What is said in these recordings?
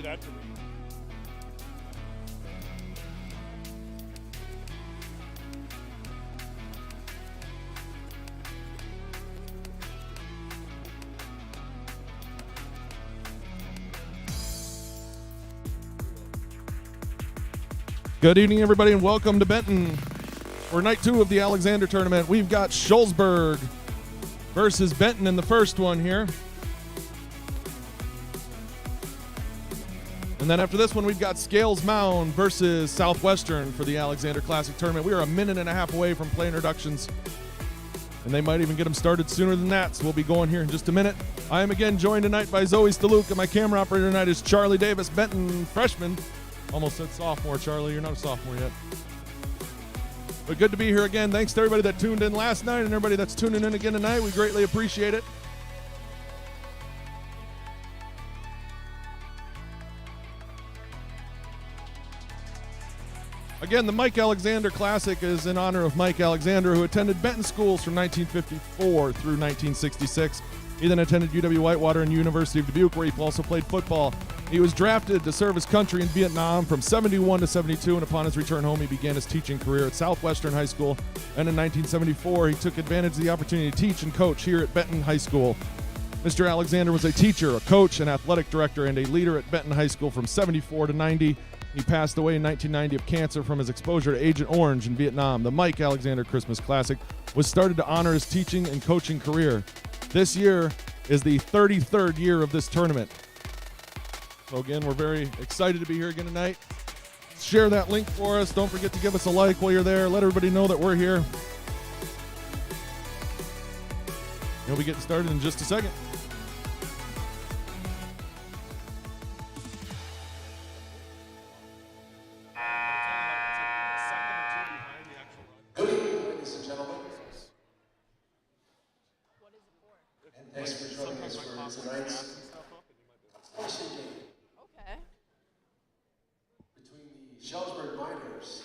that to read. Good evening, everybody, and welcome to Benton. For night 2 of the Alexander tournament, we've got Shullsburg versus Benton in the first one here. And then after this one, we've got Mound versus Southwestern for the Alexander Classic tournament. We are a minute and a half away from play introductions, and they might even get them started sooner than that, so we'll be going here in just a minute. I am again joined tonight by Zoe Staluk, and my camera operator tonight is Charlie Davis, Benton freshman. Almost said sophomore, Charlie. You're not a sophomore yet. But good to be here again. Thanks to everybody that tuned in last night and everybody that's tuning in again tonight. We greatly appreciate it. Again, the Mike Alexander Classic is in honor of Mike Alexander, who attended Benton schools from 1954 through 1966. He then attended UW-Whitewater and University of Dubuque, where he also played football. He was drafted to serve his country in Vietnam from 71 to 72, and upon his return home, he began his teaching career at Southwestern High School. And in 1974, he took advantage of the opportunity to teach and coach here at Benton High School. Mr. Alexander was a teacher, a coach, an athletic director, and a leader at Benton High School from 74 to 90. He passed away in 1990 of cancer from his exposure to Agent Orange in Vietnam. The Mike Alexander Christmas Classic was started to honor his teaching and coaching career. This year is the 33rd year of this tournament. So again, we're very excited to be here again tonight. Share that link for us. Don't forget to give us a like while you're there. Let everybody know that we're here. We'll be getting started in just a second. Good evening, ladies and gentlemen. And thanks for joining us for tonight's special game. Okay. Between the Shullsburg Miners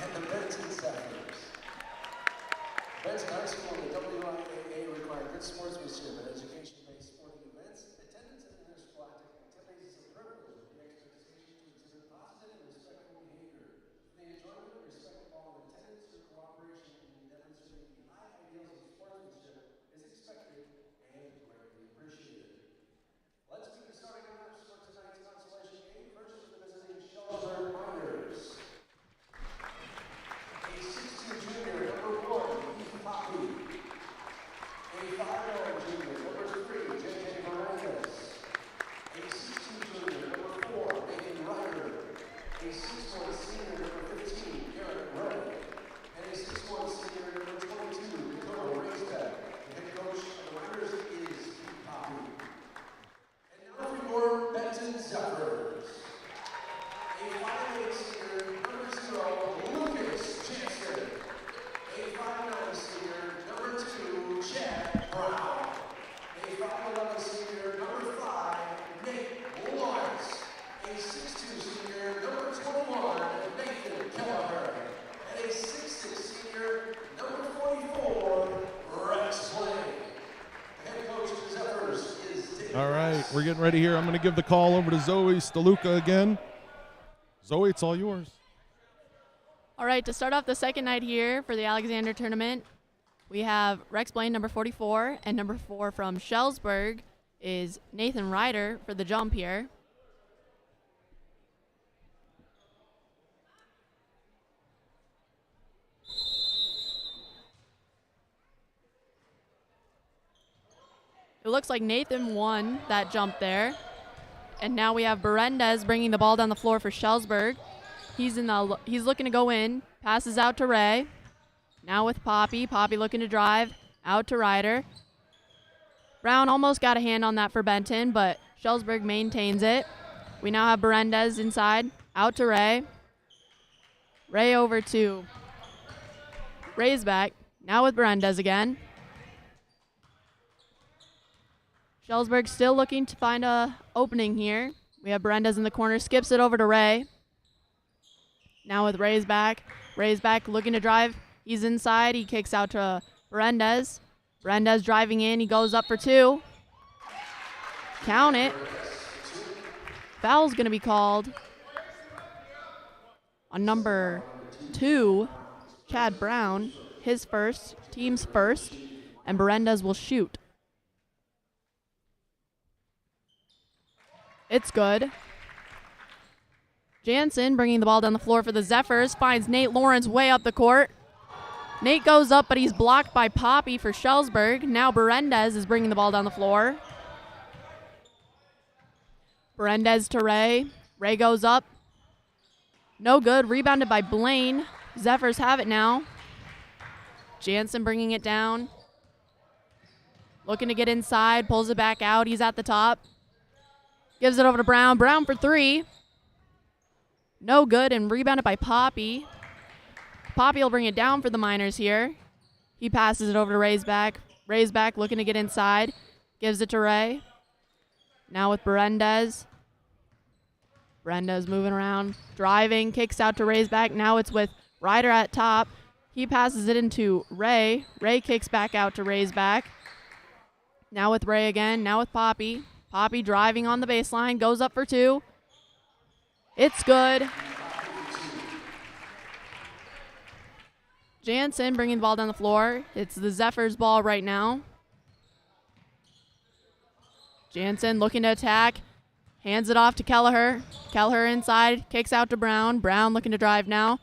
and the Benton Zephyrs. Benton High School and the WIAA require good sportsmanship and education-based sporting events. Attendance at interscholastic activities is a privilege with the expectation to exhibit positive and respectful behavior. The enjoyment and respect of all attendance or cooperation in demonstrating the high ideals of sportsmanship is expected and greatly appreciated. Let's get the starting lineups for tonight's consolation game versus the visiting Shullsburg Miners. A 6'2" junior, number 1, Heath Poppy. A 5'0" junior, number 3, J.J. Mirandas. A 6'2" junior, number 4, Nathan Ryder. A 6'1" senior, number 15, Garrett Ray. And a 6'1" senior, number 22, Dakota Raisbeck. The head coach of the Miners is Heath Poppy. And now for your Benton Zephyrs. A 5'8" senior, number 0, Lucas Jansen. A 5'9" senior, number 2, Chad Brown. A 5'11" senior, number 5, Nate Lawrence. A 6'2" senior, number 21, Nathan Kelleher. And a 6'6" senior, number 44, Rex Blaine. The head coach of the Zephyrs is David. All right, we're getting ready here. I'm going to give the call over to Zoe Staluka again. Zoe, it's all yours. All right, to start off the second night here for the Alexander tournament, we have Rex Blaine, number 44, and number 4 from Shullsburg is Nathan Ryder for the jump here. It looks like Nathan won that jump there. And now we have Berendez bringing the ball down the floor for Shullsburg. He's looking to go in, passes out to Ray. Now with Poppy. Poppy looking to drive out to Ryder. Brown almost got a hand on that for Benton, but Shullsburg maintains it. We now have Berendez inside, out to Ray. Ray over to Raisbeck. Now with Berendez again. Shullsburg still looking to find a opening here. We have Berendez in the corner, skips it over to Ray. Now with Raisbeck. Raisbeck looking to drive. He's inside. He kicks out to Berendez driving in. He goes up for 2. Count it. Foul's going to be called on number 2, Chad Brown, his first, team's first, and Berendez will shoot. It's good. Jansen bringing the ball down the floor for the Zephyrs, finds Nate Lawrence way up the court. Nate goes up, but he's blocked by Poppy for Shullsburg. Now Berendez is bringing the ball down the floor. Berendez to Ray. Ray goes up. No good. Rebounded by Blaine. Zephyrs have it now. Jansen bringing it down. Looking to get inside. Pulls it back out. He's at the top. Gives it over to Brown. Brown for 3. No good, and rebounded by Poppy. Poppy will bring it down for the Miners here. He passes it over to Ray's back. Ray's back looking to get inside. Gives it to Ray. Now with Berendez. Berendez moving around. Driving. Kicks out to Ray's back. Now it's with Ryder at top. He passes it into Ray. Ray kicks back out to Ray's back. Now with Ray again. Now with Poppy. Poppy driving on the baseline. Goes up for 2. It's good. Jansen bringing the ball down the floor. It's the Zephyrs' ball right now. Jansen looking to attack. Hands it off to Kelleher. Kelleher inside. Kicks out to Brown. Brown looking to drive now.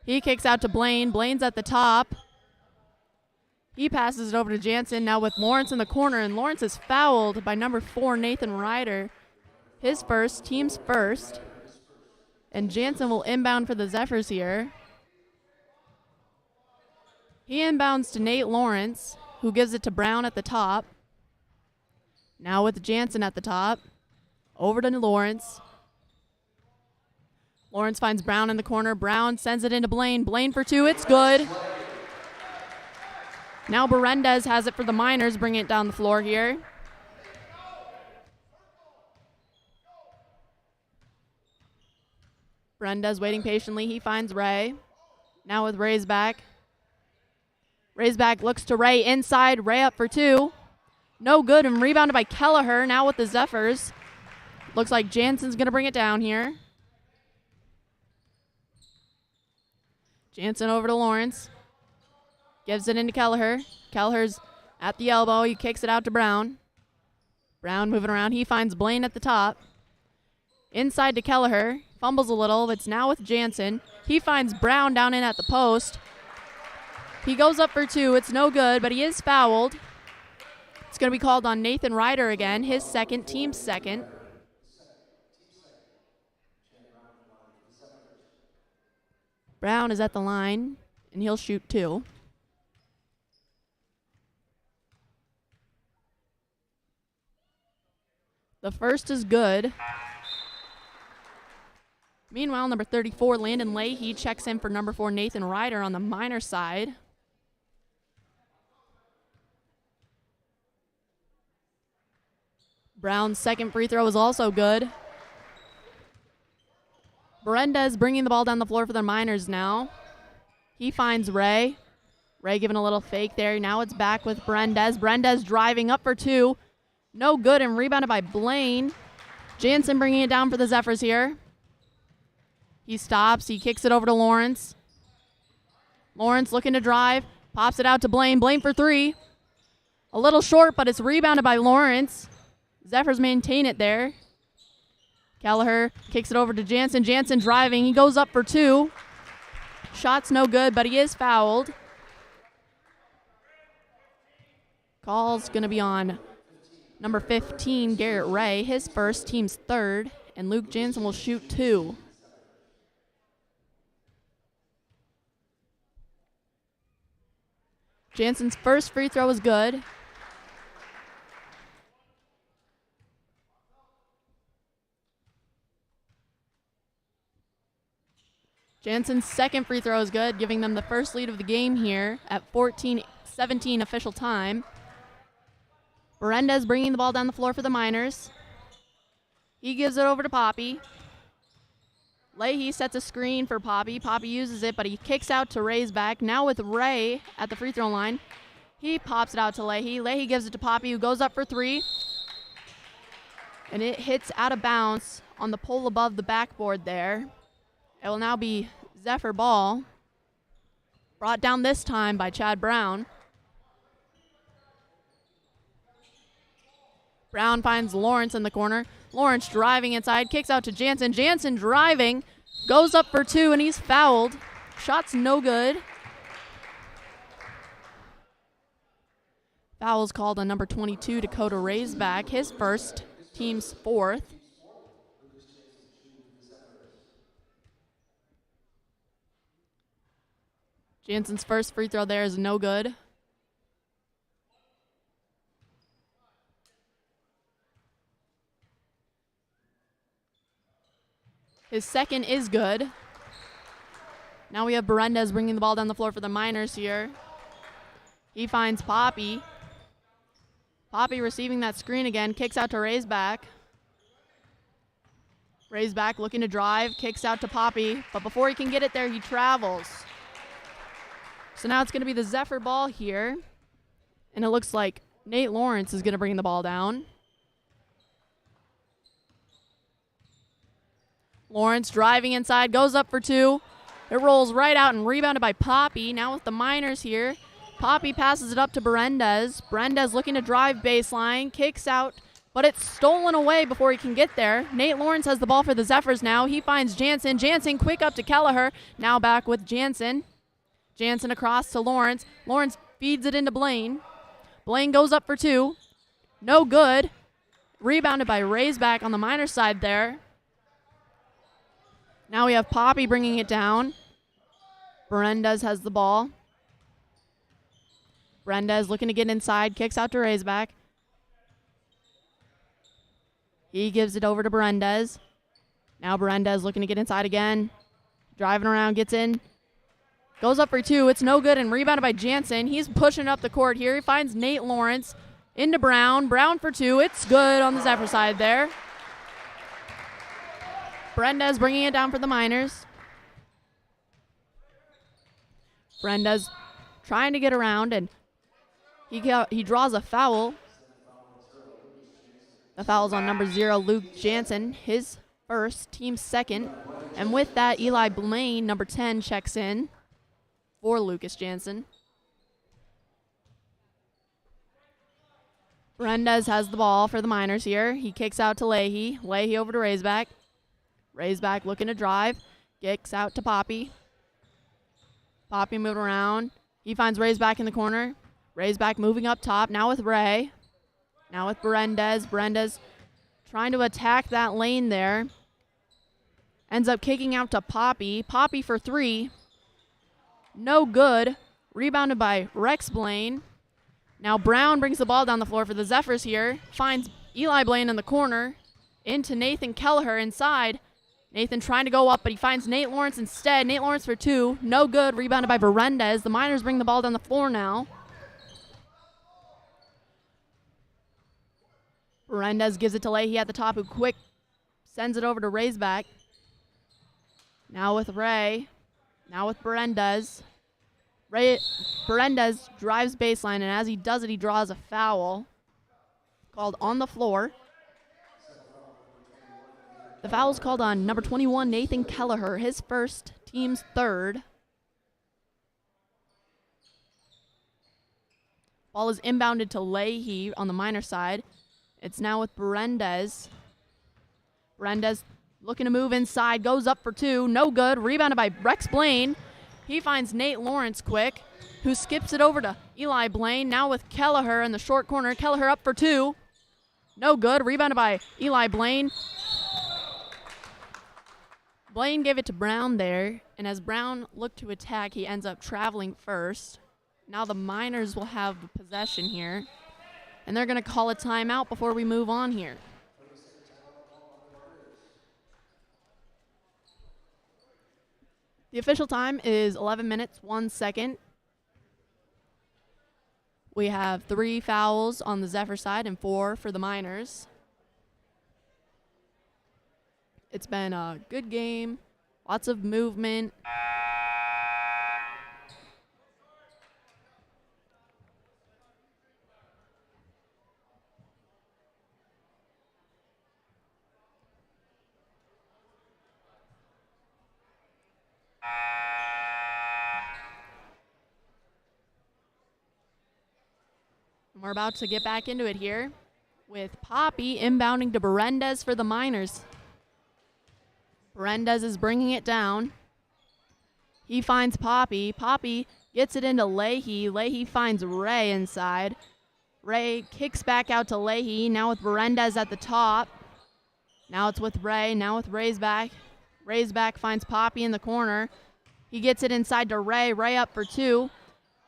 He kicks out to Blaine. Blaine's at the top. He passes it over to Jansen. Now with Lawrence in the corner. And Lawrence is fouled by number 4, Nathan Ryder. His first, team's first. And Jansen will inbound for the Zephyrs here. He inbounds to Nate Lawrence, who gives it to Brown at the top. Now with Jansen at the top. Over to Lawrence. Lawrence finds Brown in the corner. Brown sends it into Blaine. Blaine for 2. It's good. Now Berendez has it for the Miners, bringing it down the floor here. Berendez waiting patiently. He finds Ray. Now with Ray's back. Ray's back looks to Ray inside. Ray up for 2. No good, and rebounded by Kelleher. Now with the Zephyrs. Looks like Jansen's going to bring it down here. Jansen over to Lawrence. Gives it into Kelleher. Kelleher's at the elbow. He kicks it out to Brown. Brown moving around. He finds Blaine at the top. Inside to Kelleher. Fumbles a little. It's now with Jansen. He finds Brown down in at the post. He goes up for 2. It's no good, but he is fouled. It's going to be called on Nathan Ryder again. His second, team's second. Brown is at the line, and he'll shoot 2. The first is good. Meanwhile, number 34, Landon Leahy, checks in for number 4, Nathan Ryder on the Miner side. Brown's second free throw is also good. Berendez bringing the ball down the floor for the Miners now. He finds Ray. Ray giving a little fake there. Now it's back with Berendez. Berendez driving up for 2. No good, and rebounded by Blaine. Jansen bringing it down for the Zephyrs here. He stops. He kicks it over to Lawrence. Lawrence looking to drive. Pops it out to Blaine. Blaine for 3. A little short, but it's rebounded by Lawrence. Zephyrs maintain it there. Kelleher kicks it over to Jansen. Jansen driving. He goes up for 2. Shot's no good, but he is fouled. Call's going to be on number 15, Garrett Ray. His first, team's third. And Luke Jansen will shoot 2. Jansen's first free throw is good. Jansen's second free throw is good, giving them the first lead of the game here at 14-17 official time. Berendez bringing the ball down the floor for the Miners. He gives it over to Poppy. Leahy sets a screen for Poppy. Poppy uses it, but he kicks out to Ray's back. Now with Ray at the free throw line. He pops it out to Leahy. Leahy gives it to Poppy, who goes up for 3. and it hits out of bounds on the pole above the backboard there. It will now be Zephyr ball, brought down this time by Chad Brown. Brown finds Lawrence in the corner. Lawrence driving inside, kicks out to Jansen. Jansen driving, goes up for two, and he's fouled. Shot's no good. Foul's called on number 22, Dakota Raisback, his first, team's fourth. Jansen's first free throw there is no good. His second is good. Now we have Berendez bringing the ball down the floor for the Miners here. He finds Poppy. Poppy receiving that screen again, kicks out to Raisback. Raisback looking to drive, kicks out to Poppy, but before he can get it there, he travels. So now it's going to be the Zephyr ball here, and it looks like Nate Lawrence is going to bring the ball down. Lawrence driving inside, goes up for two. It rolls right out and rebounded by Poppy. Now with the Miners here, Poppy passes it up to Berendez. Berendez looking to drive baseline, kicks out, but it's stolen away before he can get there. Nate Lawrence has the ball for the Zephyrs now. He finds Jansen. Jansen quick up to Kelleher. Now back with Jansen. Jansen across to Lawrence. Lawrence feeds it into Blaine. Blaine goes up for two. No good. Rebounded by Raisback on the Miners side there. Now we have Poppy bringing it down. Berendez has the ball. Berendez looking to get inside, kicks out to Raisback. He gives it over to Berendez. Now Berendez looking to get inside again. Driving around, gets in. Goes up for two. It's no good and rebounded by Jansen. He's pushing up the court here. He finds Nate Lawrence into Brown. Brown for two. It's good on the Zephyr side there. Berendez bringing it down for the Miners. Berendez trying to get around, and he draws a foul. The foul's on number 0, Luke Jansen, his first, team second. And with that, Eli Blaine, number 10, checks in for Lucas Jansen. Berendez has the ball for the Miners here. He kicks out to Leahy. Leahy over to Raisback. Raisback looking to drive. Kicks out to Poppy. Poppy moving around. He finds Raisback in the corner. Raisback moving up top. Now with Ray. Now with Berendez. Berendez trying to attack that lane there. Ends up kicking out to Poppy. Poppy for three. No good. Rebounded by Rex Blaine. Now Brown brings the ball down the floor for the Zephyrs here. Finds Eli Blaine in the corner. Into Nathan Kelleher inside. Nathan trying to go up, but he finds Nate Lawrence instead. Nate Lawrence for two. No good. Rebounded by Berendez. The Miners bring the ball down the floor now. Berendez gives it to Leahy at the top, who quick sends it over to Raisback. Now with Ray. Now with Berendez. Berendez drives baseline, and as he does it, he draws a foul called on the floor. The foul is called on number 21, Nathan Kelleher, his first, team's third. Ball is inbounded to Leahy on the Miner side. It's now with Berendez. Berendez looking to move inside, goes up for two, no good. Rebounded by Rex Blaine. He finds Nate Lawrence quick, who skips it over to Eli Blaine. Now with Kelleher in the short corner. Kelleher up for two. No good. Rebounded by Eli Blaine. Blaine gave it to Brown there, and as Brown looked to attack, he ends up traveling first. Now the Miners will have the possession here, and they're going to call a timeout before we move on here. The official time is 11 minutes, 1 second. We have 3 fouls on the Zephyr side and 4 for the Miners. It's been a good game, lots of movement. We're about to get back into it here with Poppy inbounding to Berendez for the Miners. Berendez is bringing it down. He finds Poppy. Poppy gets it into Leahy. Leahy finds Ray inside. Ray kicks back out to Leahy. Now with Berendez at the top. Now it's with Ray. Now with Ray's back. Ray's back finds Poppy in the corner. He gets it inside to Ray. Ray up for two.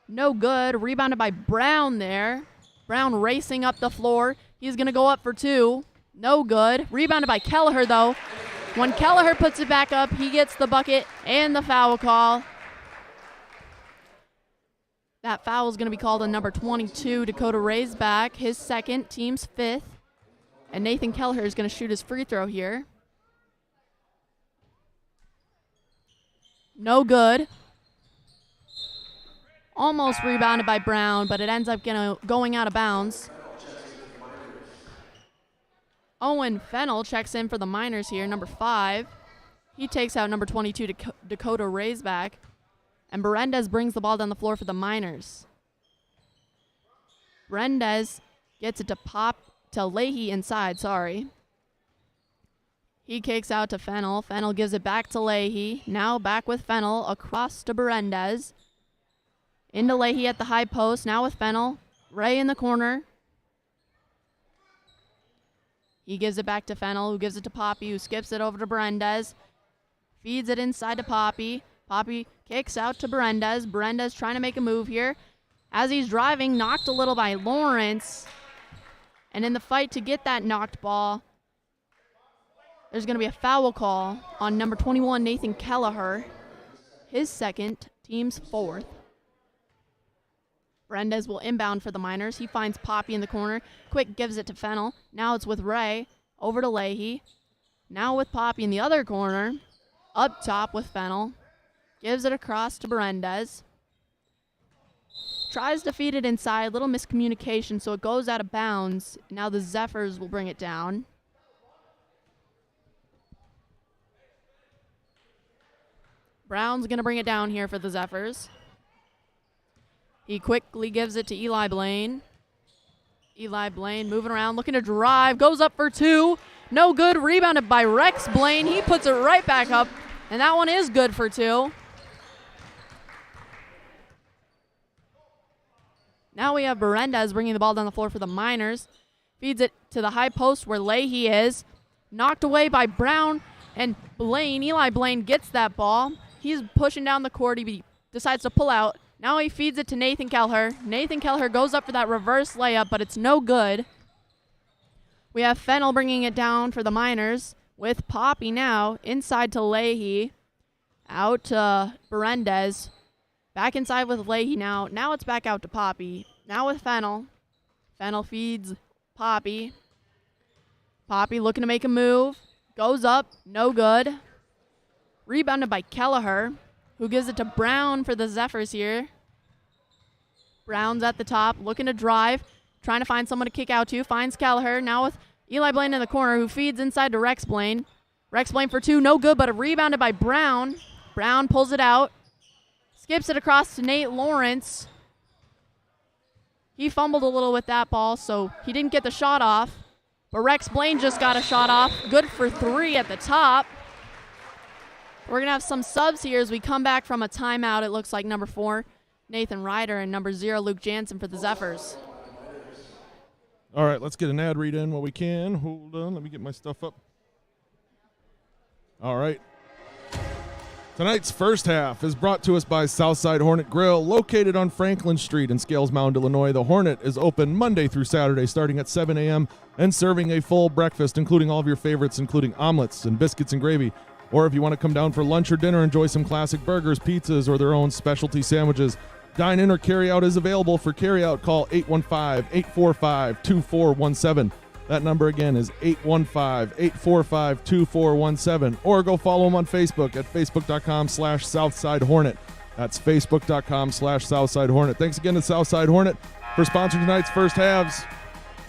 No good. Rebounded by Brown there. Brown racing up the floor. He's going to go up for two. No good. Rebounded by Kelleher, though. When Kelleher puts it back up, he gets the bucket and the foul call. That foul is going to be called on number 22, Dakota Raisback, his second, team's fifth. And Nathan Kelleher is going to shoot his free throw here. No good. Almost rebounded by Brown, but it ends up going out of bounds. Owen Fennell checks in for the Miners here, number 5. He takes out number 22, Dakota Raisback. And Berendez brings the ball down the floor for the Miners. Berendez gets it to Leahy inside, He kicks out to Fennell. Fennell gives it back to Leahy. Now back with Fennell across to Berendez. Into Leahy at the high post. Now with Fennell. Ray in the corner. He gives it back to Fennell, who gives it to Poppy, who skips it over to Berendez. Feeds it inside to Poppy. Poppy kicks out to Berendez. Berendez trying to make a move here. As he's driving, knocked a little by Lawrence. And in the fight to get that knocked ball, there's going to be a foul call on number 21, Nathan Kelleher. His second, team's fourth. Berendez will inbound for the Miners. He finds Poppy in the corner. Quick gives it to Fennell. Now it's with Ray. Over to Leahy. Now with Poppy in the other corner. Up top with Fennell. Gives it across to Berendez. Tries to feed it inside. Little miscommunication, so it goes out of bounds. Now the Zephyrs will bring it down. Brown's going to bring it down here for the Zephyrs. He quickly gives it to Eli Blaine. Eli Blaine moving around, looking to drive. Goes up for two. No good. Rebounded by Rex Blaine. He puts it right back up, and that one is good for two. Now we have Berendez bringing the ball down the floor for the Miners. Feeds it to the high post where Leahy is. Knocked away by Brown and Blaine. Eli Blaine gets that ball. He's pushing down the court. He decides to pull out. Now he feeds it to Nathan Kelleher. Nathan Kelleher goes up for that reverse layup, but it's no good. We have Fennell bringing it down for the Miners with Poppy now inside to Leahy. Out to Berendez. Back inside with Leahy now. Now it's back out to Poppy. Now with Fennell. Fennell feeds Poppy. Poppy looking to make a move. Goes up. No good. Rebounded by Kelleher, who gives it to Brown for the Zephyrs here. Brown's at the top, looking to drive, trying to find someone to kick out to. Finds Kelleher, now with Eli Blaine in the corner, who feeds inside to Rex Blaine. Rex Blaine for two, no good, but rebounded by Brown. Brown pulls it out, skips it across to Nate Lawrence. He fumbled a little with that ball, so he didn't get the shot off. But Rex Blaine just got a shot off. Good for three at the top. We're going to have some subs here as we come back from a timeout. It looks like number 4, Nathan Ryder, and number 0, Luke Jansen for the Zephyrs. All right, let's get an ad read in while we can. Hold on, let me get my stuff up. All right. Tonight's first half is brought to us by Southside Hornet Grill, located on Franklin Street in Scales Mound, Illinois. The Hornet is open Monday through Saturday, starting at 7 a.m. and serving a full breakfast, including all of your favorites, including omelets and biscuits and gravy. Or if you want to come down for lunch or dinner, enjoy some classic burgers, pizzas, or their own specialty sandwiches. Dine-in or carry-out is available. For carry-out, call 815-845-2417. That number again is 815-845-2417. Or go follow them on Facebook at facebook.com/SouthsideHornet. That's facebook.com/SouthsideHornet. Thanks again to Southside Hornet for sponsoring tonight's first halves.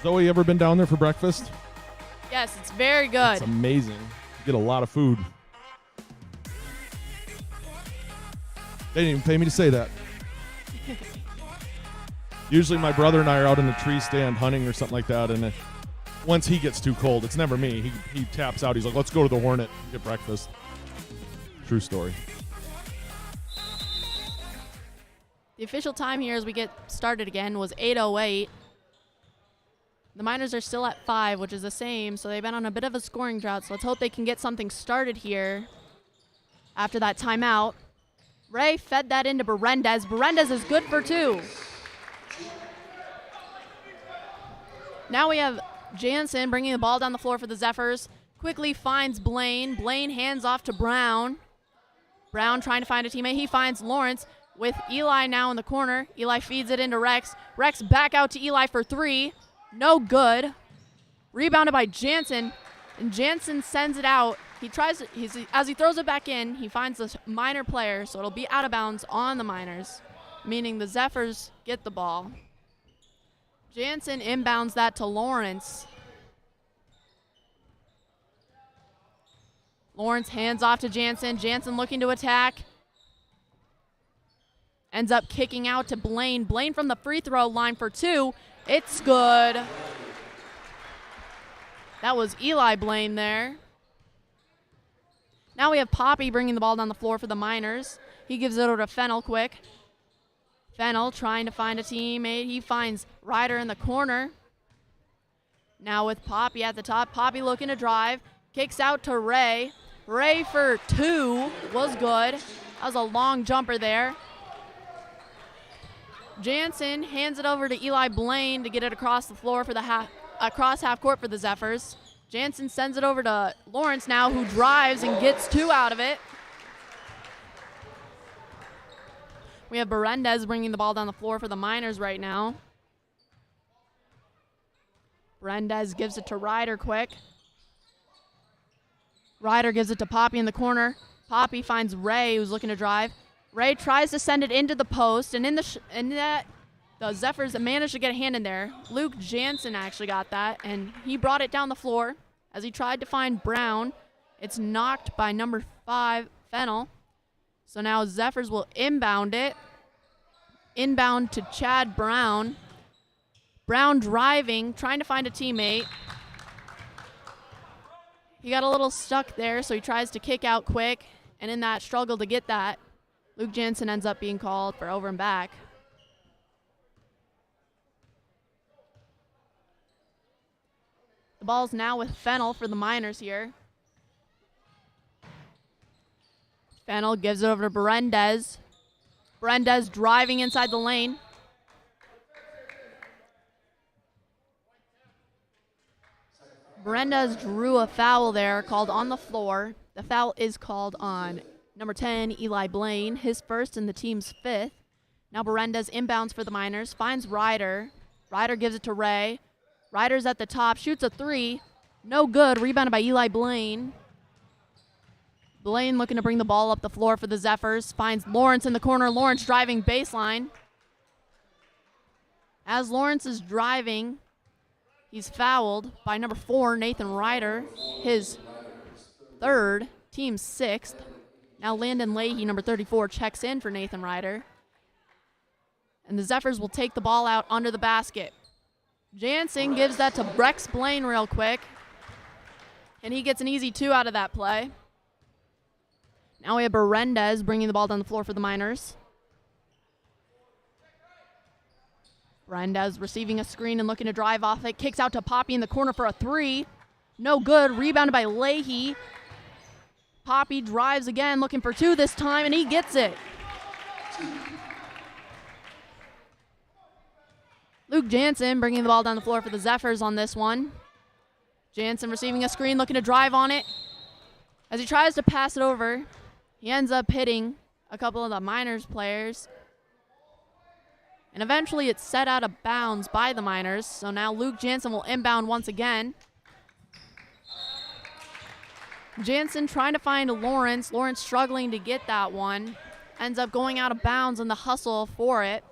Zoe, ever been down there for breakfast? Yes, it's very good. It's amazing. You get a lot of food. They didn't even pay me to say that. Usually my brother and I are out in the tree stand hunting or something like that, and once he gets too cold, it's never me. He taps out. He's like, let's go to the Hornet and get breakfast. True story. The official time here as we get started again was 8:08. The Miners are still at 5, which is the same, so they've been on a bit of a scoring drought, so let's hope they can get something started here after that timeout. Ray fed that into Berendez. Berendez is good for 2. Now we have Jansen bringing the ball down the floor for the Zephyrs. Quickly finds Blaine. Blaine hands off to Brown. Brown trying to find a teammate. He finds Lawrence with Eli now in the corner. Eli feeds it into Rex. Rex back out to Eli for 3. No good. Rebounded by Jansen, and Jansen sends it out. He tries to, as he throws it back in, he finds the Miner player, so it'll be out of bounds on the Miners, meaning the Zephyrs get the ball. Jansen inbounds that to Lawrence. Lawrence hands off to Jansen. Jansen looking to attack. Ends up kicking out to Blaine. Blaine from the free throw line for 2. It's good. That was Eli Blaine there. Now we have Poppy bringing the ball down the floor for the Miners. He gives it over to Fennel quick. Fennel trying to find a teammate. He finds Ryder in the corner. Now with Poppy at the top. Poppy looking to drive. Kicks out to Ray. Ray for 2 was good. That was a long jumper there. Jansen hands it over to Eli Blaine to get it across the floor for the across half court for the Zephyrs. Jansen sends it over to Lawrence now, who drives and gets 2 out of it. We have Berendez bringing the ball down the floor for the Miners right now. Berendez gives it to Ryder quick. Ryder gives it to Poppy in the corner. Poppy finds Ray, who's looking to drive. Ray tries to send it into the post, and the Zephyrs managed to get a hand in there. Luke Jansen actually got that, and he brought it down the floor as he tried to find Brown. It's knocked by number 5, Fennel. So now Zephyrs will inbound it. Inbound to Chad Brown. Brown driving, trying to find a teammate. He got a little stuck there, so he tries to kick out quick, and in that struggle to get that, Luke Jansen ends up being called for over and back. The ball's now with Fennel for the Miners here. Fennel gives it over to Berendez. Berendez driving inside the lane. Berendez drew a foul there called on the floor. The foul is called on number 10, Eli Blaine, his first and the team's 5th. Now Berendez inbounds for the Miners, finds Ryder. Ryder gives it to Ray. Ryder's at the top, shoots a 3. No good, rebounded by Eli Blaine. Blaine looking to bring the ball up the floor for the Zephyrs. Finds Lawrence in the corner. Lawrence driving baseline. As Lawrence is driving, he's fouled by number 4, Nathan Ryder, his 3rd, team's 6th. Now Landon Leahy, number 34, checks in for Nathan Ryder. And the Zephyrs will take the ball out under the basket. Jansen gives that to Rex Blaine real quick. And he gets an easy 2 out of that play. Now we have Berendez bringing the ball down the floor for the Miners. Berendez receiving a screen and looking to drive off it. Kicks out to Poppy in the corner for a 3. No good. Rebounded by Leahy. Poppy drives again, looking for 2 this time, and he gets it. Luke Jansen bringing the ball down the floor for the Zephyrs on this one. Jansen receiving a screen, looking to drive on it. As he tries to pass it over, he ends up hitting a couple of the Miners players. And eventually it's set out of bounds by the Miners. So now Luke Jansen will inbound once again. Jansen trying to find Lawrence. Lawrence struggling to get that one. Ends up going out of bounds in the hustle for it.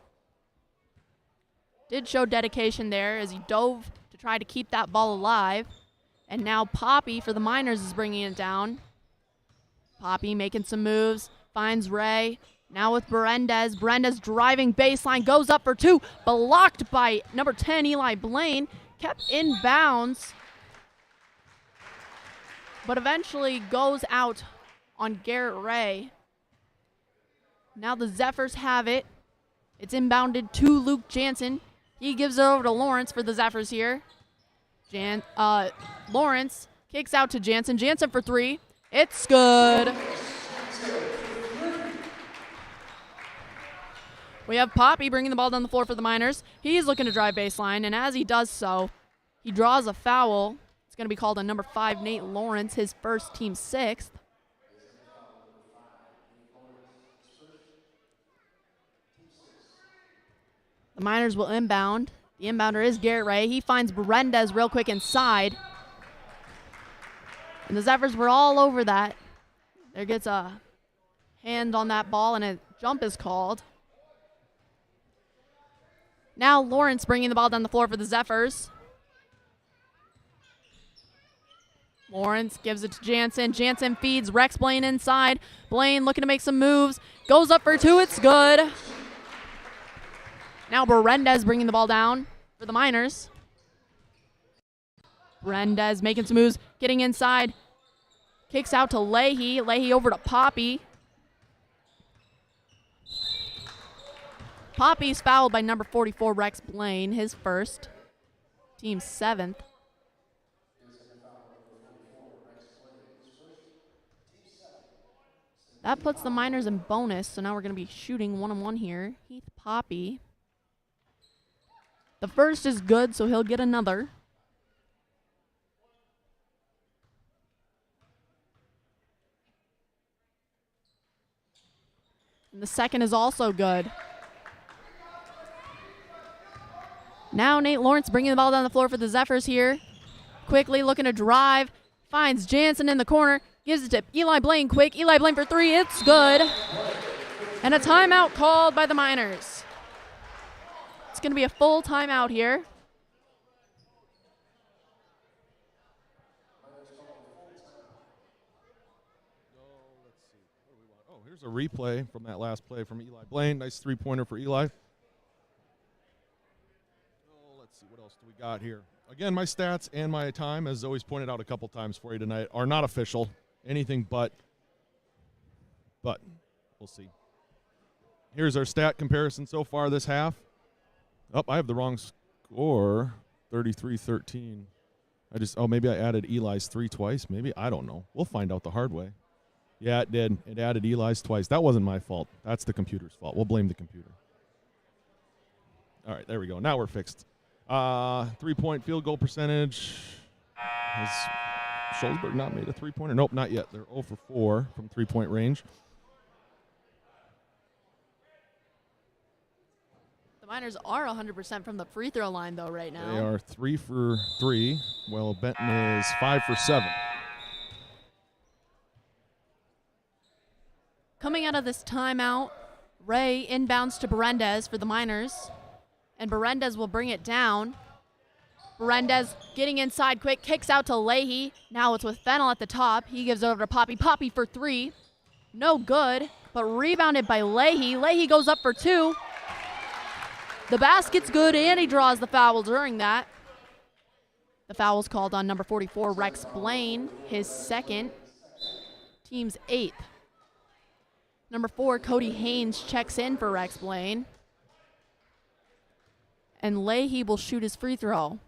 Did show dedication there as he dove to try to keep that ball alive. And now Poppy for the Miners is bringing it down. Poppy making some moves. Finds Ray. Now with Berendez. Berendez driving baseline, goes up for two, blocked by number 10, Eli Blaine. Kept in bounds, but eventually goes out on Garrett Ray. Now the Zephyrs have it. It's inbounded to Luke Jansen. He gives it over to Lawrence for the Zephyrs here. Lawrence kicks out to Jansen. Jansen for three. It's good. We have Poppy bringing the ball down the floor for the Miners. He's looking to drive baseline, and as he does so, he draws a foul. It's going to be called on number 5, Nate Lawrence, his first, team 6th. The Miners will inbound. The inbounder is Garrett Ray. He finds Berendez real quick inside. And the Zephyrs were all over that. There gets a hand on that ball, and a jump is called. Now Lawrence bringing the ball down the floor for the Zephyrs. Lawrence gives it to Jansen. Jansen feeds Rex Blaine inside. Blaine looking to make some moves. Goes up for two. It's good. Now Berendez bringing the ball down for the Miners. Berendez making some moves. Getting inside. Kicks out to Leahy. Leahy over to Poppy. Poppy's fouled by number 44, Rex Blaine, his first, team 7th. That puts the Miners in bonus, so now we're going to be shooting one-on-one here. Heath Poppy. The first is good, so he'll get another. And the second is also good. Now Nate Lawrence bringing the ball down the floor for the Zephyrs here. Quickly looking to drive. Finds Jansen in the corner. Gives it to Eli Blaine quick. Eli Blaine for three. It's good. And a timeout called by the Miners. It's going to be a full timeout here. Oh, here's a replay from that last play from Eli Blaine. Nice three-pointer for Eli. Let's see, what else do we got here? Again, my stats and my time, as always pointed out a couple times for you tonight, are not official. Anything but we'll see. Here's our stat comparison so far this half. Oh, I have the wrong score, 33-13. Maybe I added Eli's three twice. Maybe, I don't know. We'll find out the hard way. Yeah, it did. It added Eli's twice. That wasn't my fault. That's the computer's fault. We'll blame the computer. All right, there we go. Now we're fixed. 3-point field goal percentage. Has Shullsburg not made a three-pointer? Nope, not yet. They're 0 for 4 from three-point range. The Miners are 100% from the free throw line, though, right now. They are 3 for 3, while Benton is 5 for 7. Coming out of this timeout, Ray inbounds to Berendez for the Miners. And Berendez will bring it down. Berendez getting inside quick, kicks out to Leahy. Now it's with Fennell at the top. He gives it over to Poppy. Poppy for three. No good, but rebounded by Leahy. Leahy goes up for two. The basket's good, and he draws the foul during that. The foul's called on number 44, Rex Blaine, his second, team's 8th. Number 4, Cody Haynes checks in for Rex Blaine. And Leahy will shoot his free throw.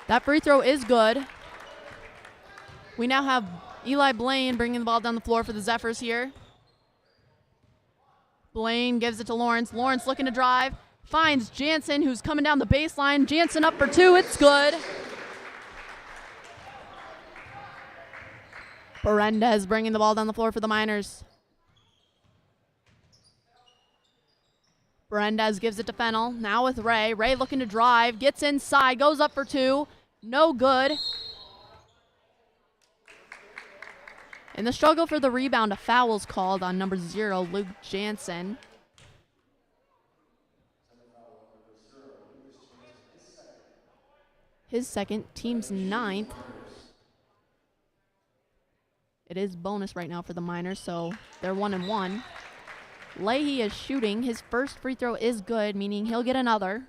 That free throw is good. We now have Eli Blaine bringing the ball down the floor for the Zephyrs here. Blaine gives it to Lawrence. Lawrence looking to drive. Finds Jansen, who's coming down the baseline. Jansen up for two. It's good. Berendez bringing the ball down the floor for the Miners. Berendez gives it to Fennell. Now with Ray. Ray looking to drive. Gets inside. Goes up for two. No good. In the struggle for the rebound, a foul is called on number 0, Luke Jansen. His second, team's 9th. It is bonus right now for the Miners, so they're 1-1. Leahy is shooting. His first free throw is good, meaning he'll get another.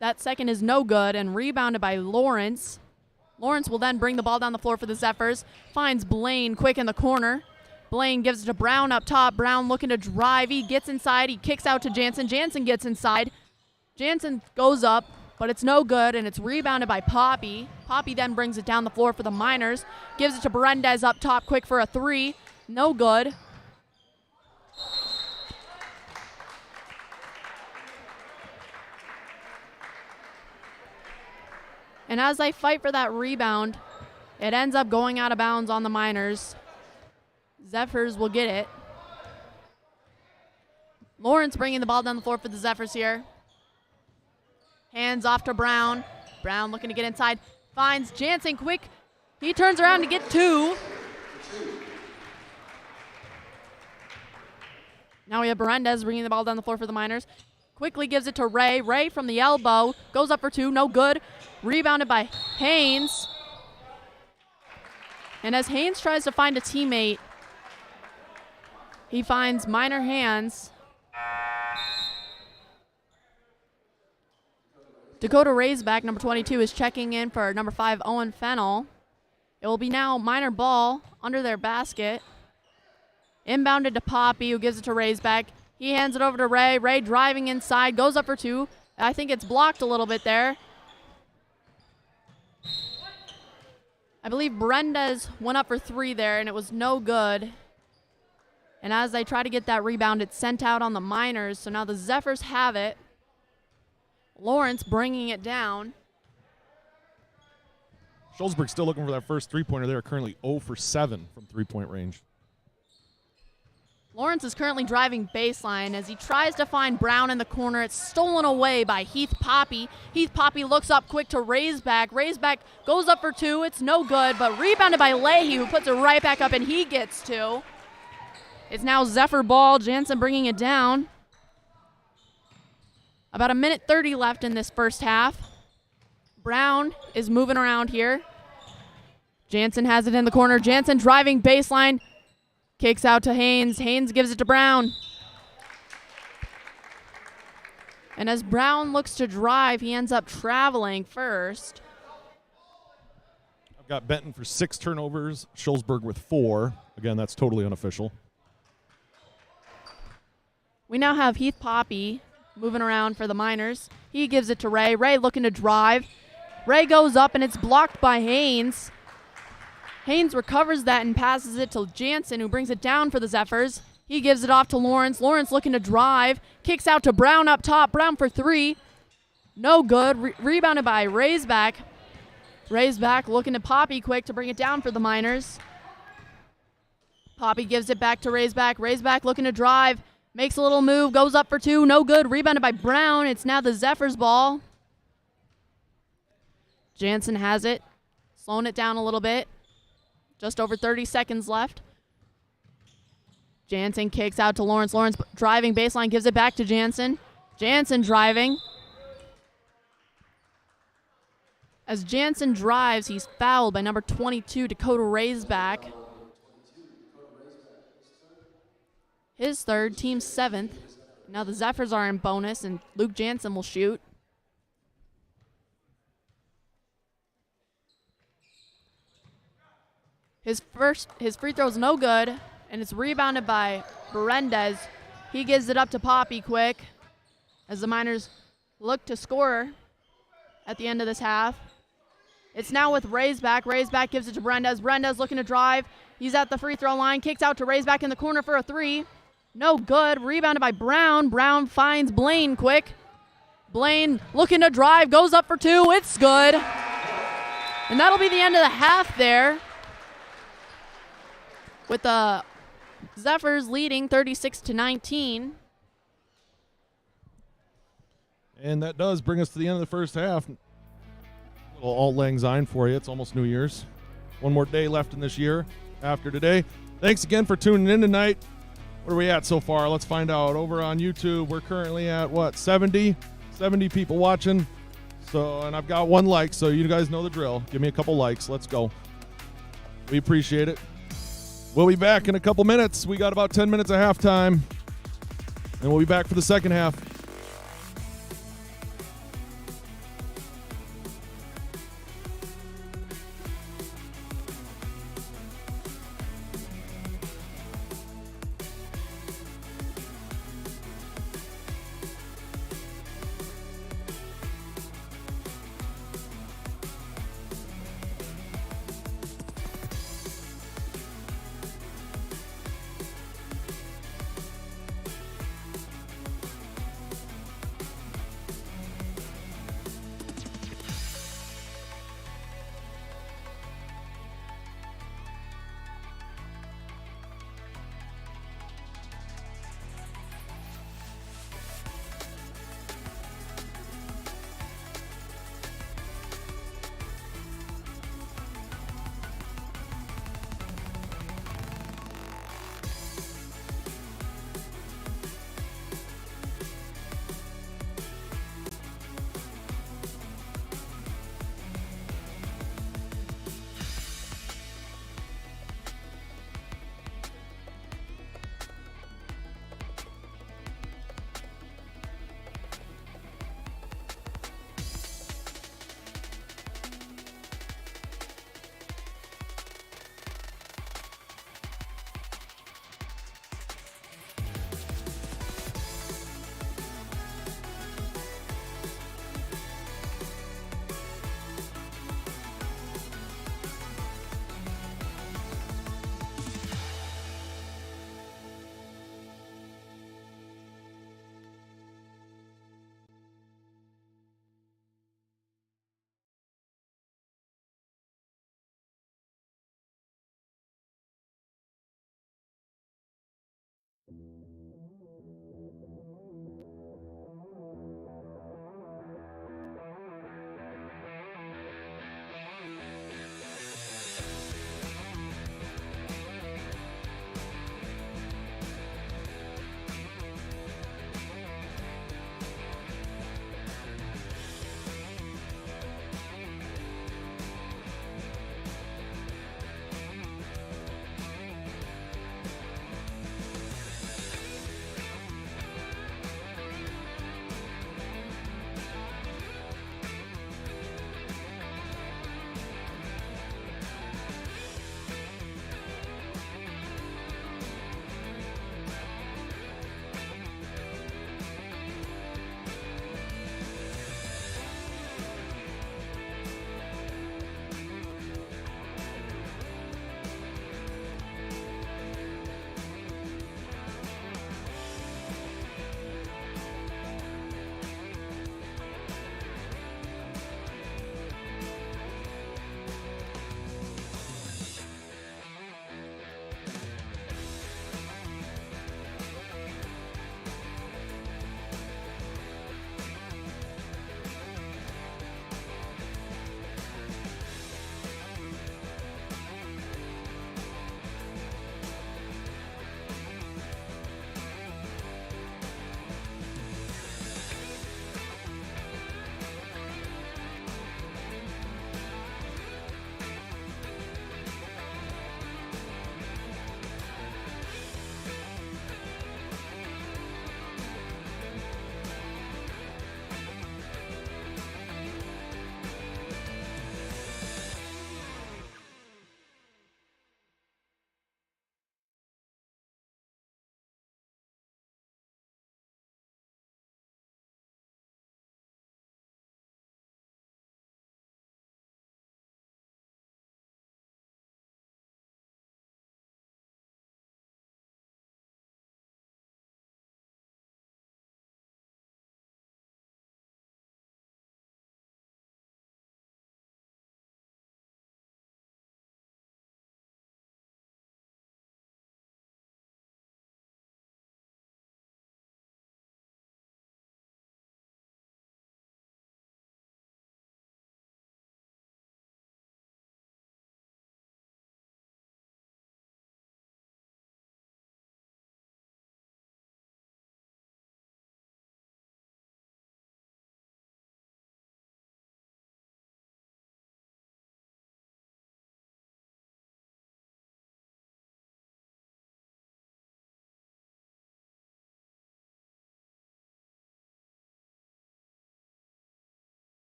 That second is no good and rebounded by Lawrence. Lawrence will then bring the ball down the floor for the Zephyrs. Finds Blaine quick in the corner. Blaine gives it to Brown up top. Brown looking to drive. He gets inside. He kicks out to Jansen. Jansen gets inside. Jansen goes up, but it's no good, and it's rebounded by Poppy. Poppy then brings it down the floor for the Miners. Gives it to Berendez up top quick for a three. No good. And as they fight for that rebound, it ends up going out of bounds on the Miners. Zephyrs will get it. Lawrence bringing the ball down the floor for the Zephyrs here. Hands off to Brown. Brown looking to get inside. Finds Jansen quick. He turns around to get two. Now we have Berendez bringing the ball down the floor for the Miners. Quickly gives it to Ray. Ray from the elbow. Goes up for two. No good. Rebounded by Haynes. And as Haynes tries to find a teammate, he finds Miner hands. Dakota Raisback, number 22, is checking in for number 5, Owen Fennell. It will be now Miner ball under their basket. Inbounded to Poppy, who gives it to Raisback. He hands it over to Ray. Ray driving inside, goes up for two. I think it's blocked a little bit there. I believe Berendez went up for three there, and it was no good. And as they try to get that rebound, it's sent out on the Miners. So now the Zephyrs have it. Lawrence bringing it down. Shullsburg still looking for that first three-pointer. They are currently 0 for 7 from three-point range. Lawrence is currently driving baseline as he tries to find Brown in the corner. It's stolen away by Heath Poppy. Heath Poppy looks up quick to Raisback. Raisback goes up for two. It's no good, but rebounded by Leahy, who puts it right back up, and he gets two. It's now Zephyr ball. Jansen bringing it down. About a minute 30 left in this first half. Brown is moving around here. Jansen has it in the corner. Jansen driving baseline. Kicks out to Haynes. Haynes gives it to Brown. And as Brown looks to drive, he ends up traveling first. I've got Benton for 6 turnovers, Shullsburg with 4. Again, that's totally unofficial. We now have Heath Poppy moving around for the Miners. He gives it to Ray. Ray looking to drive. Ray goes up, and it's blocked by Haynes. Haynes recovers that and passes it to Jansen, who brings it down for the Zephyrs. He gives it off to Lawrence. Lawrence looking to drive. Kicks out to Brown up top. Brown for three. No good. Rebounded by Raisback. Raisback looking to Poppy quick to bring it down for the Miners. Poppy gives it back to Raisback. Raisback looking to drive. Makes a little move. Goes up for two. No good. Rebounded by Brown. It's now the Zephyrs ball. Jansen has it. Slowing it down a little bit. Just over 30 seconds left. Jansen kicks out to Lawrence. Lawrence driving baseline, gives it back to Jansen. Jansen driving. As Jansen drives, he's fouled by number 22, Dakota Raisback. His third, team 7th. Now the Zephyrs are in bonus, and Luke Jansen will shoot. His free throw is no good, and it's rebounded by Berendez. He gives it up to Poppy quick as the Miners look to score at the end of this half. It's now with Raisback. Raisback gives it to Berendez. Berendez looking to drive. He's at the free throw line. Kicks out to Raisback in the corner for a three. No good. Rebounded by Brown. Brown finds Blaine quick. Blaine looking to drive. Goes up for two. It's good. And that'll be the end of the half there, with the Zephyrs leading 36-19. And that does bring us to the end of the first half. A little Auld Lang Syne for you. It's almost New Year's. One more day left in this year after today. Thanks again for tuning in tonight. What are we at so far? Let's find out. Over on YouTube, we're currently at, 70? 70 people watching. So, and I've got 1 like, so you guys know the drill. Give me a couple likes. Let's go. We appreciate it. We'll be back in a couple minutes. We got about 10 minutes of halftime, and we'll be back for the second half.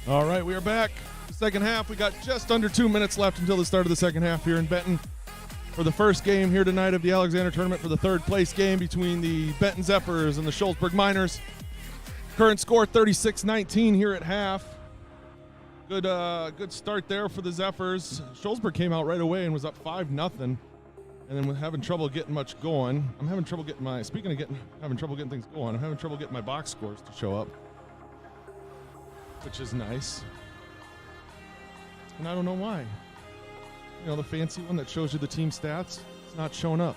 All right, we are back. The second half. We got just under 2 minutes left until the start of the second half here in Benton for the first game here tonight of the Alexander tournament for the third place game between the Benton Zephyrs and the Shullsburg Miners. Current score 36-19 here at half. Good start there for the Zephyrs. Shullsburg came out right away and was up 5-0, and then we're having trouble getting much going. I'm having trouble getting having trouble getting things going. I'm having trouble getting my box scores to show up, which is nice. And I don't know why. You know, the fancy one that shows you the team stats, it's not showing up.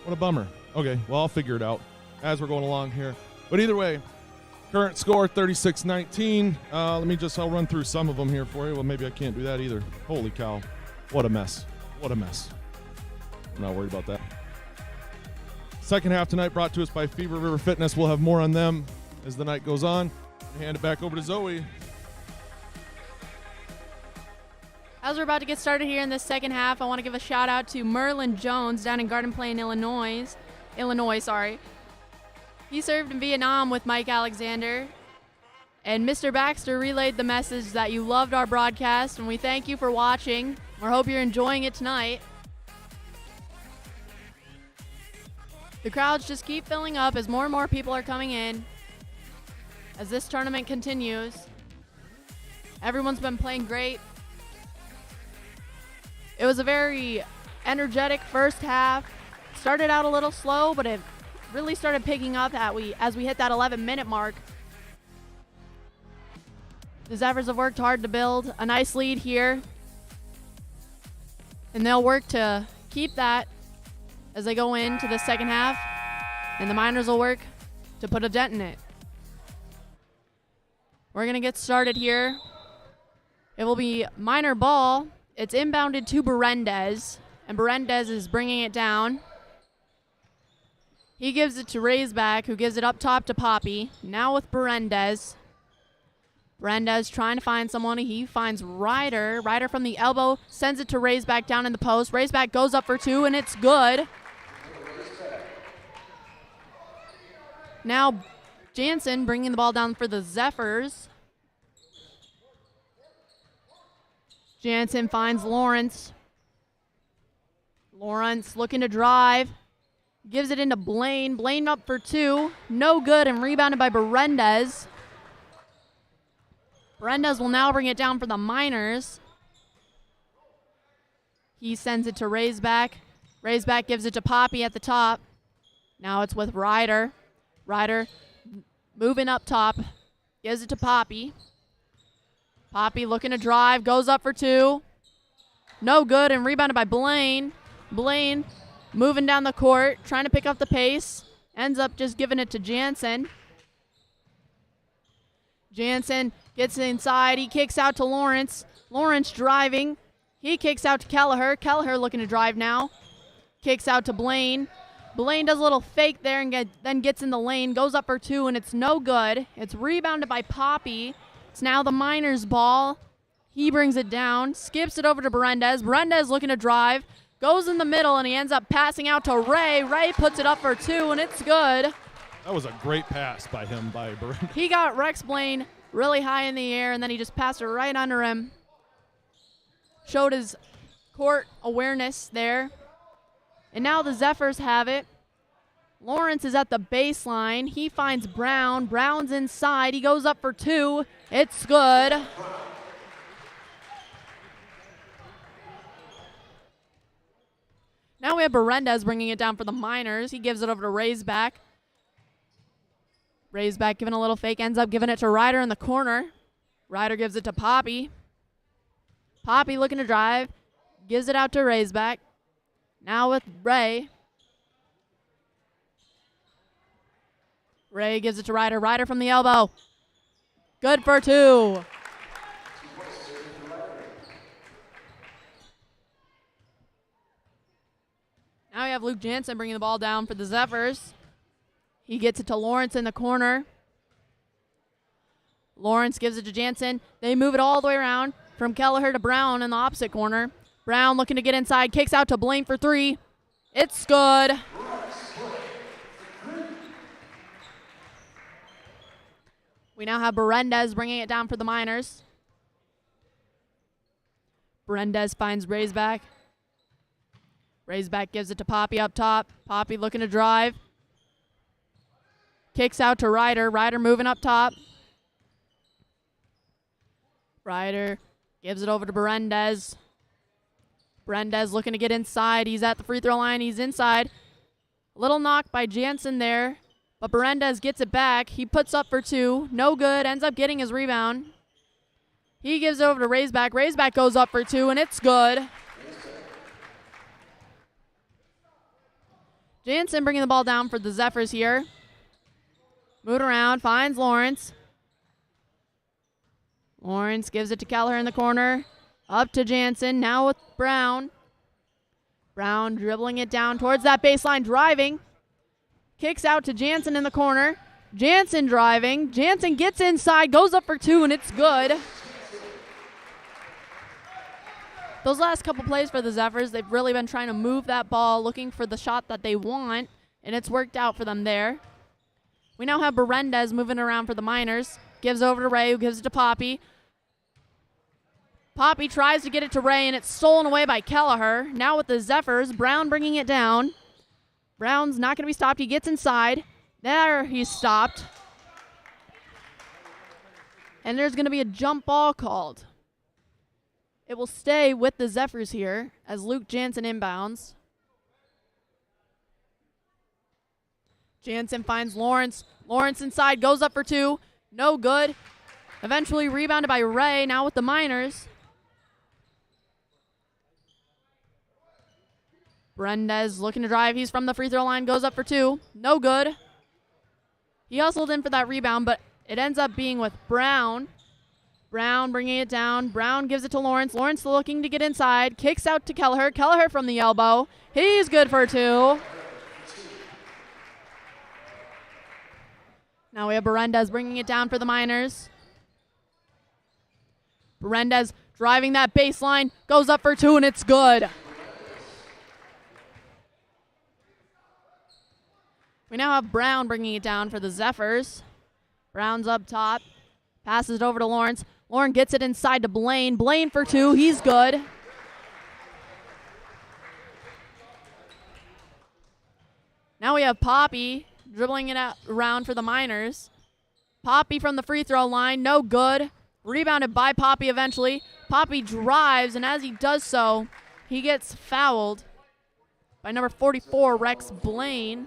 What a bummer. Okay, well, I'll figure it out as we're going along here. But either way, current score 36-19. I'll run through some of them here for you. Well, maybe I can't do that either. Holy cow. What a mess. What a mess. I'm not worried about that. Second half tonight brought to us by Fever River Fitness. We'll have more on them as the night goes on. Hand it back over to Zoe. As we're about to get started here in this second half, I want to give a shout out to Merlin Jones down in Garden Plain, Illinois. He served in Vietnam with Mike Alexander, and Mr. Baxter relayed the message that you loved our broadcast, and we thank you for watching. We hope you're enjoying it tonight. The crowds just keep filling up as more and more people are coming in as this tournament continues. Everyone's been playing great. It was a very energetic first half. Started out a little slow, but it really started picking up as we hit that 11-minute mark. The Zephyrs have worked hard to build a nice lead here, and they'll work to keep that as they go into the second half, and the Miners will work to put a dent in it. We're going to get started here. It will be Miner ball. It's inbounded to Berendez, and Berendez is bringing it down. He gives it to Raisback, who gives it up top to Poppy. Now with Berendez. Berendez trying to find someone. He finds Ryder. Ryder from the elbow sends it to Raisback down in the post. Raisback goes up for two, and it's good. Now Jansen bringing the ball down for the Zephyrs. Jansen finds Lawrence. Lawrence looking to drive. Gives it into Blaine. Blaine up for two. No good, and rebounded by Berendez. Berendez will now bring it down for the Miners. He sends it to Raisback. Raisback gives it to Poppy at the top. Now it's with Ryder. Ryder moving up top. Gives it to Poppy. Poppy looking to drive. Goes up for two. No good, and rebounded by Blaine. Blaine moving down the court, trying to pick up the pace. Ends up just giving it to Jansen. Jansen gets inside. He kicks out to Lawrence. Lawrence driving. He kicks out to Kelleher. Kelleher looking to drive now. Kicks out to Blaine. Blaine does a little fake there and then gets in the lane. Goes up for two, and it's no good. It's rebounded by Poppy. It's now the Miners' ball. He brings it down. Skips it over to Berendez. Berendez looking to drive. Goes in the middle, and he ends up passing out to Ray. Ray puts it up for two, and it's good. That was a great pass by him, by Berendez. He got Rex Blaine really high in the air, and then he just passed it right under him. Showed his court awareness there. And now the Zephyrs have it. Lawrence is at the baseline. He finds Brown. Brown's inside. He goes up for two. It's good. Now we have Berendez bringing it down for the Miners. He gives it over to Raisback. Raisback giving a little fake, ends up giving it to Ryder in the corner. Ryder gives it to Poppy. Poppy looking to drive. Gives it out to Raisback. Now with Ray. Ray gives it to Ryder. Ryder from the elbow. Good for two. Now we have Luke Jansen bringing the ball down for the Zephyrs. He gets it to Lawrence in the corner. Lawrence gives it to Jansen. They move it all the way around from Kelleher to Brown in the opposite corner. Brown looking to get inside. Kicks out to Blaine for three. It's good. We now have Berendez bringing it down for the Miners. Berendez finds Raisback. Raisback gives it to Poppy up top. Poppy looking to drive. Kicks out to Ryder. Ryder moving up top. Ryder gives it over to Berendez. Berendez looking to get inside. He's at the free throw line. He's inside. A little knock by Jansen there, but Berendez gets it back. He puts up for two. No good. Ends up getting his rebound. He gives it over to Raisback. Raisback goes up for two, and it's good. Jansen bringing the ball down for the Zephyrs here. Moving around, finds Lawrence. Lawrence gives it to Kelleher in the corner. Up to Jansen, now with Brown. Brown dribbling it down towards that baseline, driving. Kicks out to Jansen in the corner. Jansen driving. Jansen gets inside, goes up for two, and it's good. Those last couple plays for the Zephyrs, they've really been trying to move that ball, looking for the shot that they want, and it's worked out for them there. We now have Berendez moving around for the Miners. Gives over to Ray, who gives it to Poppy. Poppy tries to get it to Ray, and it's stolen away by Kelleher. Now with the Zephyrs, Brown bringing it down. Brown's not going to be stopped. He gets inside. There he's stopped. And there's going to be a jump ball called. It will stay with the Zephyrs here as Luke Jansen inbounds. Jansen finds Lawrence. Lawrence inside, goes up for two. No good. Eventually rebounded by Ray, now with the Miners. Berendez looking to drive. He's from the free throw line, goes up for two. No good. He hustled in for that rebound, but it ends up being with Brown. Brown bringing it down. Brown gives it to Lawrence. Lawrence looking to get inside. Kicks out to Kelleher. Kelleher from the elbow. He's good for two. Now we have Berendez bringing it down for the Miners. Berendez driving that baseline. Goes up for two, and it's good. We now have Brown bringing it down for the Zephyrs. Brown's up top. Passes it over to Lawrence. Lawrence gets it inside to Blaine. Blaine for two. He's good. Now we have Poppy dribbling it out around for the Miners. Poppy from the free throw line. No good. Rebounded by Poppy eventually. Poppy drives, and as he does so, he gets fouled by number 44, Rex Blaine.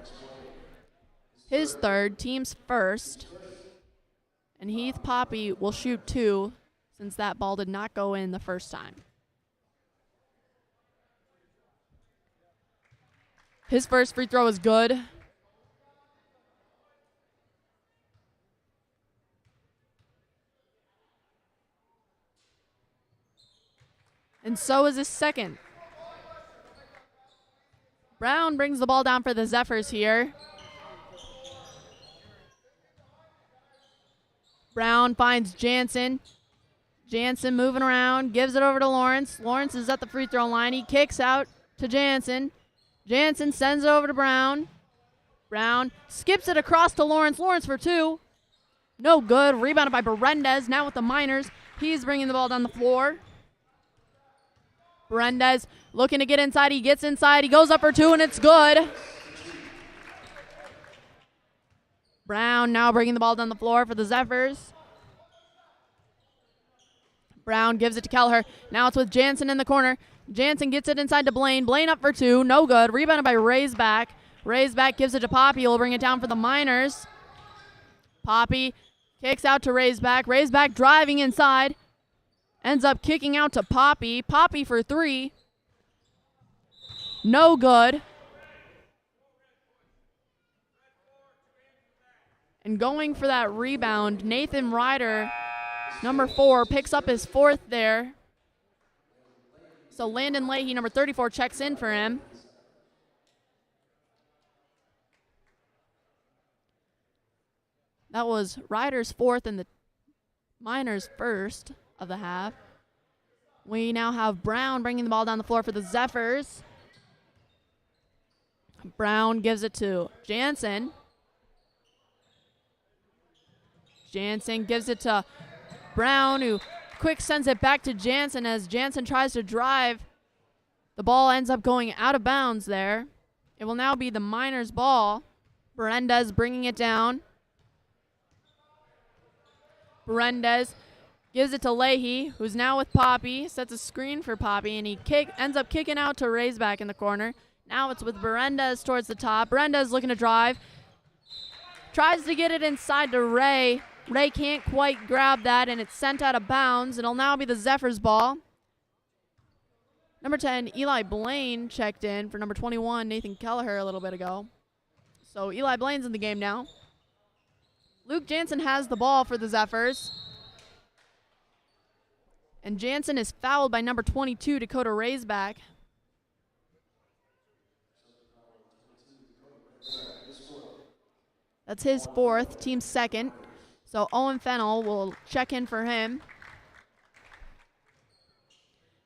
His third, team's first. And Heath Poppy will shoot two since that ball did not go in the first time. His first free throw is good. And so is his second. Brown brings the ball down for the Zephyrs here. Brown finds Jansen. Jansen moving around, gives it over to Lawrence. Lawrence is at the free throw line. He kicks out to Jansen. Jansen sends it over to Brown. Brown skips it across to Lawrence. Lawrence for two. No good. Rebounded by Berendez. Now with the Miners. He's bringing the ball down the floor. Berendez looking to get inside. He gets inside. He goes up for two, and it's good. Brown now bringing the ball down the floor for the Zephyrs. Brown gives it to Kelleher. Now it's with Jansen in the corner. Jansen gets it inside to Blaine. Blaine up for two. No good. Rebounded by Raisback. Raisback gives it to Poppy. He'll bring it down for the Miners. Poppy kicks out to Raisback. Raisback driving inside. Ends up kicking out to Poppy. Poppy for three. No good. And going for that rebound, Nathan Ryder, number 4, picks up his fourth there. So Landon Leahy, number 34, checks in for him. That was Ryder's fourth and the Miners' first of the half. We now have Brown bringing the ball down the floor for the Zephyrs. Brown gives it to Jansen. Jansen gives it to Brown, who quick sends it back to Jansen as Jansen tries to drive. The ball ends up going out of bounds there. It will now be the Miners' ball. Berendez bringing it down. Berendez gives it to Leahy, who's now with Poppy. Sets a screen for Poppy, and he ends up kicking out to Raisback in the corner. Now it's with Berendez towards the top. Berendez looking to drive. Tries to get it inside to Ray. Ray can't quite grab that, and it's sent out of bounds. It'll now be the Zephyrs' ball. Number 10, Eli Blaine checked in for number 21, Nathan Kelleher, a little bit ago. So Eli Blaine's in the game now. Luke Jansen has the ball for the Zephyrs. And Jansen is fouled by number 22, Dakota Raisback. That's his fourth, team's second. So Owen Fennell will check in for him.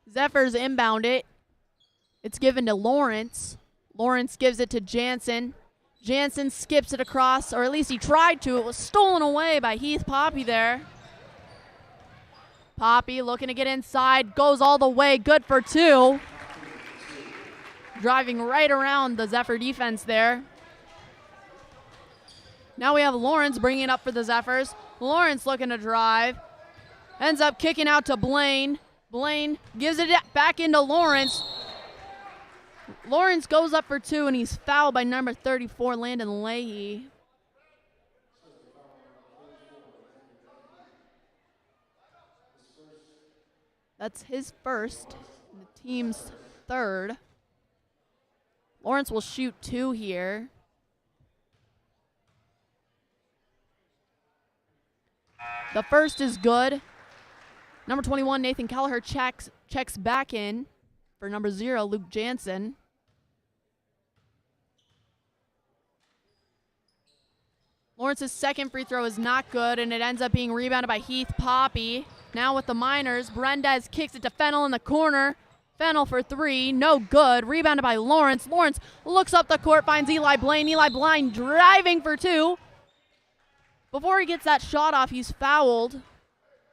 Zephyrs inbound it. It's given to Lawrence. Lawrence gives it to Jansen. Jansen skips it across, or at least he tried to. It was stolen away by Heath Poppy there. Poppy looking to get inside, goes all the way, good for two. Driving right around the Zephyr defense there. Now we have Lawrence bringing it up for the Zephyrs. Lawrence looking to drive. Ends up kicking out to Blaine. Blaine gives it back into Lawrence. Lawrence goes up for two, and he's fouled by number 34, Landon Leahy. That's his first, and the team's third. Lawrence will shoot two here. The first is good. Number 21, Nathan Kelleher checks back in for number 0, Luke Jansen. Lawrence's second free throw is not good, and it ends up being rebounded by Heath Poppy. Now with the Miners, Berendez kicks it to Fennell in the corner. Fennell for three, no good. Rebounded by Lawrence. Lawrence looks up the court, finds Eli Blaine. Eli Blaine driving for two. Before he gets that shot off, he's fouled.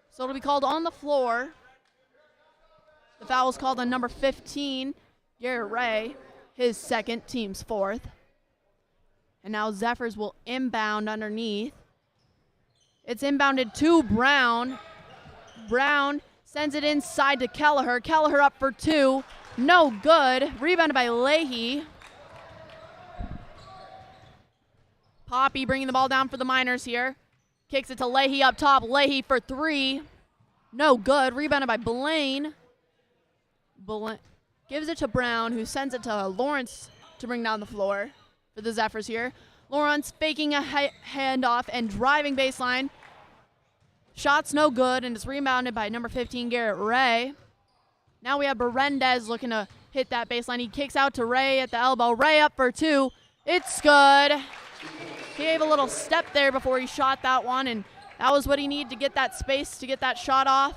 So it'll be called on the floor. The foul is called on number 15, Garrett Ray, his second, team's fourth. And now Zephyrs will inbound underneath. It's inbounded to Brown. Brown sends it inside to Kelleher. Kelleher up for two. No good. Rebounded by Leahy. Poppy bringing the ball down for the Miners here. Kicks it to Leahy up top. Leahy for three. No good. Rebounded by Blaine. Gives it to Brown, who sends it to Lawrence to bring down the floor for the Zephyrs here. Lawrence faking a handoff and driving baseline. Shot's no good, and it's rebounded by number 15, Garrett Ray. Now we have Berendez looking to hit that baseline. He kicks out to Ray at the elbow. Ray up for two. It's good. He gave a little step there before he shot that one, and that was what he needed to get that space to get that shot off.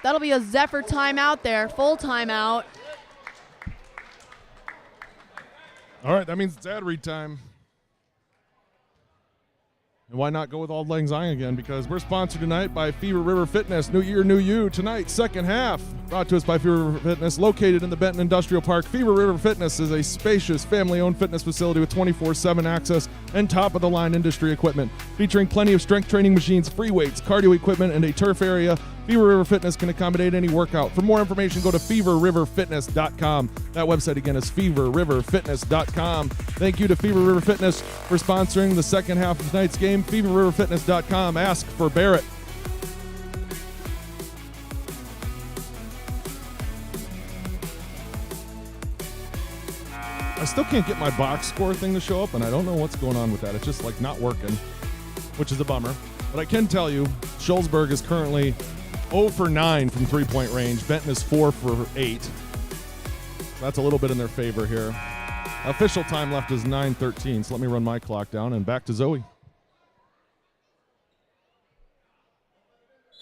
That'll be a Zephyr timeout there, full timeout. All right, that means it's ad read time. And why not go with Auld Lang Syne again? Because we're sponsored tonight by Fever River Fitness. New year, new you. Tonight, second half. Brought to us by Fever River Fitness, located in the Benton Industrial Park. Fever River Fitness is a spacious, family-owned fitness facility with 24/7 access and top-of-the-line industry equipment. Featuring plenty of strength training machines, free weights, cardio equipment, and a turf area, Fever River Fitness can accommodate any workout. For more information, go to feverriverfitness.com. That website again is feverriverfitness.com. Thank you to Fever River Fitness for sponsoring the second half of tonight's game. feverriverfitness.com. Ask for Barrett. I still can't get my box score thing to show up, and I don't know what's going on with that. It's just like not working, which is a bummer. But I can tell you, Shullsburg is currently 0 for 9 from three-point range. Benton is 4 for 8. That's a little bit in their favor here. Official time left is 9:13, so let me run my clock down and back to Zoe.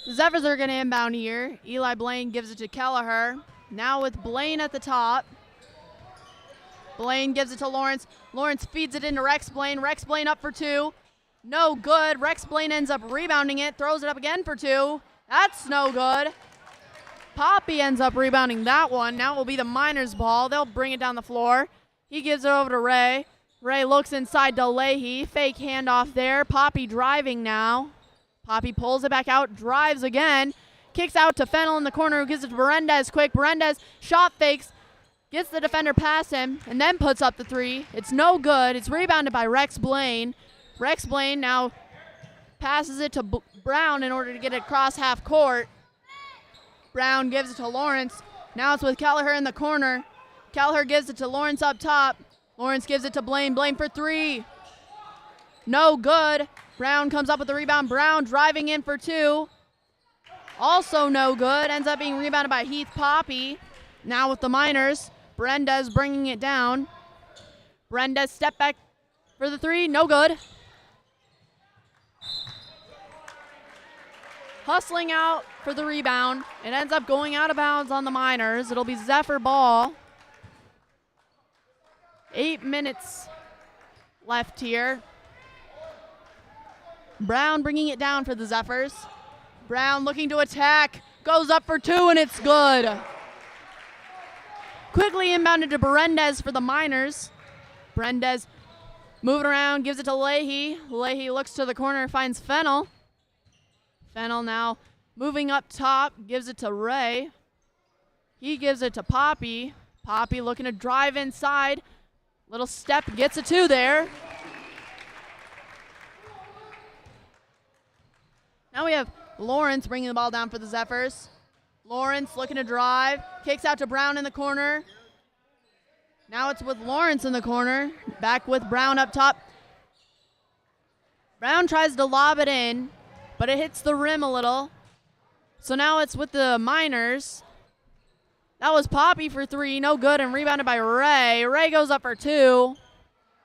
The Zephyrs are going to inbound here. Eli Blaine gives it to Kelleher. Now with Blaine at the top. Blaine gives it to Lawrence. Lawrence feeds it into Rex Blaine. Rex Blaine up for two. No good. Rex Blaine ends up rebounding it, throws it up again for 2. That's no good. Poppy ends up rebounding that one. Now it will be the Miners' ball. They'll bring it down the floor. He gives it over to Ray. Ray looks inside to Leahy. Fake handoff there. Poppy driving now. Poppy pulls it back out, drives again. Kicks out to Fennel in the corner, who gives it to Berendez quick. Berendez shot fakes, gets the defender past him, and then puts up the 3. It's no good. It's rebounded by Rex Blaine. Rex Blaine now passes it to Brown in order to get it across half court. Brown gives it to Lawrence. Now it's with Kelleher in the corner. Kelleher gives it to Lawrence up top. Lawrence gives it to Blaine. Blaine for 3. No good. Brown comes up with the rebound. Brown driving in for 2. Also no good. Ends up being rebounded by Heath Poppy. Now with the Miners. Berendez bringing it down. Berendez step back for the 3. No good. Hustling out for the rebound. It ends up going out of bounds on the Miners. It'll be Zephyr ball. 8 minutes left here. Brown bringing it down for the Zephyrs. Brown looking to attack. Goes up for 2, and it's good. Quickly inbounded to Berendez for the Miners. Berendez moving around, gives it to Leahy. Leahy looks to the corner, finds Fennel. Fennel now moving up top, gives it to Ray. He gives it to Poppy. Poppy looking to drive inside. Little step, gets a 2 there. Now we have Lawrence bringing the ball down for the Zephyrs. Lawrence looking to drive, kicks out to Brown in the corner. Now it's with Lawrence in the corner, back with Brown up top. Brown tries to lob it in, but it hits the rim a little. So now it's with the Miners. That was Poppy for 3, no good, and rebounded by Ray. Ray goes up for 2.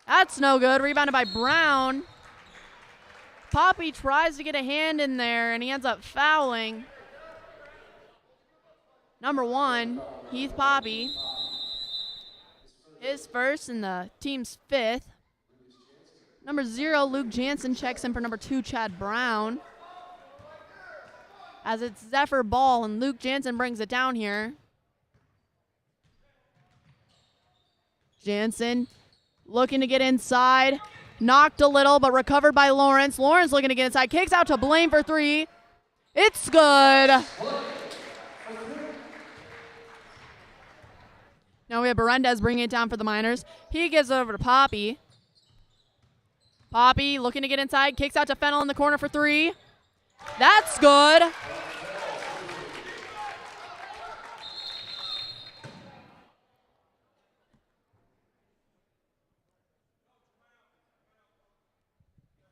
That's no good, rebounded by Brown. Poppy tries to get a hand in there, and he ends up fouling. Number 1, Heath Poppy. His first and the team's 5th. Number 0, Luke Jansen checks in for number 2, Chad Brown. As it's Zephyr ball, and Luke Jansen brings it down here. Jansen looking to get inside. Knocked a little, but recovered by Lawrence. Lawrence looking to get inside. Kicks out to Blaine for 3. It's good. Now we have Berendez bringing it down for the Miners. He gives it over to Poppy. Poppy looking to get inside. Kicks out to Fennel in the corner for 3. That's good.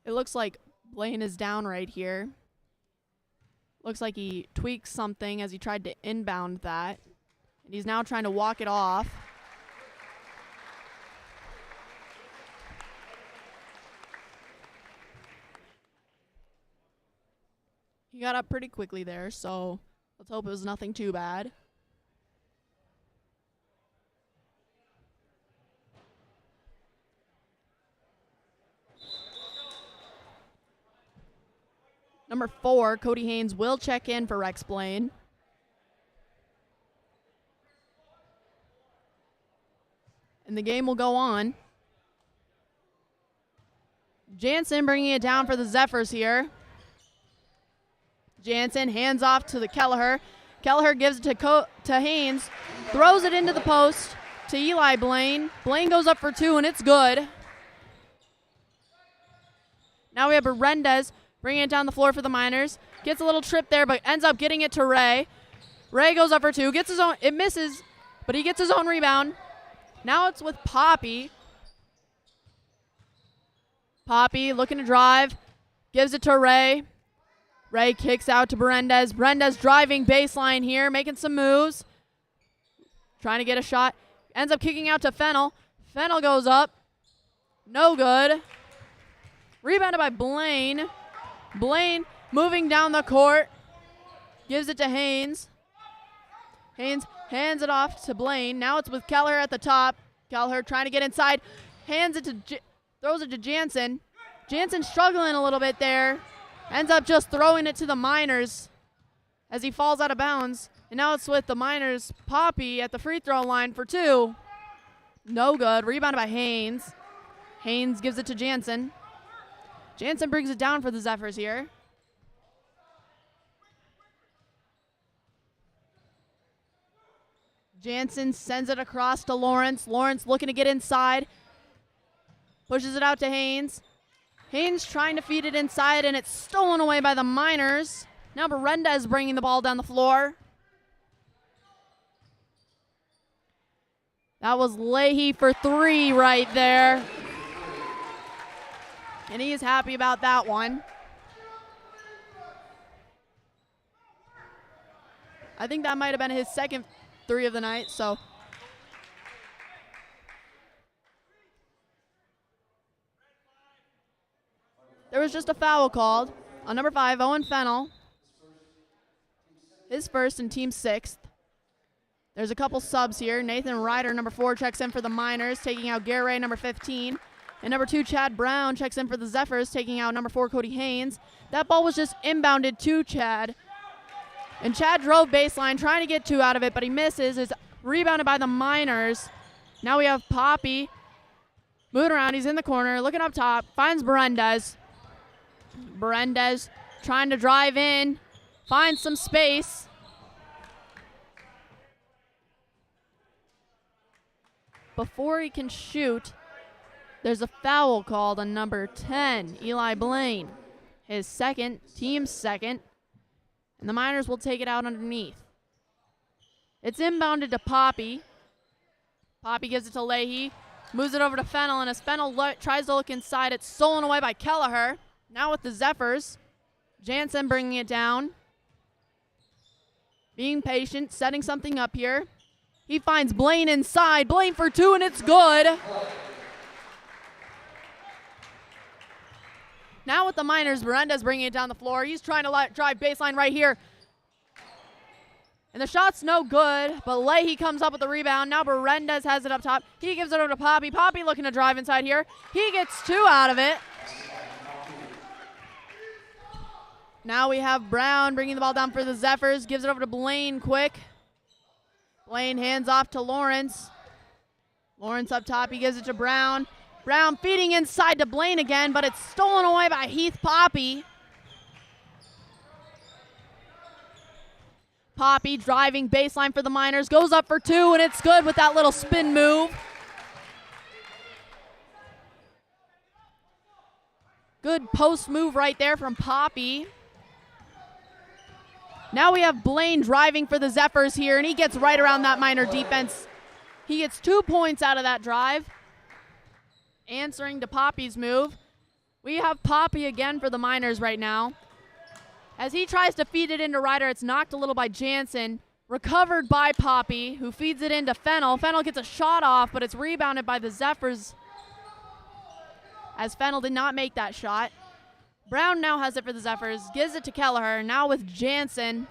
It looks like Blaine is down right here. Looks like he tweaked something as he tried to inbound that. And he's now trying to walk it off. He got up pretty quickly there, so let's hope it was nothing too bad. Number 4, Cody Haynes will check in for Rex Blaine. And the game will go on. Jansen bringing it down for the Zephyrs here. Jansen hands off to the Kelleher. Kelleher gives it to Haynes. Throws it into the post to Eli Blaine. Blaine goes up for 2, and it's good. Now we have Berendez bringing it down the floor for the Miners. Gets a little trip there, but ends up getting it to Ray. Ray goes up for 2. Gets his own. It misses, but he gets his own rebound. Now it's with Poppy. Poppy looking to drive. Gives it to Ray. Ray kicks out to Berendez. Berendez driving baseline here, making some moves. Trying to get a shot. Ends up kicking out to Fennel. Fennel goes up. No good. Rebounded by Blaine. Blaine moving down the court. Gives it to Haynes. Haynes hands it off to Blaine. Now it's with Kelleher at the top. Kelleher trying to get inside. Throws it to Jansen. Jansen struggling a little bit there. Ends up just throwing it to the Miners as he falls out of bounds. And now it's with the Miners. Poppy at the free throw line for 2. No good. Rebounded by Haynes. Haynes gives it to Jansen. Jansen brings it down for the Zephyrs here. Jansen sends it across to Lawrence. Lawrence looking to get inside. Pushes it out to Haynes. Haynes trying to feed it inside, and it's stolen away by the Miners. Now Berendez bringing the ball down the floor. That was Leahy for 3 right there. And he is happy about that one. I think that might have been his second 3 of the night, so. There was just a foul called on number 5, Owen Fennell. His first and team 6th. There's a couple subs here. Nathan Ryder, number 4, checks in for the Miners, taking out Garay, number 15. And number 2, Chad Brown, checks in for the Zephyrs, taking out number 4, Cody Haynes. That ball was just inbounded to Chad. And Chad drove baseline, trying to get 2 out of it, but he misses. It's rebounded by the Miners. Now we have Poppy moving around. He's in the corner, looking up top, finds Berendez. Berendez trying to drive in, finds some space. Before he can shoot, there's a foul called on number 10, Eli Blaine. His second, team's second. And the Miners will take it out underneath. It's inbounded to Poppy. Poppy gives it to Leahy. Moves it over to Fennell, and as Fennell tries to look inside, it's stolen away by Kelleher. Now with the Zephyrs. Jansen bringing it down. Being patient, setting something up here. He finds Blaine inside. Blaine for 2, and it's good. Now with the Miners, Berendez bringing it down the floor. He's trying to drive baseline right here. And the shot's no good, but Leahy comes up with the rebound. Now Berendez has it up top. He gives it over to Poppy. Poppy looking to drive inside here. He gets 2 out of it. Now we have Brown bringing the ball down for the Zephyrs. Gives it over to Blaine quick. Blaine hands off to Lawrence. Lawrence up top. He gives it to Brown. Brown feeding inside to Blaine again, but it's stolen away by Heath Poppy. Poppy driving baseline for the Miners. Goes up for 2, and it's good with that little spin move. Good post move right there from Poppy. Now we have Blaine driving for the Zephyrs here, and he gets right around that Miner defense. He gets 2 points out of that drive. Answering to Poppy's move. We have Poppy again for the Miners right now. As he tries to feed it into Ryder, it's knocked a little by Jansen. Recovered by Poppy, who feeds it into Fennell. Fennell gets a shot off, but it's rebounded by the Zephyrs, as Fennell did not make that shot. Brown now has it for the Zephyrs. Gives it to Kelleher. Now with Jansen.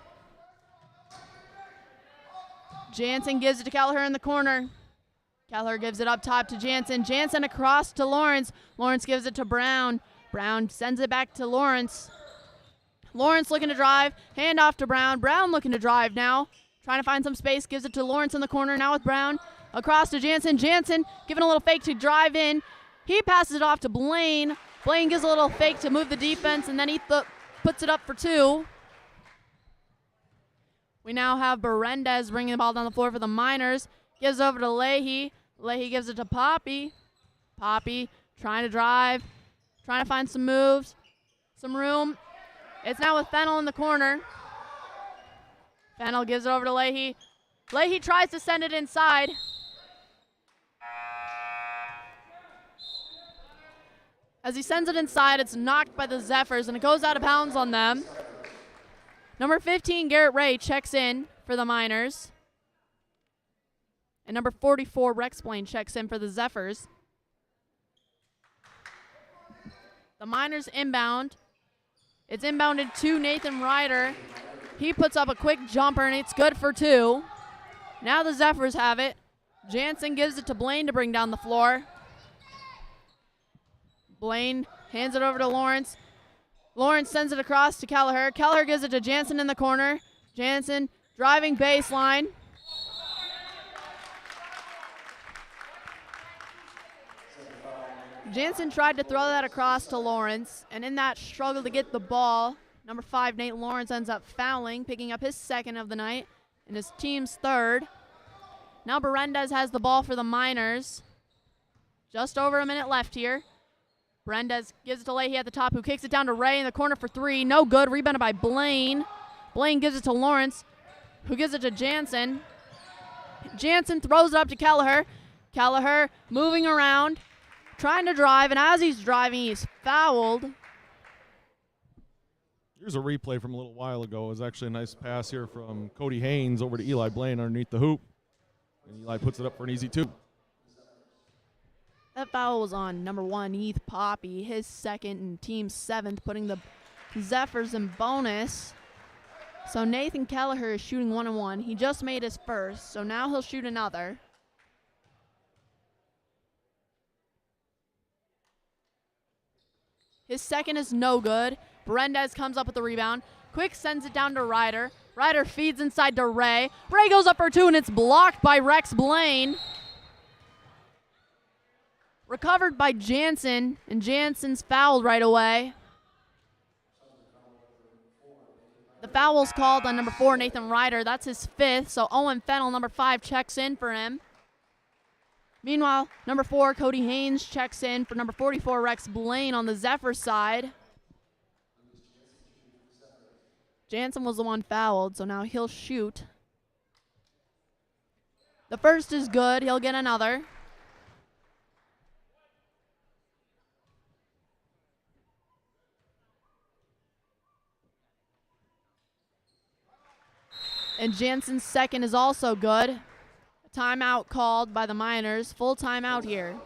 Jansen gives it to Kelleher in the corner. Kelleher gives it up top to Jansen. Jansen across to Lawrence. Lawrence gives it to Brown. Brown sends it back to Lawrence. Lawrence looking to drive. Hand off to Brown. Brown looking to drive now. Trying to find some space. Gives it to Lawrence in the corner. Now with Brown. Across to Jansen. Jansen giving a little fake to drive in. He passes it off to Blaine. Blaine gives a little fake to move the defense, and then he puts it up for 2. We now have Berendez bringing the ball down the floor for the Miners. Gives over to Leahy. Leahy gives it to Poppy. Poppy trying to drive, trying to find some moves, some room. It's now with Fennell in the corner. Fennell gives it over to Leahy. Leahy tries to send it inside. As he sends it inside, it's knocked by the Zephyrs, and it goes out of bounds on them. Number 15, Garrett Ray, checks in for the Miners. And number 44, Rex Blaine, checks in for the Zephyrs. The Miners inbound. It's inbounded to Nathan Ryder. He puts up a quick jumper, and it's good for 2. Now the Zephyrs have it. Jansen gives it to Blaine to bring down the floor. Blaine Hands it over to Lawrence. Lawrence sends it across to Kelleher. Kelleher gives it to Jansen in the corner. Jansen driving baseline. Jansen tried to throw that across to Lawrence, and in that struggle to get the ball, number 5, Nate Lawrence, ends up fouling, picking up his second of the night and his team's third. Now Berendez has the ball for the Miners. Just over a minute left here. Berendez gives it to Leahy at the top, who kicks it down to Ray in the corner for 3. No good. Rebounded by Blaine. Blaine gives it to Lawrence, who gives it to Jansen. Jansen throws it up to Kelleher. Kelleher moving around, trying to drive, and as he's driving, he's fouled. Here's a replay from a little while ago. It was actually a nice pass here from Cody Haynes over to Eli Blaine underneath the hoop. And Eli puts it up for an easy 2. That foul was on number 1, Heath Poppy, his second and team 7th, putting the Zephyrs in bonus. So Nathan Kelleher is shooting 1-1. He just made his first, so now he'll shoot another. His second is no good. Berendez comes up with the rebound. Quick sends it down to Ryder. Ryder feeds inside to Ray. Ray goes up for 2, and it's blocked by Rex Blaine. Recovered by Jansen, and Jansen's fouled right away. The foul was called on number 4, Nathan Ryder. That's his 5th, so Owen Fennell, number 5, checks in for him. Meanwhile, number 4, Cody Haynes, checks in for number 44, Rex Blaine on the Zephyr side. Jansen was the one fouled, so now he'll shoot. The first is good. He'll get another. And Jansen's second is also good. A timeout called by the Miners. Full timeout here.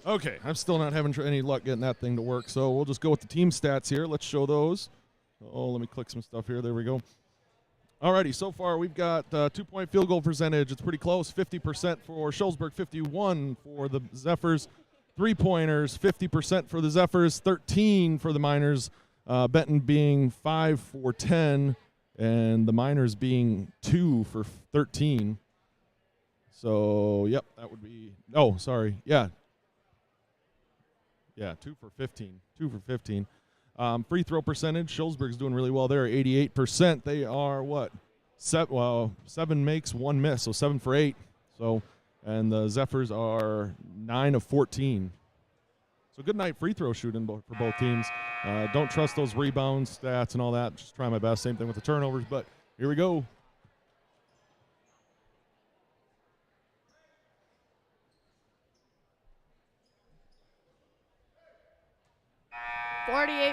Okay, I'm still not having any luck getting that thing to work, so we'll just go with the team stats here. Let's show those. Oh, let me click some stuff here. There we go. Alrighty, so far we've got 2-point field goal percentage. It's pretty close, 50% for Shullsburg, 51% for the Zephyrs. 3-pointers, 50% for the Zephyrs, 13 for the Miners. Benton being 5 for 10, and the Miners being 2 for 13. So, yep, that would be, oh, sorry, yeah. Yeah, 2 for 15, 2 for 15. Free throw percentage, Shullsburg's doing really well there, 88%. They are what? 7 makes, 1 miss, so 7 for 8. So, and the Zephyrs are 9 of 14. So good night free throw shooting for both teams. Don't trust those rebound stats and all that. Just try my best. Same thing with the turnovers, but here we go.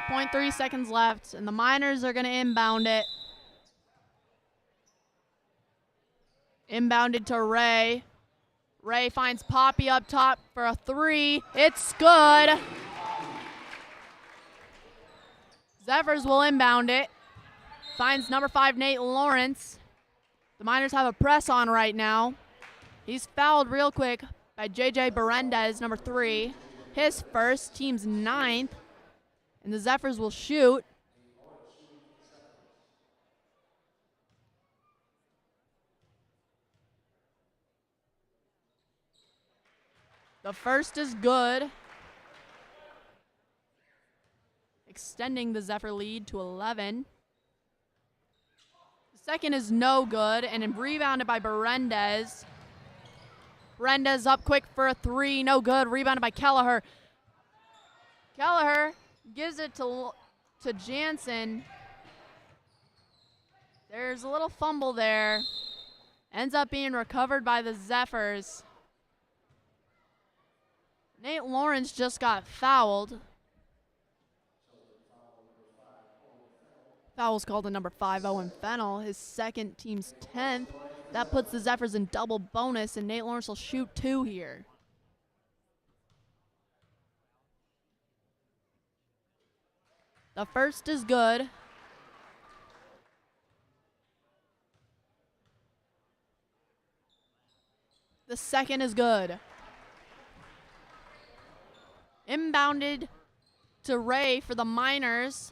.3 seconds left, and the Miners are going to inbound it. Inbounded to Ray. Ray finds Poppy up top for a 3. It's good. Zephyrs will inbound it. Finds number 5, Nate Lawrence. The Miners have a press on right now. He's fouled real quick by J.J. Berendez, number 3. His first, team's 9th. And the Zephyrs will shoot. The first is good, extending the Zephyr lead to 11. The second is no good, and rebounded by Berendez. Berendez up quick for a 3, no good, rebounded by Kelleher. Kelleher gives it to Jansen. There's a little fumble there. Ends up being recovered by the Zephyrs. Nate Lawrence just got fouled. Foul's called to number 5, Owen Fennell, his second, team's 10th. That puts the Zephyrs in double bonus, and Nate Lawrence will shoot 2 here. The first is good. The second is good. Inbounded to Ray for the Miners.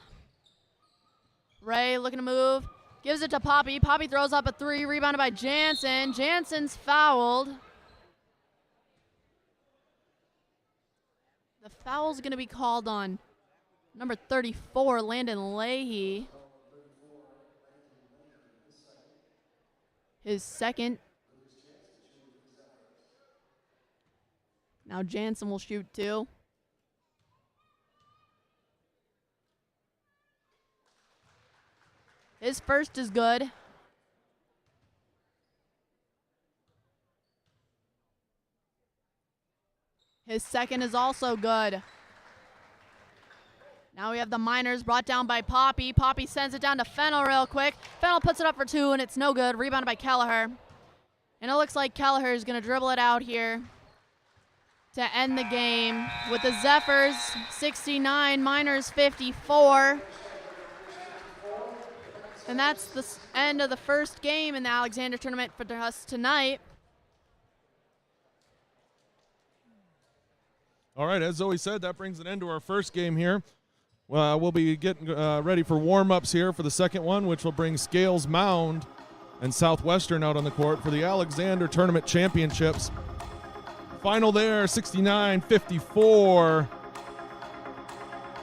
Ray looking to move. Gives it to Poppy. Poppy throws up a three. Rebounded by Jansen. Jansen's fouled. The foul's going to be called on number 34, Landon Leahy. His second. Now Jansen will shoot two. His first is good. His second is also good. Now we have the Miners brought down by Poppy. Poppy sends it down to Fennel real quick. Fennel puts it up for two, and it's no good. Rebounded by Kelleher. And it looks like Kelleher is going to dribble it out here to end the game with the Zephyrs 69, Miners 54. And that's the end of the first game in the Alexander tournament for us tonight. All right, as Zoe said, that brings an end to our first game here. We'll be getting ready for warm-ups here for the second one, which will bring Scales Mound and Southwestern out on the court for the Alexander Tournament Championships. Final there, 69-54.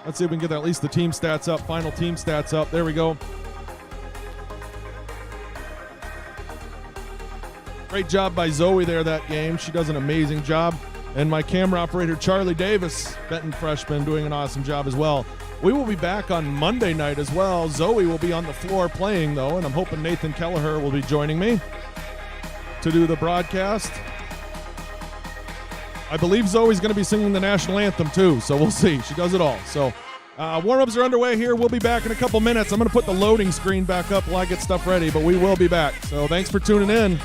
Let's see if we can get at least the team stats up, final team stats up. There we go. Great job by Zoe there that game. She does an amazing job. And my camera operator, Charlie Davis, Benton freshman, doing an awesome job as well. We will be back on Monday night as well. Zoe will be on the floor playing, though, and I'm hoping Nathan Kelleher will be joining me to do the broadcast. I believe Zoe's going to be singing the national anthem, too, so we'll see. She does it all. So warm-ups are underway here. We'll be back in a couple minutes. I'm going to put the loading screen back up while I get stuff ready, but we will be back. So thanks for tuning in.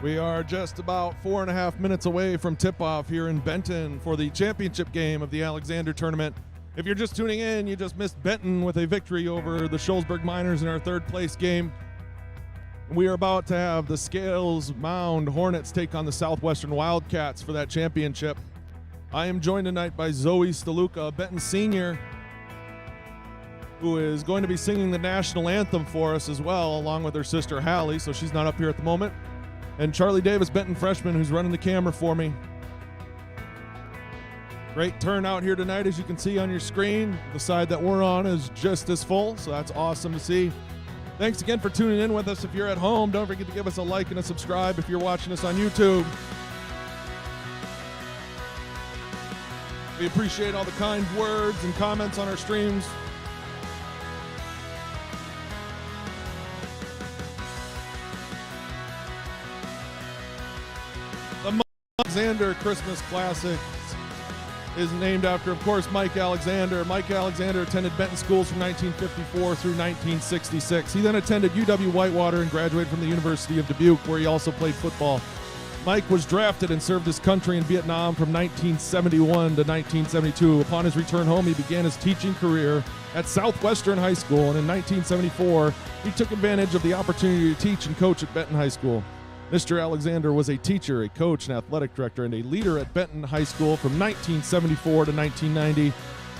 We are just about 4.5 minutes away from tip-off here in Benton for the championship game of the Alexander tournament. If you're just tuning in, you just missed Benton with a victory over the Shullsburg Miners in our third place game. We are about to have the Scales Mound Hornets take on the Southwestern Wildcats for that championship. I am joined tonight by Zoe Staluka, Benton senior, who is going to be singing the national anthem for us as well, along with her sister Hallie, so she's not up here at the moment. And Charlie Davis, Benton freshman, who's running the camera for me. Great turnout here tonight, as you can see on your screen. The side that we're on is just as full, so that's awesome to see. Thanks again for tuning in with us. If you're at home, don't forget to give us a like and a subscribe if you're watching us on YouTube. We appreciate all the kind words and comments on our streams. The Alexander Christmas Classic is named after, of course, Mike Alexander. Mike Alexander attended Benton schools from 1954 through 1966. He then attended UW-Whitewater and graduated from the University of Dubuque, where he also played football. Mike was drafted and served his country in Vietnam from 1971 to 1972. Upon his return home, he began his teaching career at Southwestern High School, and in 1974, he took advantage of the opportunity to teach and coach at Benton High School. Mr. Alexander was a teacher, a coach, an athletic director, and a leader at Benton High School from 1974 to 1990.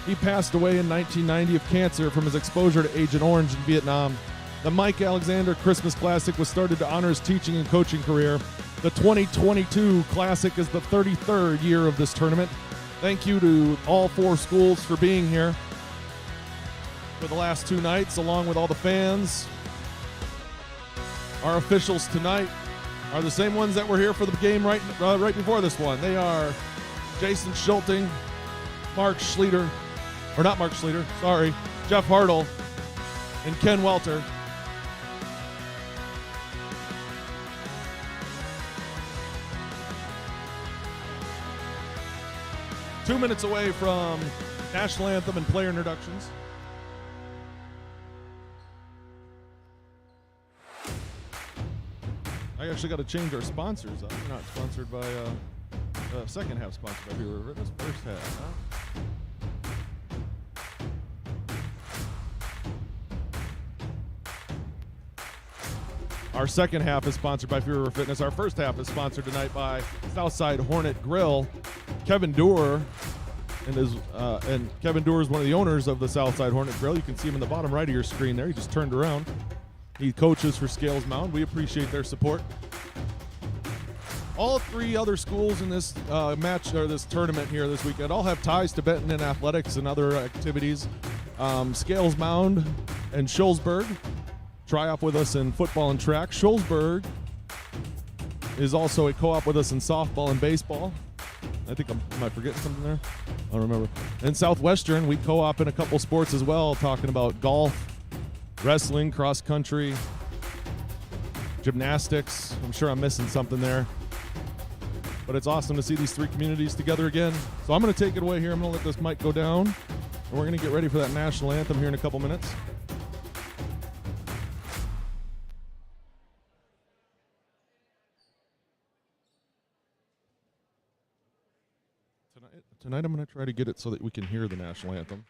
He passed away in 1990 of cancer from his exposure to Agent Orange in Vietnam. The Mike Alexander Christmas Classic was started to honor his teaching and coaching career. The 2022 Classic is the 33rd year of this tournament. Thank you to all four schools for being here for the last two nights, along with all the fans. Our officials tonight are the same ones that were here for the game right before this one. They are Jason Schulting, Mark Schleter, or not Mark Schleter, sorry, Jeff Hartle, and Ken Welter. Two minutes away from national anthem and player introductions. I actually got to change our sponsors up. We're not sponsored by, second half sponsored by Bureau of Witness, first half, Our second half is sponsored by Bureau of Fitness. Our first half is sponsored tonight by Southside Hornet Grill. Kevin Doer and Kevin Doer is one of the owners of the Southside Hornet Grill. You can see him in the bottom right of your screen there. He just turned around. He coaches for Scales Mound. We appreciate their support. All three other schools in this match or this tournament here this weekend all have ties to Benton in athletics and other activities. Scales Mound and Shullsburg try up with us in football and track. Shullsburg is also a co-op with us in softball and baseball. I think am I forgetting something there? I don't remember. And Southwestern, we co-op in a couple sports as well, talking about golf, wrestling, cross country, gymnastics. I'm sure I'm missing something there. But it's awesome to see these three communities together again. So I'm going to take it away here. I'm going to let this mic go down. And we're going to get ready for that national anthem here in a couple minutes. Tonight I'm going to try to get it so that we can hear the national anthem.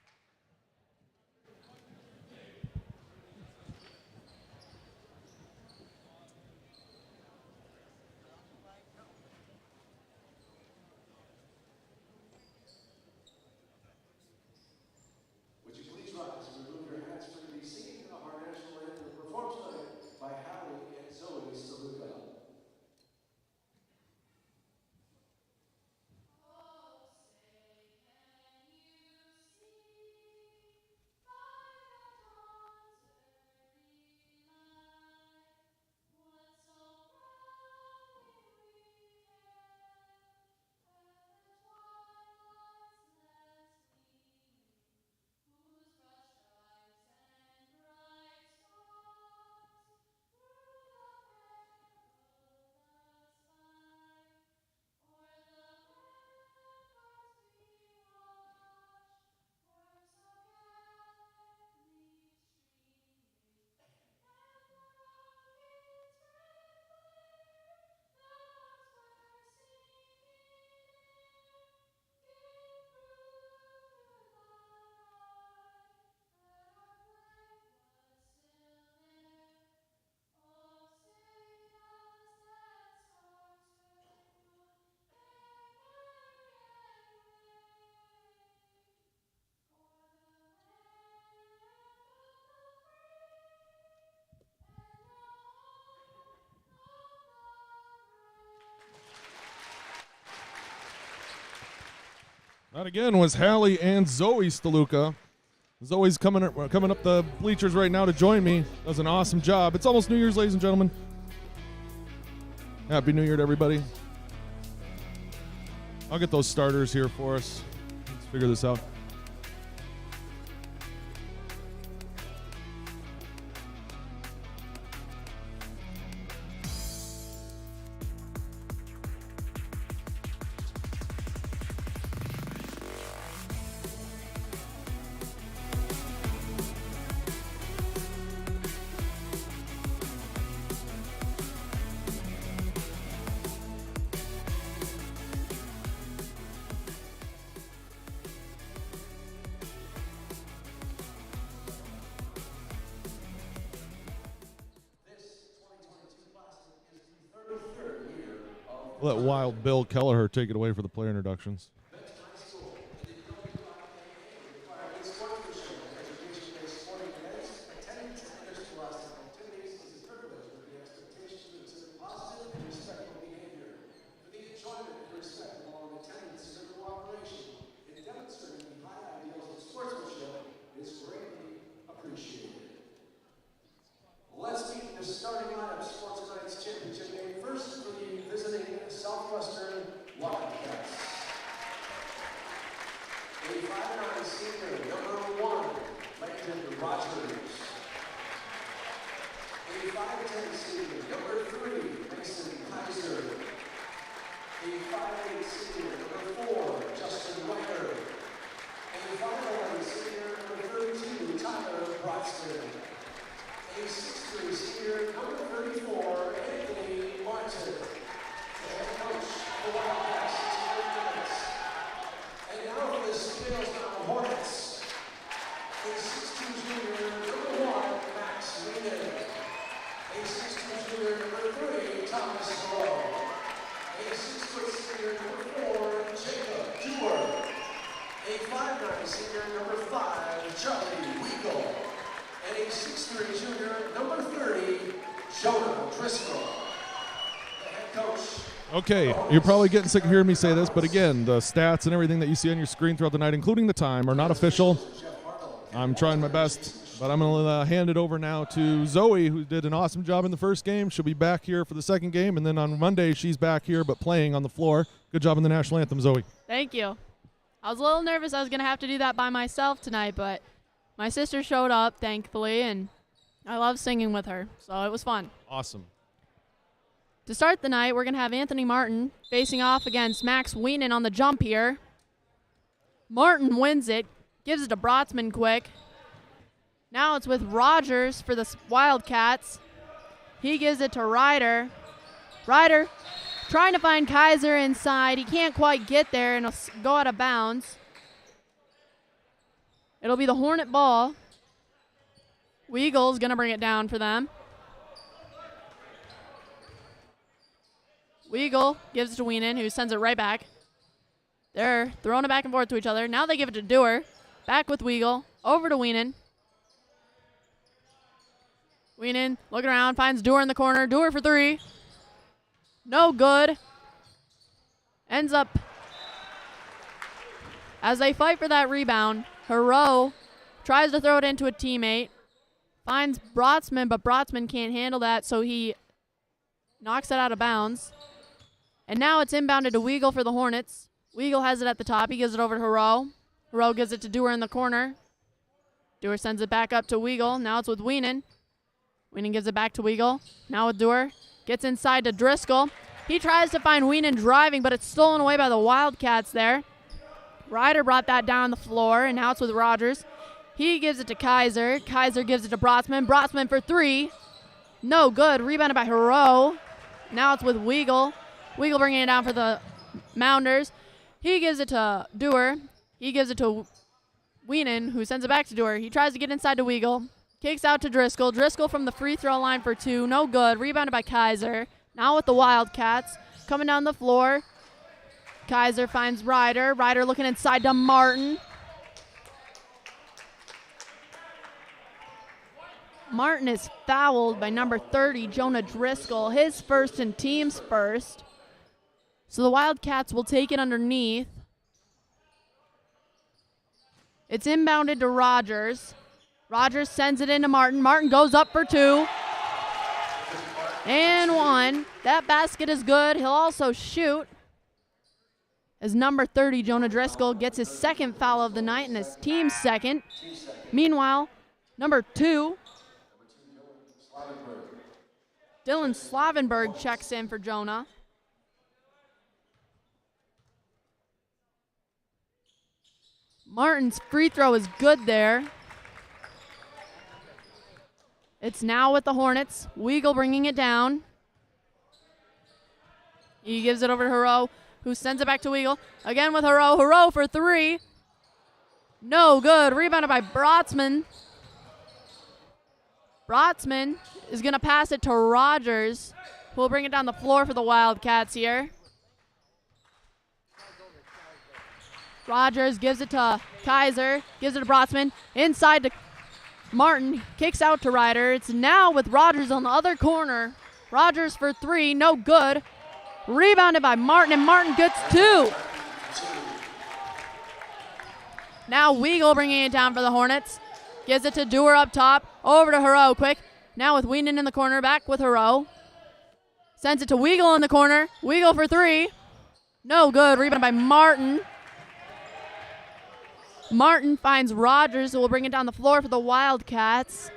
Would you please rise and remove your hats for to be singing our national anthem performed tonight by Hallie and Zoe Staluka. Oh, say, can you see? That again was Hallie and Zoe Staluka. Zoe's coming up the bleachers right now to join me. Does an awesome job. It's almost New Year's, ladies and gentlemen. Happy New Year to everybody. I'll get those starters here for us. Let's figure this out. Let Wild Bill Kelleher take it away for the player introductions. Let's meet the starting lineup, Sports Tonight's championship game. First for the visiting Southwestern Wildcats. A 5'9" senior, number 1, Benton Zephyr. A 5'10" senior, number 3, Mason Kaiser. A 5'8" senior, number 4, Justin Whiter. A 5'11" senior, number 32, Tyler Broxton. A 6'3" senior, number 34, Anthony Martin. The head coach for the Wildcats, 68 minutes. And now for the Steelers Mound Hornets. A 6'2" junior, number 1, Max Wiener. A 6'2" junior, number 3, Thomas Rowe. A 6' senior, number 4, Jacob Dewar. A 5'9" senior, number 5, Charlie Weigel. And a 6'3" junior, number 30, Jonah Driscoll. The head coach. Okay, you're probably getting sick of hearing me say this, but again, the stats and everything that you see on your screen throughout the night, including the time, are not official. I'm trying my best, but I'm going to hand it over now to Zoe, who did an awesome job in the first game. She'll be back here for the second game, and then on Monday she's back here but playing on the floor. Good job in the national anthem, Zoe. Thank you. I was a little nervous I was going to have to do that by myself tonight, but my sister showed up, thankfully, and I love singing with her, so it was fun. Awesome. To start the night, we're going to have Anthony Martin facing off against Max Wienen on the jump here. Martin wins it, gives it to Brotzman quick. Now it's with Rogers for the Wildcats. He gives it to Ryder. Ryder trying to find Kaiser inside. He can't quite get there, and it'll go out of bounds. It'll be the Hornet ball. Weigle's going to bring it down for them. Weigel gives it to Wienen, who sends it right back. They're throwing it back and forth to each other. Now they give it to Dewar. Back with Weigel. Over to Wienen. Wienen looking around, finds Dewar in the corner. Dewar for 3. No good. Ends up, as they fight for that rebound, Hero tries to throw it into a teammate. Finds Brotzman, but Brotzman can't handle that, so he knocks it out of bounds. And now it's inbounded to Weigel for the Hornets. Weigel has it at the top. He gives it over to Hero. Hero gives it to Dewar in the corner. Dewar sends it back up to Weigel. Now it's with Wienen. Wienen gives it back to Weigel. Now with Dewar. Gets inside to Driscoll. He tries to find Wienen driving, but it's stolen away by the Wildcats there. Ryder brought that down the floor, and now it's with Rogers. He gives it to Kaiser. Kaiser gives it to Brotzman. Brotzman for 3. No good. Rebounded by Hero. Now it's with Weigel. Weigel bringing it down for the Mounders. He gives it to Dewar. He gives it to Wienen, who sends it back to Dewar. He tries to get inside to Weigel. Kicks out to Driscoll. Driscoll from the free throw line for 2. No good. Rebounded by Kaiser. Now with the Wildcats. Coming down the floor. Kaiser finds Ryder. Ryder looking inside to Martin. Martin is fouled by number 30, Jonah Driscoll. His first and team's first. So the Wildcats will take it underneath. It's inbounded to Rogers. Rogers sends it into Martin. Martin goes up for 2. And 1. That basket is good. He'll also shoot. As number 30, Jonah Driscoll, gets his second foul of the night and his team's second. Meanwhile, number 2, Dylan Slavenberg checks in for Jonah. Martin's free throw is good there. It's now with the Hornets. Weagle bringing it down. He gives it over to Hero, who sends it back to Weagle. Again with Hero. Hero for 3. No good. Rebounded by Brotzman. Brotzman is going to pass it to Rogers, who will bring it down the floor for the Wildcats here. Rogers gives it to Kaiser, gives it to Brotzman, inside to Martin, kicks out to Ryder. It's now with Rogers on the other corner. Rogers for 3, no good. Rebounded by Martin, and Martin gets 2. Now Weagle bringing it down for the Hornets. Gives it to Dewar up top, over to Hero quick. Now with Weenan in the corner, back with Hero. Sends it to Weagle in the corner. Weagle for 3. No good, rebounded by Martin. Martin finds Rogers, who will bring it down the floor for the Wildcats.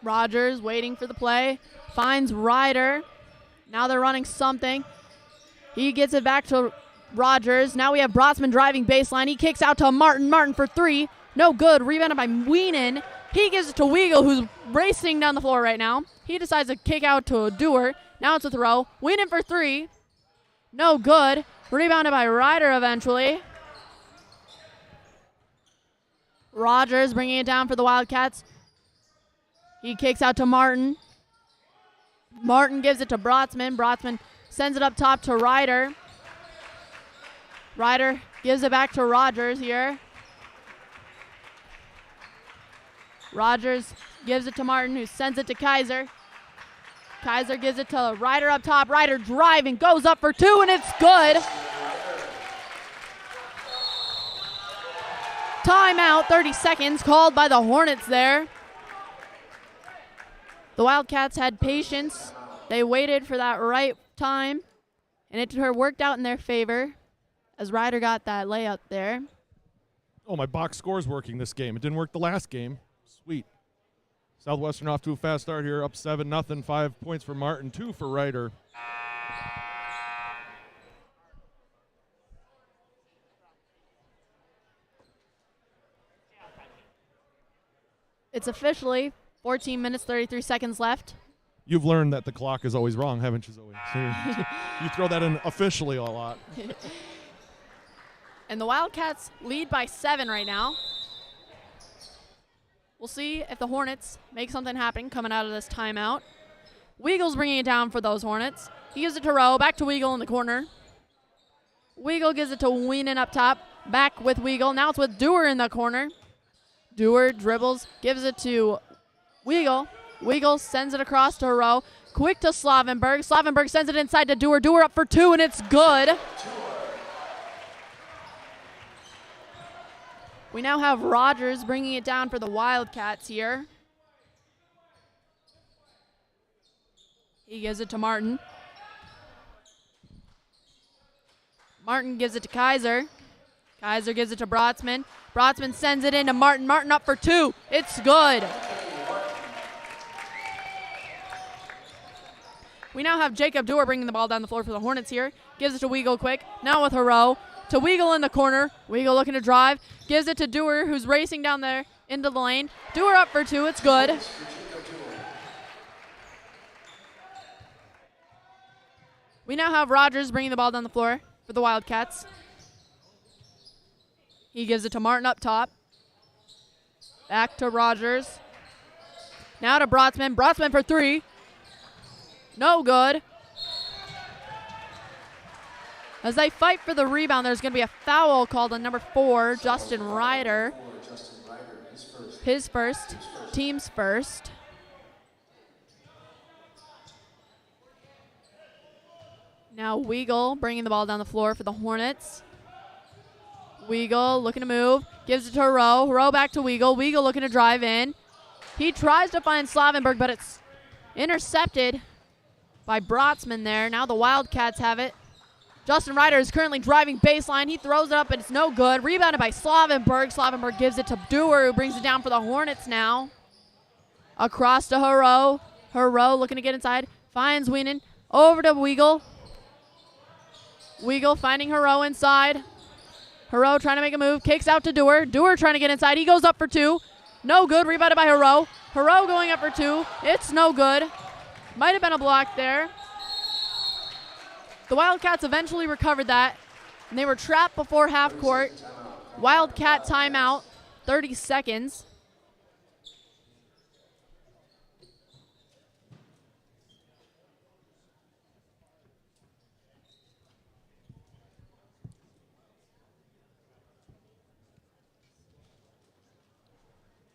Rogers waiting for the play. Finds Ryder. Now they're running something. He gets it back to Rogers. Now we have Brotzman driving baseline. He kicks out to Martin. Martin for 3. No good. Rebounded by Weenan. He gives it to Weagle, who's racing down the floor right now. He decides to kick out to Dewar. Now it's a throw. Weenan for 3. No good. Rebounded by Ryder eventually. Rogers bringing it down for the Wildcats. He kicks out to Martin. Martin gives it to Brotzman. Brotzman sends it up top to Ryder. Ryder gives it back to Rogers here. Rogers gives it to Martin, who sends it to Kaiser. Kaiser gives it to Ryder up top. Ryder driving, goes up for 2, and it's good. Timeout, 30 seconds, called by the Hornets there. The Wildcats had patience. They waited for that right time, and it worked out in their favor as Ryder got that layup there. Oh, my box score's working this game. It didn't work the last game. Sweet. Southwestern off to a fast start here, up 7-0. 5 points for Martin, 2 for Ryder. It's officially 14 minutes, 33 seconds left. You've learned that the clock is always wrong, haven't you, Zoe? So you throw that in officially a lot. And the Wildcats lead by 7 right now. We'll see if the Hornets make something happen coming out of this timeout. Weagle's bringing it down for those Hornets. He gives it to Rowe, back to Weagle in the corner. Weagle gives it to Weenan up top, back with Weagle. Now it's with Dewar in the corner. Dewar dribbles, gives it to Weagle. Weagle sends it across to Rowe. Quick to Slavenberg. Slavenberg sends it inside to Dewar. Dewar up for 2, and it's good. We now have Rogers bringing it down for the Wildcats here. He gives it to Martin. Martin gives it to Kaiser. Kaiser gives it to Brotzman. Brotzman sends it into Martin. Martin up for 2. It's good. We now have Jacob Dewar bringing the ball down the floor for the Hornets here. Gives it to Weagle quick. Now with Hero. To Weagle in the corner. Weagle looking to drive. Gives it to Dewar, who's racing down there into the lane. Dewar up for 2. It's good. We now have Rogers bringing the ball down the floor for the Wildcats. He gives it to Martin up top. Back to Rogers. Now to Brotzman. Brotzman for 3. No good. As they fight for the rebound, there's going to be a foul called on number 4, Justin Ryder. His first, team's first. Now Weagle bringing the ball down the floor for the Hornets. Weagle looking to move. Gives it to Hero. Hero back to Weagle. Weagle looking to drive in. He tries to find Slavenberg, but it's intercepted by Brotzman there. Now the Wildcats have it. Justin Ryder is currently driving baseline. He throws it up, but it's no good. Rebounded by Slavenberg. Slavenberg gives it to Dewar, who brings it down for the Hornets now. Across to Hero. Hero looking to get inside. Finds Weenan. Over to Weagle. Weagle finding Hero inside. Hero trying to make a move. Kicks out to Dewar. Dewar trying to get inside. He goes up for two. No good. Rebounded by Hero. Hero going up for two. It's no good. Might have been a block there. The Wildcats eventually recovered that, and they were trapped before half court. Wildcat timeout, 30 seconds.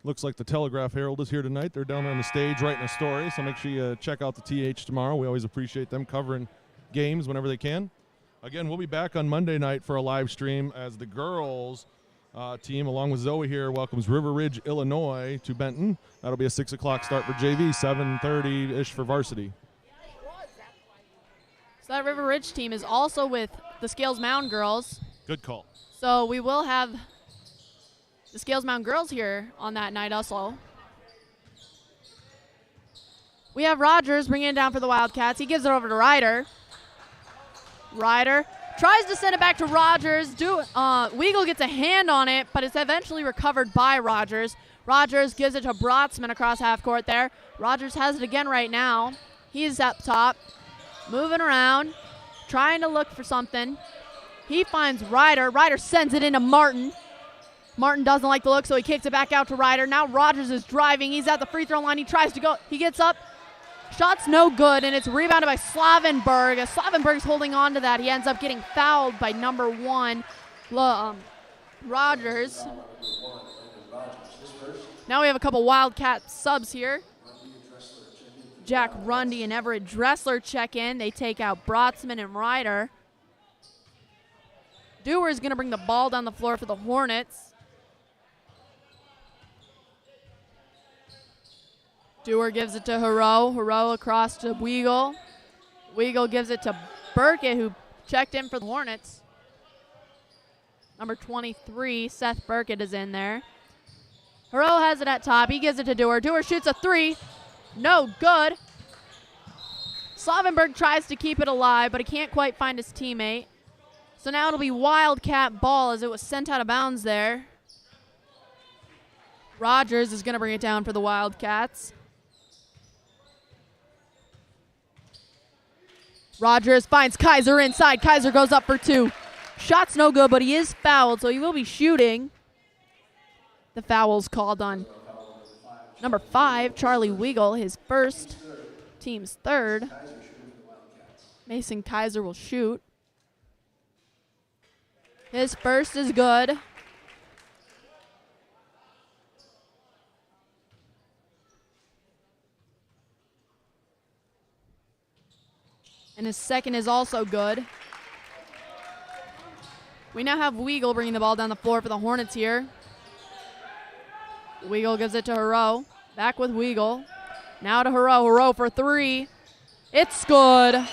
Looks like the Telegraph Herald is here tonight. They're down on the stage writing a story, so make sure you check out the TH tomorrow. We always appreciate them covering games whenever they can. Again, we'll be back on Monday night for a live stream as the girls team, along with Zoe here, welcomes River Ridge, Illinois to Benton. That'll be a 6 o'clock start for JV, 7:30-ish for varsity. So that River Ridge team is also with the Scales Mound girls. Good call. So we will have the Scales Mound girls here on that night also. We have Rogers bringing it down for the Wildcats. He gives it over to Ryder. Ryder tries to send it back to Rogers. Weagle gets a hand on it, but it's eventually recovered by Rogers. Rogers gives it to Brotzman across half court there. Rogers has it again right now. He's up top, moving around, trying to look for something. He finds Ryder. Ryder sends it into Martin. Martin doesn't like the look, so he kicks it back out to Ryder. Now Rogers is driving. He's at the free throw line. He tries to go. He gets up. Shot's no good, and it's rebounded by Slavenberg. As Slavenberg's holding on to that, he ends up getting fouled by number 1, Rogers. Now we have a couple Wildcat subs here. Jack Rundy and Everett Dressler check in. They take out Brotzman and Ryder. Dewar is going to bring the ball down the floor for the Hornets. Dewar gives it to Hero. Hero across to Weagle. Weagle gives it to Burkett, who checked in for the Hornets. Number 23, Seth Burkett, is in there. Hero has it at top. He gives it to Dewar. Dewar shoots a three. No good. Slavenberg tries to keep it alive, but he can't quite find his teammate. So now it'll be Wildcat ball as it was sent out of bounds there. Rogers is going to bring it down for the Wildcats. Rogers finds Kaiser inside. Kaiser goes up for two. Shot's no good, but he is fouled, so he will be shooting. The foul's called on number 5, Charlie Weagle, his first, team's third. Mason Kaiser will shoot. His first is good. And his second is also good. We now have Weagle bringing the ball down the floor for the Hornets here. Weagle gives it to Hero. Back with Weagle. Now to Hero. Hero for three. It's good.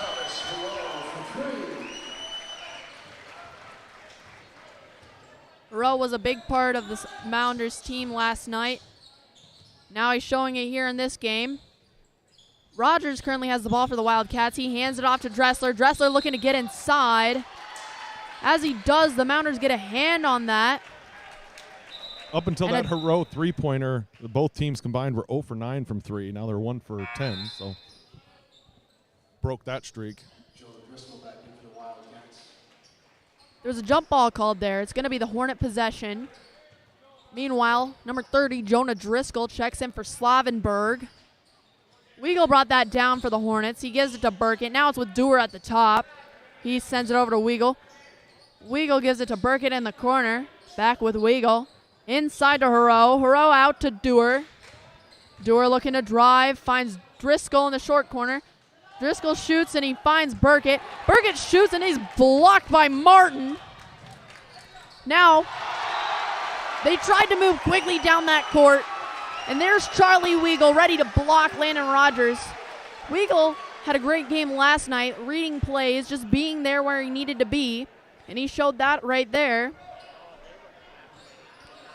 Hero was a big part of the Mounders team last night. Now he's showing it here in this game. Rogers currently has the ball for the Wildcats. He hands it off to Dressler. Dressler looking to get inside. As he does, the Mounders get a hand on that. Up until that Hero three-pointer, both teams combined were 0 for 9 from 3. Now they're 1 for 10, so broke that streak. There's a jump ball called there. It's going to be the Hornet possession. Meanwhile, number 30, Jonah Driscoll, checks in for Slavenberg. Weagle brought that down for the Hornets. He gives it to Burkett. Now it's with Dewar at the top. He sends it over to Weagle. Weagle gives it to Burkett in the corner. Back with Weagle. Inside to Hero. Hero out to Dewar. Dewar looking to drive. Finds Driscoll in the short corner. Driscoll shoots and he finds Burkett. Burkett shoots and he's blocked by Martin. Now, they tried to move quickly down that court, and there's Charlie Weagle ready to block Landon Rogers. Weagle had a great game last night, reading plays, just being there where he needed to be, and he showed that right there.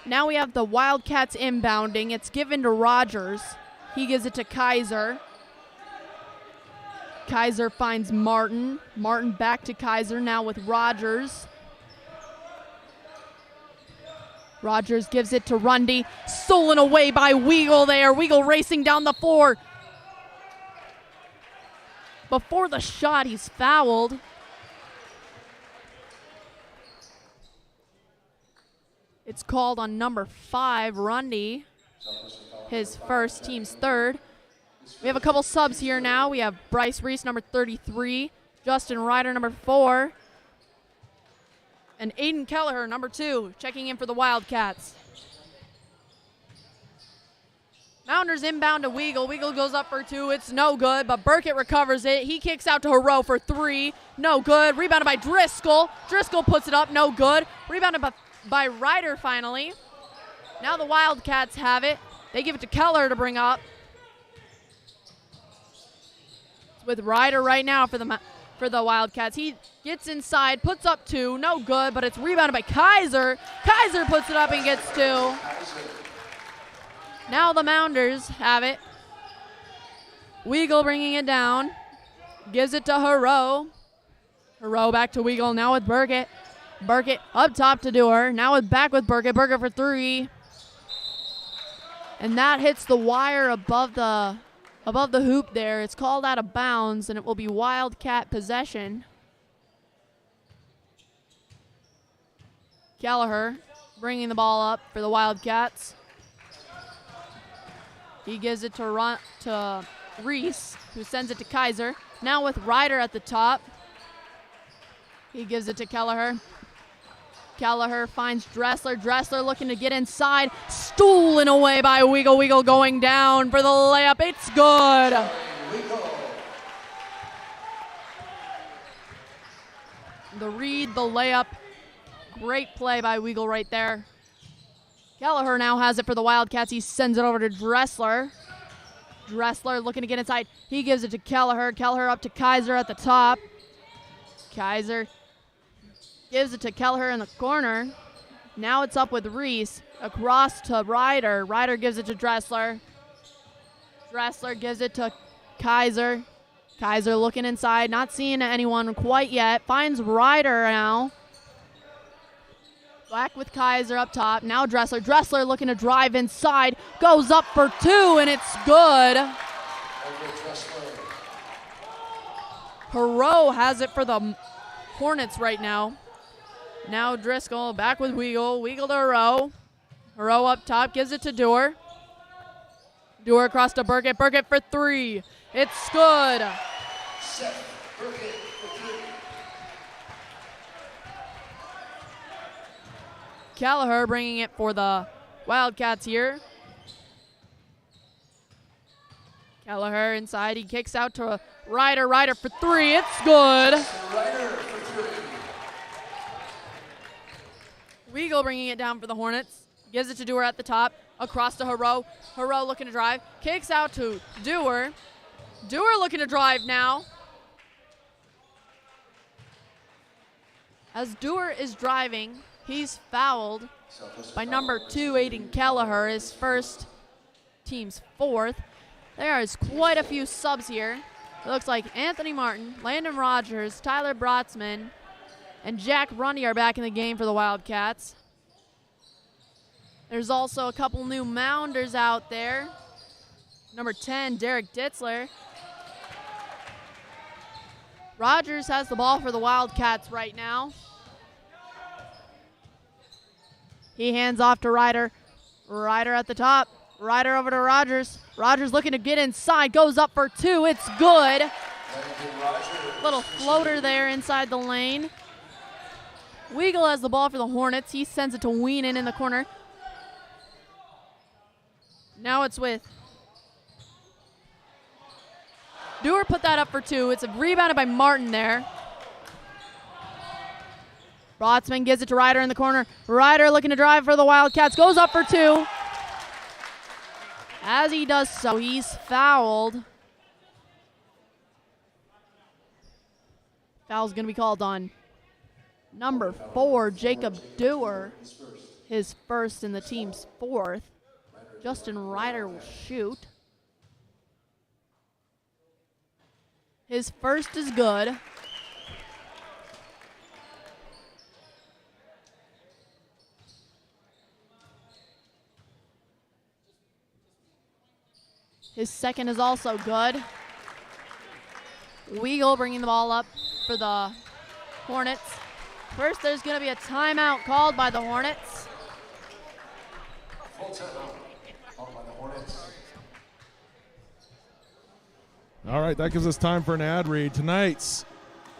Now we have the Wildcats inbounding. It's given to Rogers. He gives it to Kaiser. Kaiser finds Martin. Martin back to Kaiser now with Rogers. Rogers gives it to Rundy. Stolen away by Weagle there. Weagle racing down the floor. Before the shot, he's fouled. It's called on number 5, Rundy. His first, team's third. We have a couple subs here now. We have Bryce Reese, number 33. Justin Ryder, number 4. And Aiden Kelleher, number 2, checking in for the Wildcats. Mounders inbound to Weagle. Weagle goes up for 2. It's no good, but Burkett recovers it. He kicks out to Hero for 3. No good. Rebounded by Driscoll. Driscoll puts it up. No good. Rebounded by Ryder finally. Now the Wildcats have it. They give it to Keller to bring up. It's with Ryder right now for the Wildcats. He gets inside, puts up 2. No good, but it's rebounded by Kaiser. Kaiser puts it up and gets 2. Now the Mounders have it. Weagle bringing it down. Gives it to Hero. Hero back to Weagle. Now with Burkett. Burkett up top to Dewar. Now back with Burkett. Burkett for 3. And that hits the wire above the hoop there. It's called out of bounds, and it will be Wildcat possession. Kelleher bringing the ball up for the Wildcats. He gives it to Reese, who sends it to Kaiser. Now with Ryder at the top. He gives it to Kelleher. Kelleher finds Dressler. Dressler looking to get inside. Stolen away by Weagle. Weagle going down for the layup. It's good. The read, the layup. Great play by Weagle right there. Kelleher now has it for the Wildcats. He sends it over to Dressler. Dressler looking to get inside. He gives it to Kelleher. Kelleher up to Kaiser at the top. Kaiser gives it to Kelleher in the corner. Now it's up with Reese. Across to Ryder. Ryder gives it to Dressler. Dressler gives it to Kaiser. Kaiser looking inside, not seeing anyone quite yet. Finds Ryder now. Back with Kaiser up top. Now Dressler. Dressler looking to drive inside. Goes up for 2, and it's good. Hero has it for the Hornets right now. Now Driscoll back with Weagle. Weagle to Hero. Hero up top. Gives it to Dewar. Dewar across to Burkett. Burkett for 3. It's good. Kelleher bringing it for the Wildcats here. Kelleher inside. He kicks out to Ryder. Ryder for 3. It's good. Weagle bringing it down for the Hornets. Gives it to Dewar at the top. Across to Hero. Hero looking to drive. Kicks out to Dewar. Dewar looking to drive now. As Dewar is driving, he's fouled by number 2, Aiden Kelleher, his first, team's 4th. There is quite a few subs here. It looks like Anthony Martin, Landon Rogers, Tyler Brotzman, and Jack Rundy are back in the game for the Wildcats. There's also a couple new Mounders out there. Number 10, Derek Ditzler. Rogers has the ball for the Wildcats right now. He hands off to Ryder. Ryder at the top. Ryder over to Rogers. Rogers looking to get inside. Goes up for 2. It's good. Little floater there inside the lane. Weagle has the ball for the Hornets. He sends it to Weenan in the corner. Now it's with Dewar, put that up for 2. It's rebounded by Martin there. Brotzman gives it to Ryder in the corner. Ryder looking to drive for the Wildcats. Goes up for two. As he does so, he's fouled. Foul's going to be called on number 4, Jacob Dewar. His first and the team's fourth. Justin Ryder will shoot. His first is good. His second is also good. Weigel bringing the ball up for the Hornets. First, there's going to be a timeout called by the Hornets. Full timeout called by the Hornets. All right, that gives us time for an ad read. Tonight's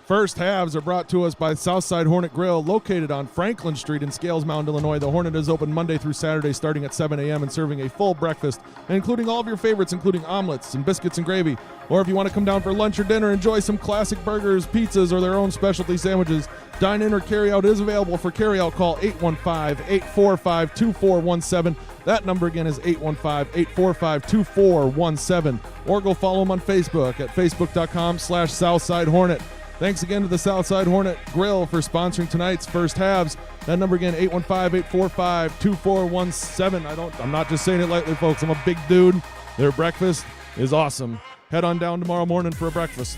first halves are brought to us by Southside Hornet Grill, located on Franklin Street in Scales Mound, Illinois. The Hornet is open Monday through Saturday starting at 7 a.m. and serving a full breakfast, including all of your favorites, including omelets and biscuits and gravy. Or if you want to come down for lunch or dinner, enjoy some classic burgers, pizzas, or their own specialty sandwiches. Dine-in or carry-out is available. For carry-out, call 815-845-2417. That number again is 815-845-2417. Or go follow them on Facebook at facebook.com/Southside Hornet. Thanks again to the Southside Hornet Grill for sponsoring tonight's first halves. That number again, 815-845-2417. I'm not just saying it lightly, folks. I'm a big dude. Their breakfast is awesome. Head on down tomorrow morning for a breakfast.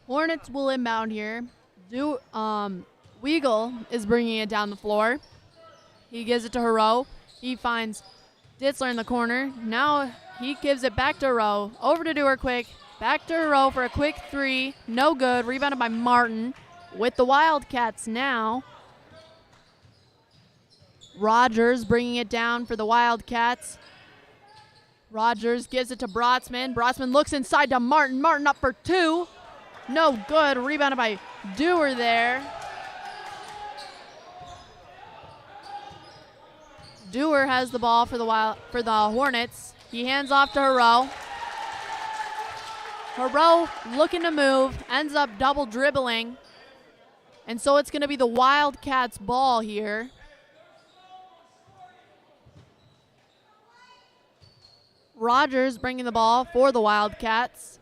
Hornets will inbound here. Weigel is bringing it down the floor. He gives it to Hero. He finds Ditzler in the corner. Now he gives it back to Hero. Over to Dewar quick. Back to Hero for a quick three. No good. Rebounded by Martin. With the Wildcats now. Rogers bringing it down for the Wildcats. Rogers gives it to Brotzman. Brotzman looks inside to Martin. Martin up for two. No good. Rebounded by Dewar there. Dewar has the ball for the Hornets. He hands off to Hero. Hero looking to move, ends up double dribbling. And so it's going to be the Wildcats' ball here. Rogers bringing the ball for the Wildcats.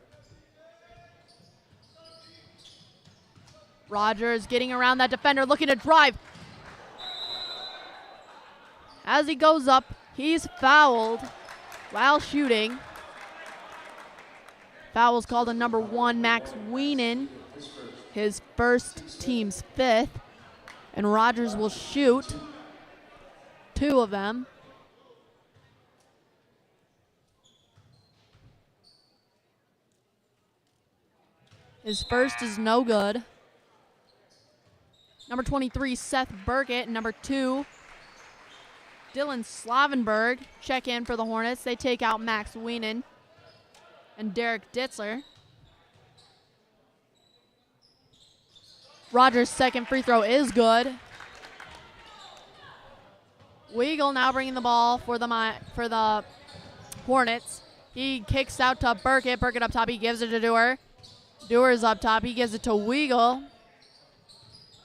Rogers getting around that defender, looking to drive. As he goes up, he's fouled while shooting. Foul is called on number 1, Max Wienen, his first, team's 5th. And Rogers will shoot 2 of them. His first is no good. Number 23, Seth Burkett. Number 2, Dylan Slavenberg. Check in for the Hornets. They take out Max Wienen and Derek Ditzler. Rogers' second free throw is good. Weigel now bringing the ball for the Hornets. He kicks out to Burkett. Burkett up top. He gives it to Dewar. Dewar is up top. He gives it to Weigel.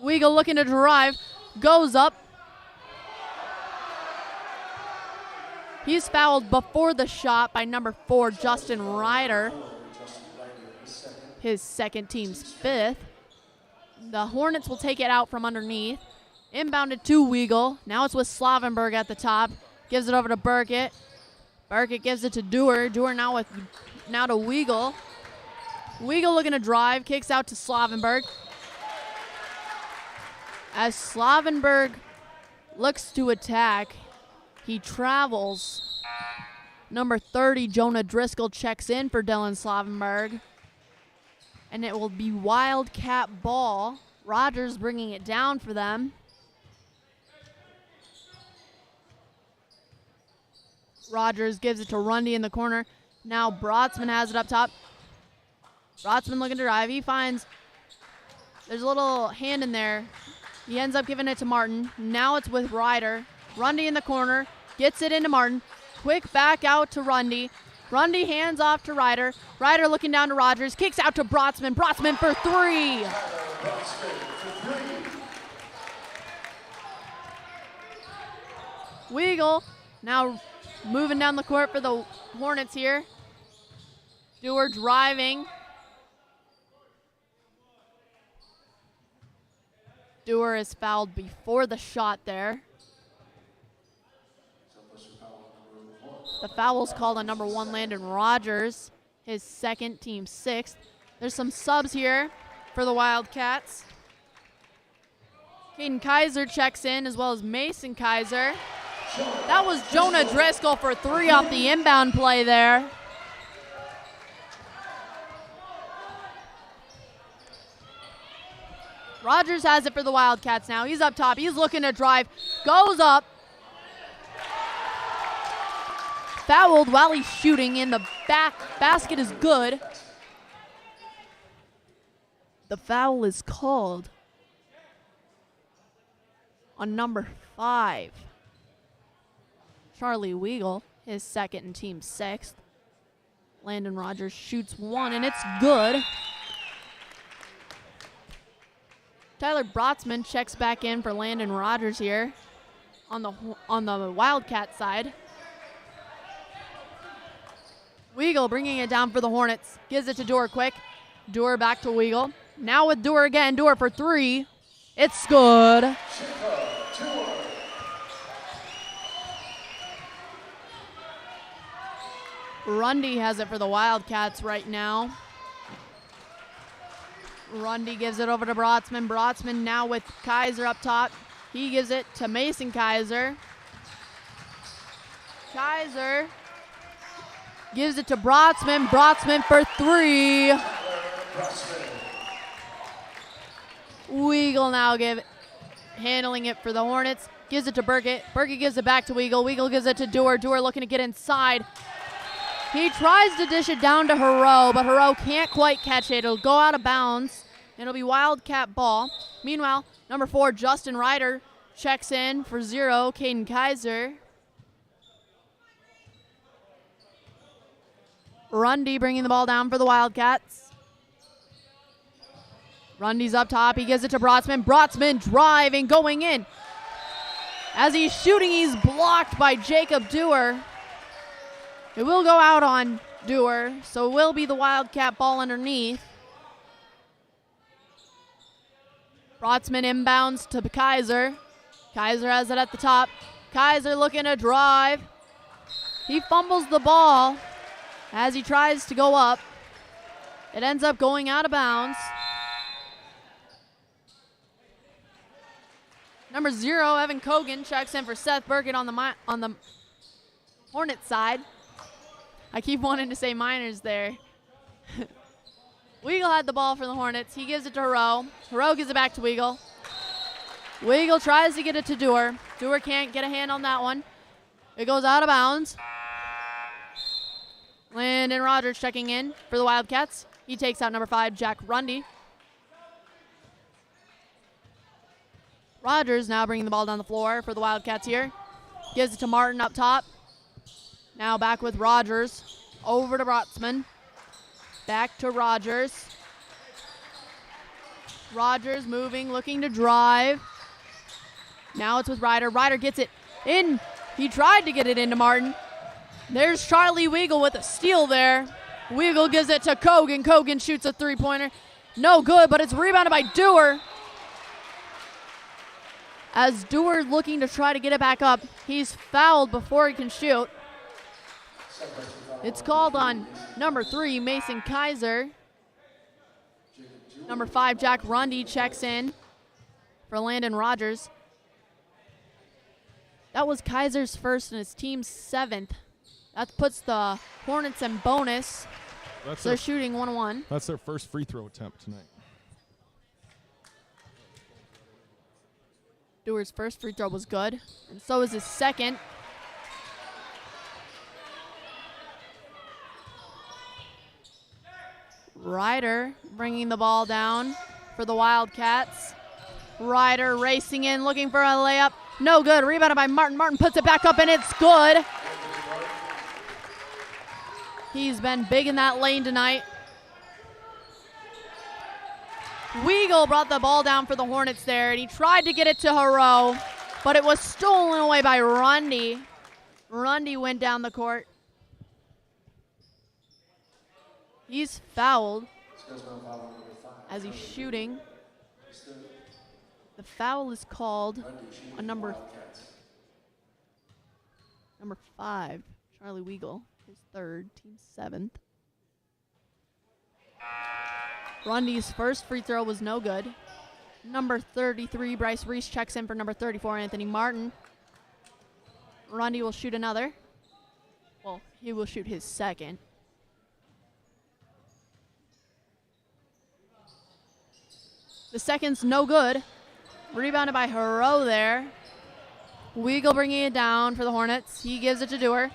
Weigel looking to drive, goes up. He's fouled before the shot by number 4, Justin Ryder, his second, team's 5th. The Hornets will take it out from underneath. Inbounded to Weigel. Now it's with Slavenberg at the top. Gives it over to Burkett. Burkett gives it to Dewar. Dewar now to Weigel. Weigel looking to drive, kicks out to Slavenberg. As Slavenberg looks to attack, he travels. Number 30, Jonah Driscoll, checks in for Dylan Slavenberg. And it will be Wildcat ball. Rogers bringing it down for them. Rogers gives it to Rundy in the corner. Now Brotzman has it up top. Brotzman looking to drive. He finds there's a little hand in there. He ends up giving it to Martin. Now it's with Ryder. Rundy in the corner. Gets it into Martin. Quick back out to Rundy. Rundy hands off to Ryder. Ryder looking down to Rogers. Kicks out to Brotzman. Brotzman for three. Weagle now moving down the court for the Hornets here. Dewar driving. Dewar is fouled before the shot there. The foul's called on number 1, Landon Rogers, his second, team 6th. There's some subs here for the Wildcats. Caden Kaiser checks in, as well as Mason Kaiser. That was Jonah Driscoll for 3 off the inbound play there. Rogers has it for the Wildcats now. He's up top. He's looking to drive. Goes up. Fouled while he's shooting, and the basket is good. The foul is called on number 5. Charlie Weagle, his second and team 6th. Landon Rogers shoots 1, and it's good. Tyler Brotzman checks back in for Landon Rogers here on the Wildcat side. Weagle bringing it down for the Hornets. Gives it to Dewar quick. Dewar back to Weagle. Now with Dewar again. Dewar for 3. It's good. Rundy has it for the Wildcats right now. Rundy gives it over to Brotzman. Brotzman now with Kaiser up top. He gives it to Mason Kaiser. Kaiser gives it to Brotzman. Brotzman for 3. Weagle now handling it for the Hornets. Gives it to Burkett. Burkett gives it back to Weagle. Weagle gives it to Dewar. Dewar looking to get inside. He tries to dish it down to Hero, but Hero can't quite catch it. It'll go out of bounds. It'll be Wildcat ball. Meanwhile, number 4, Justin Ryder checks in for 0. Caden Kaiser. Rundy bringing the ball down for the Wildcats. Rundy's up top. He gives it to Brotzman. Brotzman driving, going in. As he's shooting, he's blocked by Jacob Dewar. It will go out on Dewar, so it will be the Wildcat ball underneath. Brotzman inbounds to Kaiser. Kaiser has it at the top. Kaiser looking to drive. He fumbles the ball as he tries to go up. It ends up going out of bounds. Number 0, Evan Cogan checks in for Seth Burkett on the Hornets side. I keep wanting to say Miners there. Weagle had the ball for the Hornets. He gives it to Hero. Hero gives it back to Weagle. Weagle tries to get it to Dewar. Dewar can't get a hand on that one. It goes out of bounds. Landon Rogers checking in for the Wildcats. He takes out number 5, Jack Rundy. Rogers now bringing the ball down the floor for the Wildcats here. Gives it to Martin up top. Now back with Rogers. Over to Brotzman. Back to Rogers. Rogers moving, looking to drive. Now it's with Ryder. Ryder gets it in. He tried to get it into Martin. There's Charlie Weagle with a steal there. Weagle gives it to Cogan. Cogan shoots a 3-pointer. No good, but it's rebounded by Dewar. As Dewar looking to try to get it back up, he's fouled before he can shoot. It's called on number 3, Mason Kaiser. Number 5, Jack Rundy checks in for Landon Rogers. That was Kaiser's first and his team's 7th. That puts the Hornets in bonus. So they're shooting 1-1. That's their first free throw attempt tonight. Dewar's first free throw was good, and so is his second. Ryder bringing the ball down for the Wildcats. Ryder racing in, looking for a layup. No good. Rebounded by Martin. Martin puts it back up, and it's good. He's been big in that lane tonight. Weigel brought the ball down for the Hornets there, and he tried to get it to Haro, but it was stolen away by Rundy. Rundy went down the court. He's fouled as he's shooting. The foul is called on number 5, Charlie Weigel, his third, team 7th. Rundy's first free throw was no good. Number 33, Bryce Reese, checks in for number 34, Anthony Martin. Rundy will shoot another. Well, he will shoot his second. The second's no good. Rebounded by Haro there. Weigel bringing it down for the Hornets. He gives it to Dewar.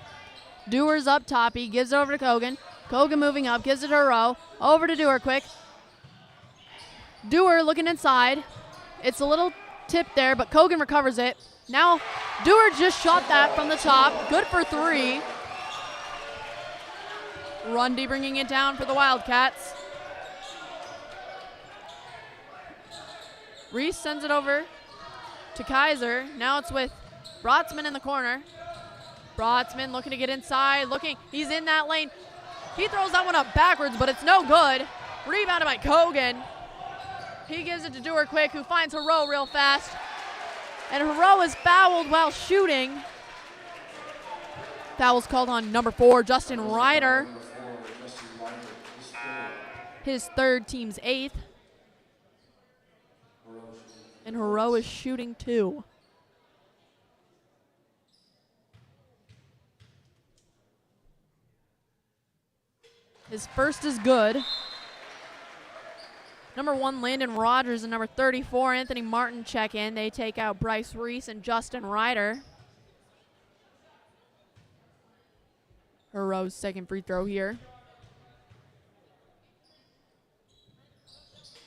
Dewar's up top. He gives it over to Kogan. Kogan moving up, gives it to Haro. Over to Dewar quick. Dewar looking inside. It's a little tip there, but Kogan recovers it. Now, Dewar just shot that from the top. Good for 3. Rundy bringing it down for the Wildcats. Reese sends it over to Kaiser. Now it's with Brotzman in the corner. Brotzman looking to get inside, he's in that lane. He throws that one up backwards, but it's no good. Rebounded by Kogan. He gives it to Dewar quick, who finds Haro real fast. And Haro is fouled while shooting. Foul's called on number 4, Justin Ryder. His third, team's 8th. And Haro is shooting 2. His first is good. Number 1, Landon Rogers, and number 34, Anthony Martin, check in. They take out Bryce Reese and Justin Ryder. Haro's second free throw here.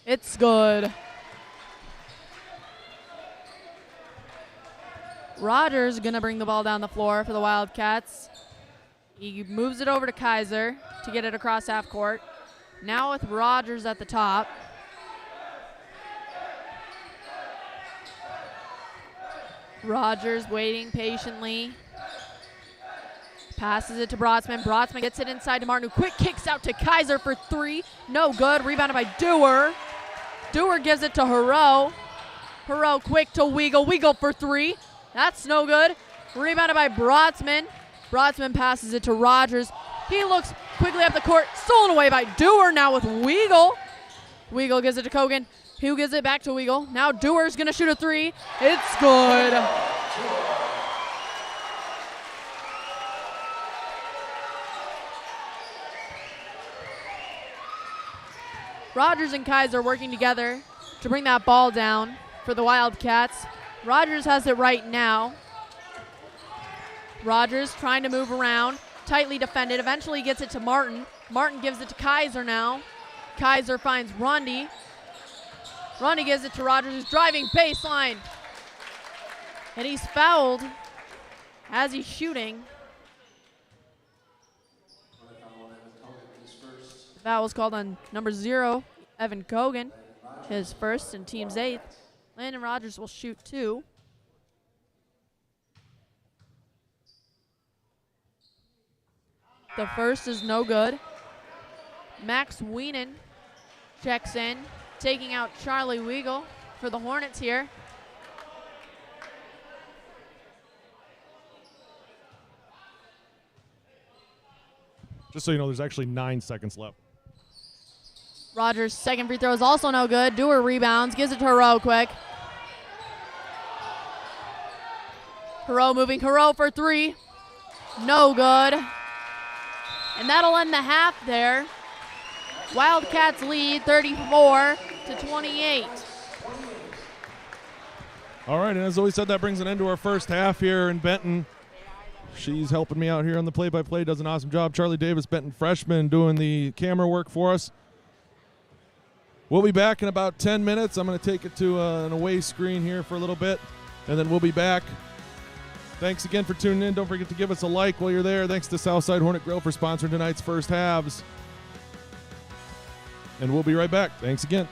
It's good. Rogers gonna bring the ball down the floor for the Wildcats. He moves it over to Kaiser to get it across half court. Now with Rogers at the top. Rogers waiting patiently. Passes it to Brotzman. Brotzman gets it inside to Martin, who quick kicks out to Kaiser for 3. No good. Rebounded by Dewar. Dewar gives it to Haro. Haro quick to Weigel. Weigel for 3. That's no good. Rebounded by Brotzman. Brotzman passes it to Rogers. He looks quickly up the court. Stolen away by Dewar now with Weigel. Weigel gives it to Kogan. Who gives it back to Weigel. Now Dewar's going to shoot a 3. It's good. Rogers and Kaiser working together to bring that ball down for the Wildcats. Rogers has it right now. Rogers trying to move around, tightly defended, eventually gets it to Martin. Martin gives it to Kaiser now. Kaiser finds Rundy. Rundy gives it to Rogers, who's driving baseline. And he's fouled as he's shooting. The foul was called on number 0, Evan Kogan, his first and team's 8th. Landon Rogers will shoot 2. The first is no good. Max Wienen checks in, taking out Charlie Weigel for the Hornets here. Just so you know, there's actually 9 seconds left. Rogers' second free throw is also no good. Dewar rebounds, gives it to Haro quick. Haro moving. Haro for 3. No good. And that'll end the half there. Wildcats lead 34-28. All right, and as Zoe said, that brings an end to our first half here in Benton. She's helping me out here on the play-by-play, does an awesome job. Charlie Davis, Benton freshman, doing the camera work for us. We'll be back in about 10 minutes. I'm going to take it to an away screen here for a little bit, and then we'll be back. Thanks again for tuning in. Don't forget to give us a like while you're there. Thanks to Southside Hornet Grill for sponsoring tonight's first halves. And we'll be right back. Thanks again.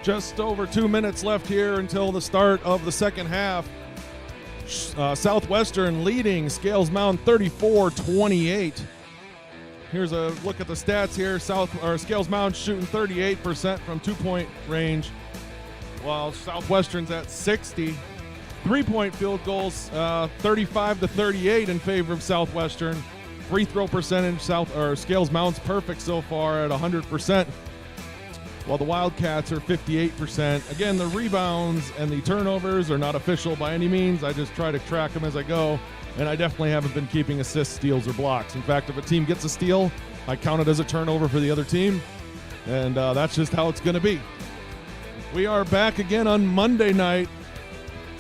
Just over 2 minutes left here until the start of the second half. Southwestern leading Scales Mound 34-28. Here's a look at the stats here. Scales Mound shooting 38% from 2-point range, while Southwestern's at 60. 3-point field goals, 35-38 in favor of Southwestern. Free throw percentage, Scales Mound's perfect so far at 100%, while the Wildcats are 58%. Again, the rebounds and the turnovers are not official by any means. I just try to track them as I go, and I definitely haven't been keeping assists, steals, or blocks. In fact, if a team gets a steal, I count it as a turnover for the other team, and that's just how it's going to be. We are back again on Monday night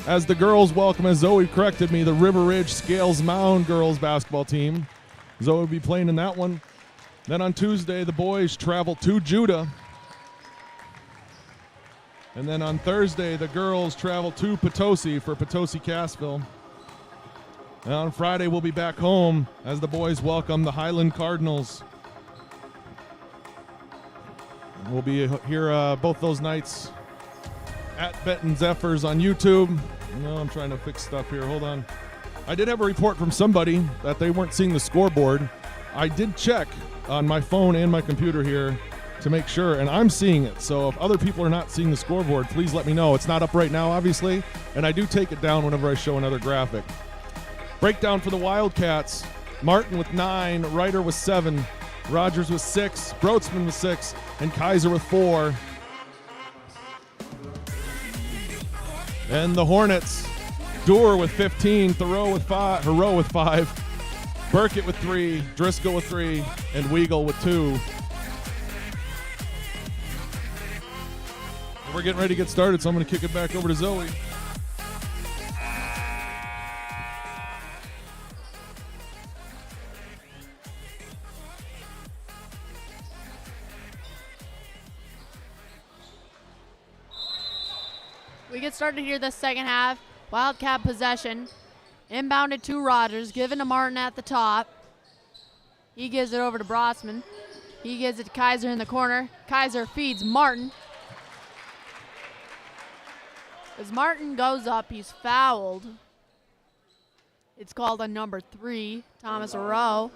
as the girls welcome, as Zoe corrected me, the River Ridge Scales Mound girls basketball team. Zoe will be playing in that one. Then on Tuesday, the boys travel to Judah. And then on Thursday, the girls travel to Potosi for Potosi-Cassville. And on Friday, we'll be back home as the boys welcome the Highland Cardinals. And we'll be here both those nights at Benton Zephyrs on YouTube. No, I'm trying to fix stuff here. Hold on. I did have a report from somebody that they weren't seeing the scoreboard. I did check on my phone and my computer here to make sure, and I'm seeing it. So if other people are not seeing the scoreboard, please let me know. It's not up right now, obviously, and I do take it down whenever I show another graphic. Breakdown for the Wildcats. Martin with 9, Ryder with 7, Rogers with 6, Broadsman with 6, and Kaiser with 4. And the Hornets, Doer with 15, Hero with 5, Burkett with 3, Driscoll with 3, and Weigel with 2. We're getting ready to get started, so I'm going to kick it back over to Zoe. We get started here this second half. Wildcat possession. Inbounded to Rogers, given to Martin at the top. He gives it over to Brotsman. He gives it to Kaiser in the corner. Kaiser feeds Martin. As Martin goes up, he's fouled. It's called on number 3, Thomas Rowe.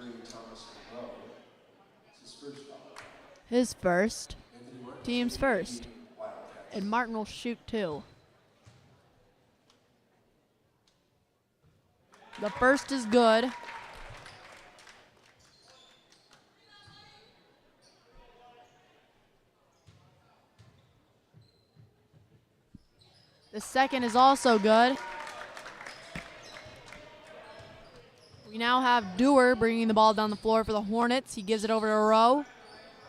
His first. Team's first. And Martin will shoot 2. The first is good. The second is also good. We now have Dewar bringing the ball down the floor for the Hornets. He gives it over to Rowe.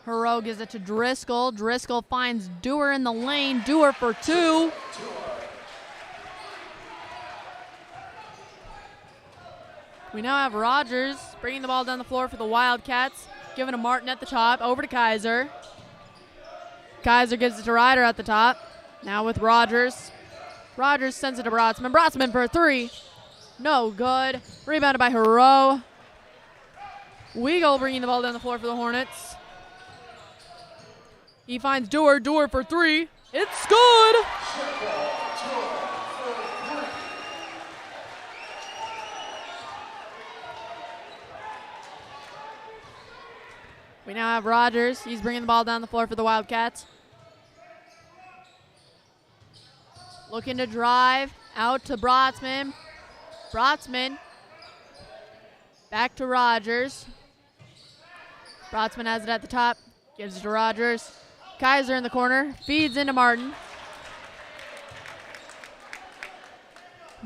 Hero gives it to Driscoll. Driscoll finds Dewar in the lane. Dewar for 2. We now have Rogers bringing the ball down the floor for the Wildcats. Giving to Martin at the top. Over to Kaiser. Kaiser gives it to Ryder at the top. Now with Rogers. Rogers sends it to Brotsman. Brotsman for 3. No good. Rebounded by Hero. Weigel bringing the ball down the floor for the Hornets. He finds Dewar. Dewar for 3. It's good. We now have Rogers. He's bringing the ball down the floor for the Wildcats. Looking to drive out to Brotsman. Brotsman back to Rogers. Brotsman has it at the top. Gives it to Rogers. Kaiser in the corner. Feeds into Martin.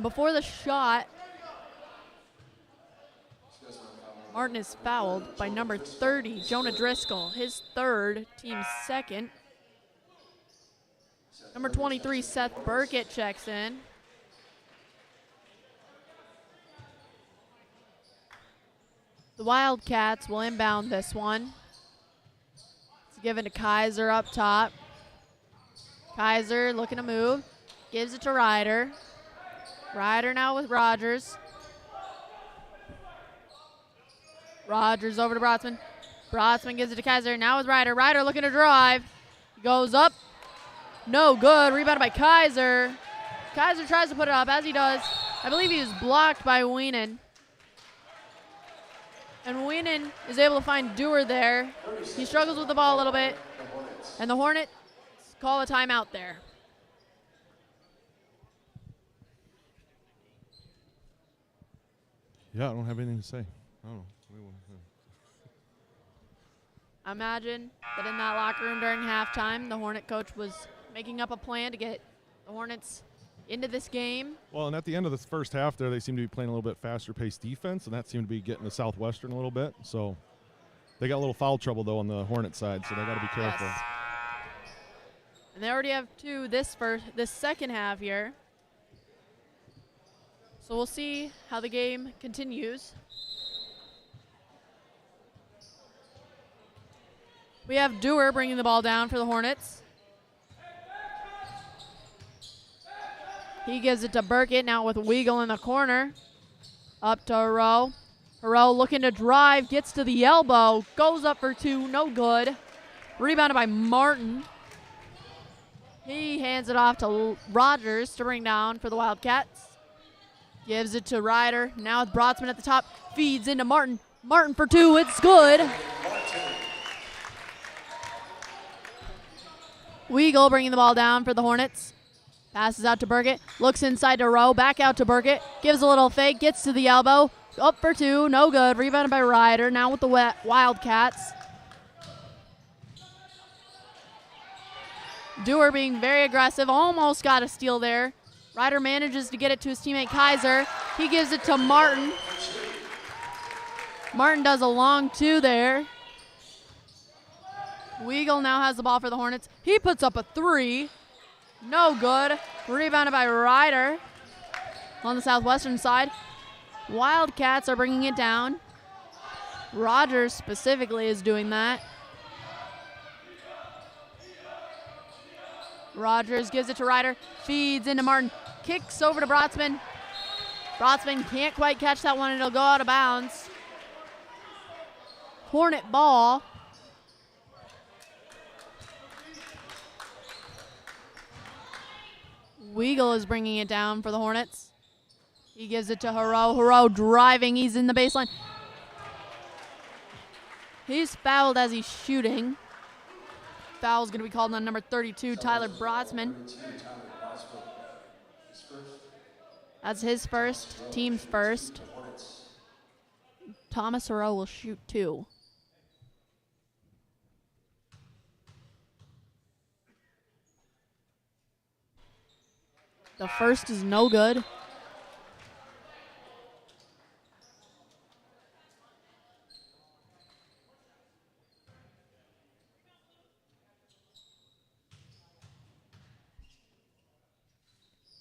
Before the shot, Martin is fouled by number 30, Jonah Driscoll. His third, team's second. Number 23, Seth Burkett checks in. The Wildcats will inbound this one. It's given to Kaiser up top. Kaiser looking to move. Gives it to Ryder. Ryder now with Rogers. Rogers over to Brotsman. Brotsman gives it to Kaiser. Now with Ryder. Ryder looking to drive. Goes up. No good. Rebounded by Kaiser. Kaiser tries to put it up. As he does, I believe he is blocked by Wienen. And Wienen is able to find Dewar there. He struggles with the ball a little bit. And the Hornets call a timeout there. Yeah, I don't have anything to say. I don't know. I imagine that in that locker room during halftime, the Hornet coach was making up a plan to get the Hornets into this game. Well, and at the end of this first half there, they seem to be playing a little bit faster-paced defense, and that seemed to be getting the Southwestern a little bit. So they got a little foul trouble, though, on the Hornet side, so they got to be careful. Yes. And they already have two this second half here. So we'll see how the game continues. We have Dewar bringing the ball down for the Hornets. He gives it to Burkett, now with Weigel in the corner. Up to Haro. Haro looking to drive, gets to the elbow, goes up for two, no good. Rebounded by Martin. He hands it off to Rogers to bring down for the Wildcats. Gives it to Ryder, now with Brotzman at the top, feeds into Martin. Martin for two, it's good. Weigel bringing the ball down for the Hornets. Passes out to Burkett, looks inside to Rowe, back out to Burkett, gives a little fake, gets to the elbow, up for two, no good. Rebounded by Ryder, now with the Wildcats. Dewar being very aggressive, almost got a steal there. Ryder manages to get it to his teammate Kaiser. He gives it to Martin. Martin does a long two there. Weigel now has the ball for the Hornets. He puts up a three. No good. Rebounded by Ryder on the Southwestern side. Wildcats are bringing it down. Rogers specifically is doing that. Rogers gives it to Ryder. Feeds into Martin. Kicks over to Brotzman. Brotzman can't quite catch that one. It'll go out of bounds. Hornet ball. Weigel is bringing it down for the Hornets. He gives it to Haro. Haro driving. He's in the baseline. He's fouled as he's shooting. Foul's going to be called on number 32, Tyler Brotzman. That's his first, team's first. Thomas Haro will shoot two. The first is no good.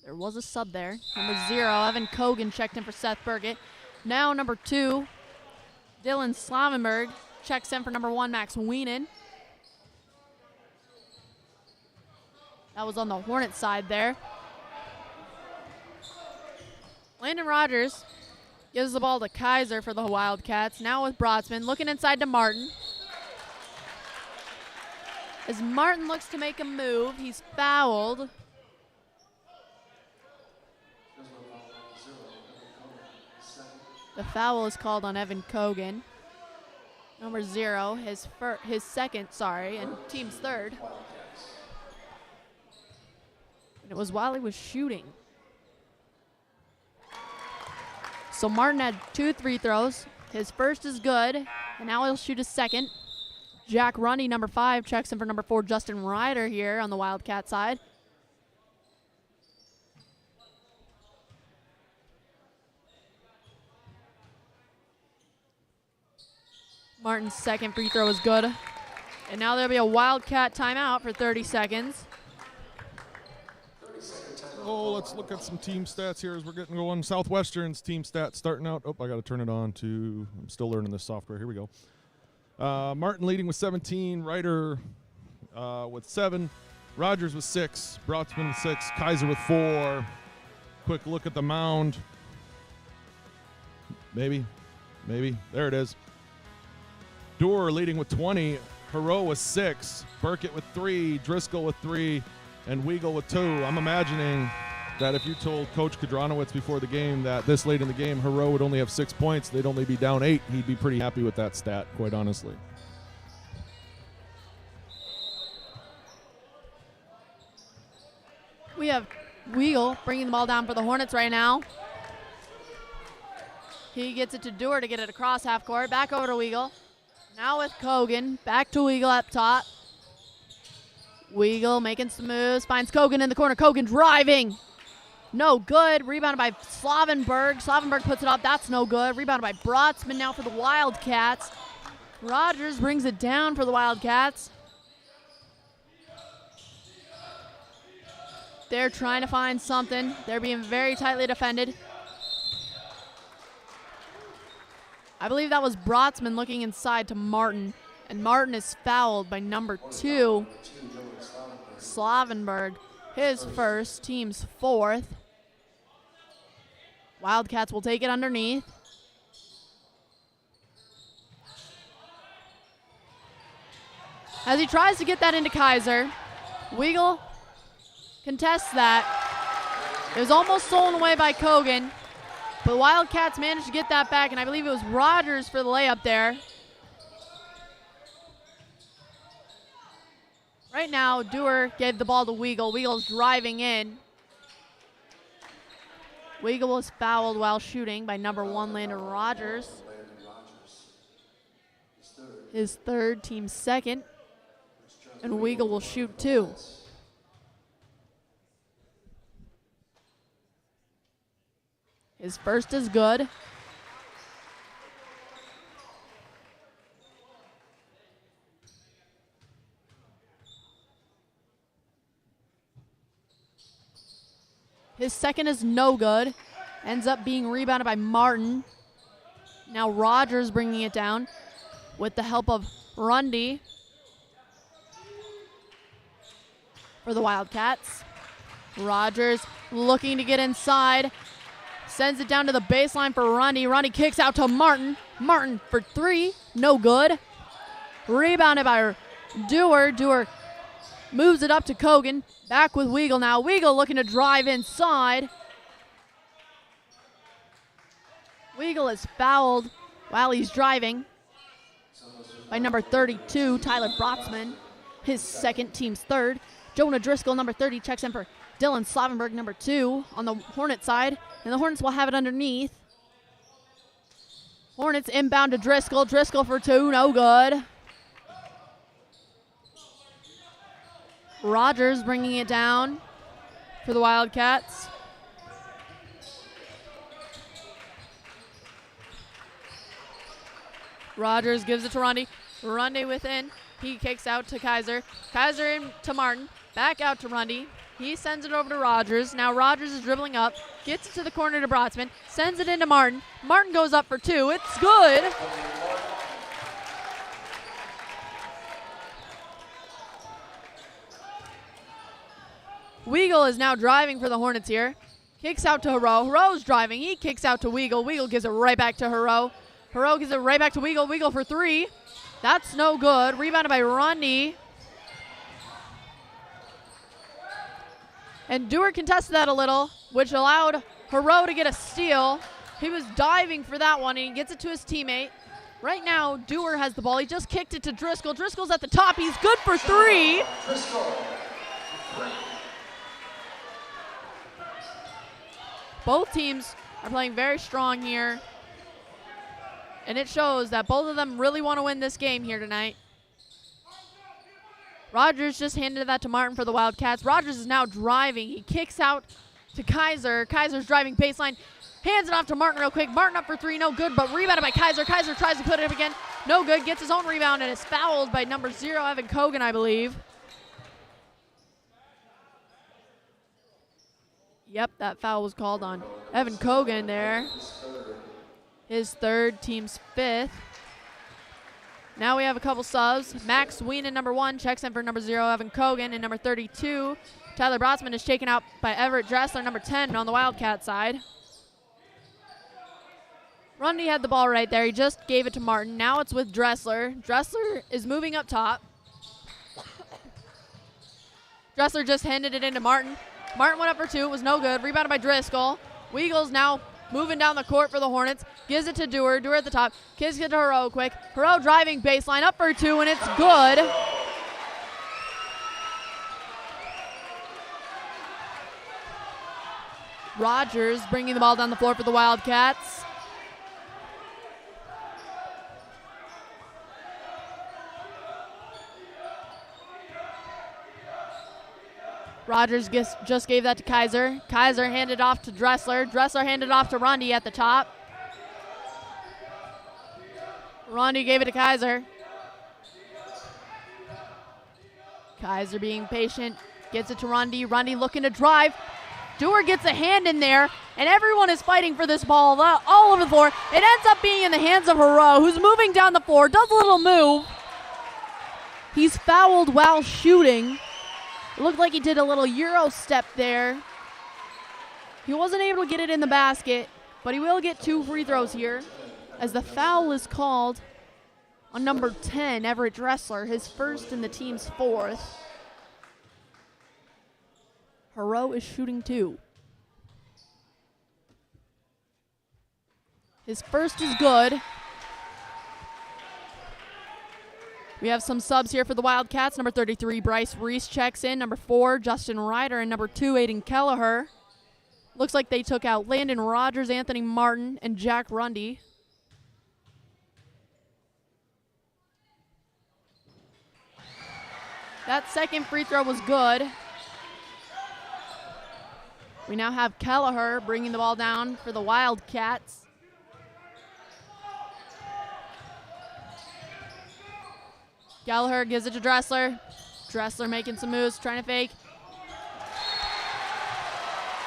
There was a sub there. Number 0, Evan Kogan checked in for Seth Burkett. Now number 2, Dylan Slavenberg checks in for number 1, Max Wienen. That was on the Hornet side there. Landon Rogers gives the ball to Kaiser for the Wildcats. Now with Brotzman, looking inside to Martin. As Martin looks to make a move, he's fouled. The foul is called on Evan Kogan. Number 0, his second, and team's third. And it was while he was shooting. So Martin had 2 free throws. His first is good, and now he'll shoot his second. Jack Rundy, number 5, checks in for number 4, Justin Ryder here on the Wildcat side. Martin's second free throw is good. And now there'll be a Wildcat timeout for 30 seconds. Oh, let's look at some team stats here as we're getting going. Southwestern's team stats starting out. Oh, I got to turn it on to, I'm still learning this software. Here we go. Martin leading with 17, Ryder with 7, Rogers with 6, Brotzman with 6, Kaiser with 4. Quick look at the Mound. Maybe. There it is. Dewar leading with 20, Haro with 6, Burkett with 3, Driscoll with 3, and Weagle with 2. I'm imagining that if you told Coach Kadronowitz before the game that this late in the game, Hero would only have 6 points, they'd only be down 8, he'd be pretty happy with that stat, quite honestly. We have Weagle bringing the ball down for the Hornets right now. He gets it to Dewar to get it across half court. Back over to Weagle. Now with Kogan. Back to Weagle up top. Weagle making some moves. Finds Kogan in the corner. Kogan driving. No good. Rebounded by Slavenberg. Slavenberg puts it up. That's no good. Rebounded by Brotzman now for the Wildcats. Rogers brings it down for the Wildcats. They're trying to find something. They're being very tightly defended. I believe that was Brotzman looking inside to Martin. And Martin is fouled by number 2, Slavenberg. His first, team's 4th. Wildcats will take it underneath. As he tries to get that into Kaiser, Weagle contests that. It was almost stolen away by Kogan, but the Wildcats managed to get that back, and I believe it was Rogers for the layup there. Right now, Dewar gave the ball to Weagle. Weagle's driving in. Weagle was fouled while shooting by number 1, Landon Rogers. His 3rd, team's 2nd. And Weagle will shoot 2. His first is good. His second is no good. Ends up being rebounded by Martin. Now Rogers bringing it down with the help of Rundy for the Wildcats. Rogers looking to get inside. Sends it down to the baseline for Rundy. Rundy kicks out to Martin. Martin for 3. No good. Rebounded by Dewar. Dewar moves it up to Kogan. Back with Weagle now. Weagle looking to drive inside. Weagle is fouled while he's driving by number 32, Tyler Brotzman. His 2nd, team's 3rd. Jonah Driscoll, number 30, checks in for Dylan Slavenberg, number 2, on the Hornet side. And the Hornets will have it underneath. Hornets inbound to Driscoll. Driscoll for 2, no good. Rogers bringing it down for the Wildcats. Rogers gives it to Rundy. Rundy within. He kicks out to Kaiser. Kaiser in to Martin. Back out to Rundy. He sends it over to Rogers. Now Rogers is dribbling up. Gets it to the corner to Brotzman. Sends it into Martin. Martin goes up for 2. It's good. Weagle is now driving for the Hornets here. Kicks out to Hero. Hero's driving. He kicks out to Weagle. Weagle gives it right back to Hero. Hero gives it right back to Weagle. Weagle for 3. That's no good. Rebounded by Rundy. And Dewar contested that a little, which allowed Hero to get a steal. He was diving for that one, and he gets it to his teammate. Right now, Dewar has the ball. He just kicked it to Driscoll. Driscoll's at the top. He's good for 3. Both teams are playing very strong here. And it shows that both of them really want to win this game here tonight. Rogers just handed that to Martin for the Wildcats. Rogers is now driving. He kicks out to Kaiser. Kaiser's driving baseline. Hands it off to Martin real quick. Martin up for 3, no good, but rebounded by Kaiser. Kaiser tries to put it up again. No good. Gets his own rebound and is fouled by number 0, Evan Kogan, I believe. Yep, that foul was called on Evan Kogan there. His 3rd, team's 5th. Now we have a couple subs. Max Weenan, number 1, checks in for number 0, Evan Kogan, and number 32, Tyler Brotzman, is taken out by Everett Dressler, number 10, on the Wildcat side. Rundy had the ball right there. He just gave it to Martin. Now it's with Dressler. Dressler is moving up top. Dressler just handed it into Martin. Martin went up for 2. It was no good. Rebounded by Driscoll. Weagle's now moving down the court for the Hornets. Gives it to Dewar. Dewar at the top. Kicks it to Hero quick. Hero driving baseline up for 2, and it's good. Rogers bringing the ball down the floor for the Wildcats. Rogers just gave that to Kaiser. Kaiser handed off to Dressler. Dressler handed off to Rondi at the top. Rondi gave it to Kaiser. Kaiser being patient. Gets it to Rondi. Rondi looking to drive. Dewar gets a hand in there, and everyone is fighting for this ball all over the floor. It ends up being in the hands of Hero, who's moving down the floor, does a little move. He's fouled while shooting. It looked like he did a little Euro step there. He wasn't able to get it in the basket, but he will get 2 free throws here as the foul is called on number 10, Everett Dressler, his first and the team's 4th. Hero is shooting 2. His first is good. We have some subs here for the Wildcats. Number 33, Bryce Reese checks in. Number 4, Justin Ryder. And number 2, Aiden Kelleher. Looks like they took out Landon Rogers, Anthony Martin, and Jack Rundy. That second free throw was good. We now have Kelleher bringing the ball down for the Wildcats. Kelleher gives it to Dressler. Dressler making some moves, trying to fake.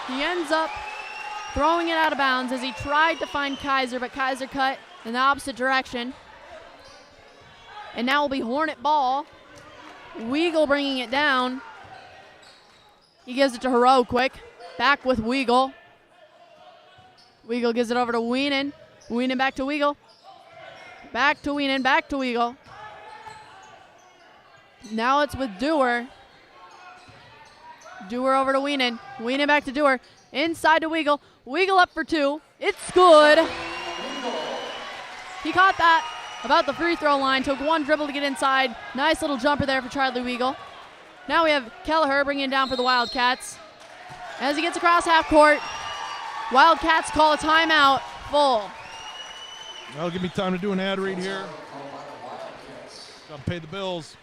He ends up throwing it out of bounds as he tried to find Kaiser, but Kaiser cut in the opposite direction. And now will be Hornet ball. Weagle bringing it down. He gives it to Hero quick. Back with Weagle. Weagle gives it over to Weenan. Weenan back to Weagle. Back to Weenan, back to Weagle. Now it's with Dewar. Dewar over to Weenan. Weenan back to Dewar. Inside to Weagle. Weagle up for 2. It's good. He caught that about the free throw line. Took 1 dribble to get inside. Nice little jumper there for Charlie Weagle. Now we have Kelleher bringing it down for the Wildcats. As he gets across half court, Wildcats call a timeout. Full. That'll give me time to do an ad read here. Gotta pay the bills.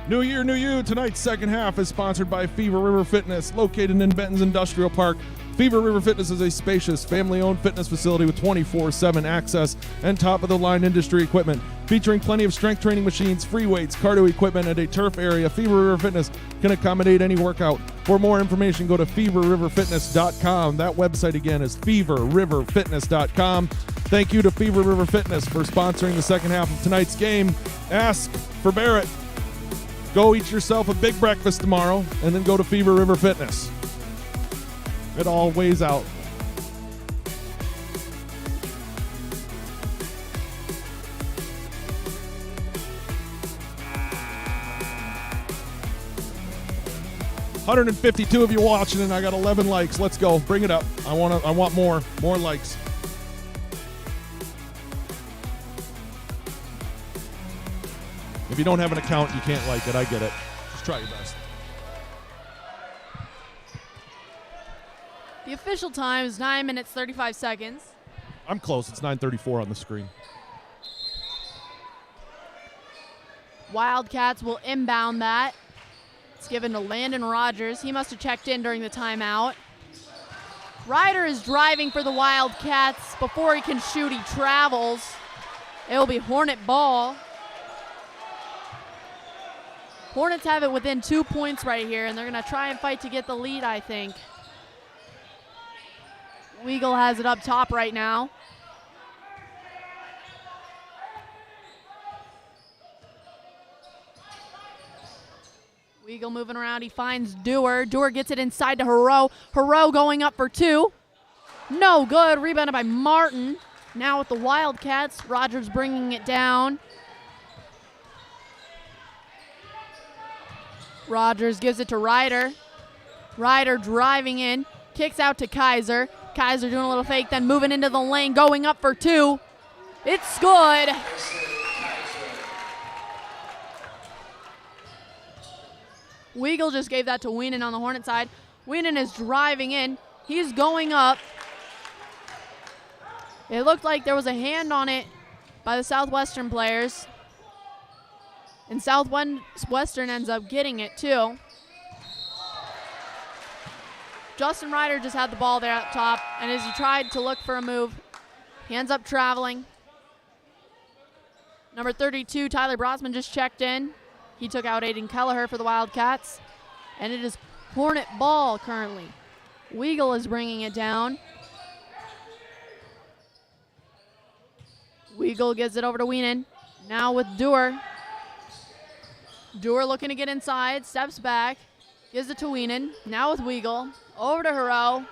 New year, new you. Tonight's second half is sponsored by Fever River Fitness, located in Benton's Industrial Park. Fever River Fitness is a spacious, family-owned fitness facility with 24/7 access and top-of-the-line industry equipment, featuring plenty of strength training machines, free weights, cardio equipment, and a turf area. Fever River Fitness can accommodate any workout. For more information, go to feverriverfitness.com. That website again is feverriverfitness.com. Thank you to Fever River Fitness for sponsoring the second half of tonight's game. Ask for Barrett. Go eat yourself a big breakfast tomorrow, and then go to Fever River Fitness. It all weighs out. $152 of you watching, and I got 11 likes. Let's go. Bring it up. I want more likes. If you don't have an account, you can't like it. I get it. Just try your best. The official time is 9 minutes, 35 seconds. I'm close. It's 9:34 on the screen. Wildcats will inbound that. It's given to Landon Rogers. He must have checked in during the timeout. Ryder is driving for the Wildcats. Before he can shoot, he travels. It will be Hornet ball. Hornets have it within 2 points right here, and they're going to try and fight to get the lead, I think. Weagle has it up top right now. Weagle moving around. He finds Dewar. Dewar gets it inside to Hero. Hero going up for 2. No good. Rebounded by Martin. Now with the Wildcats, Rogers bringing it down. Rogers gives it to Ryder. Ryder driving in, kicks out to Kaiser. Kaiser doing a little fake, then moving into the lane, going up for two. It's good. Weigel just gave that to Wienen on the Hornet side. Wienen is driving in. He's going up. It looked like there was a hand on it by the Southwestern players. And Southwestern ends up getting it too. Justin Ryder just had the ball there at the top, and as he tried to look for a move, he ends up traveling. Number 32, Tyler Brotzman, just checked in. He took out Aiden Kelleher for the Wildcats. And it is Hornet ball currently. Weigel is bringing it down. Weigel gives it over to Wienen. Now with Dewar. Dewar looking to get inside, steps back, gives it to Wienen. Now with Weigel. Over to Hero.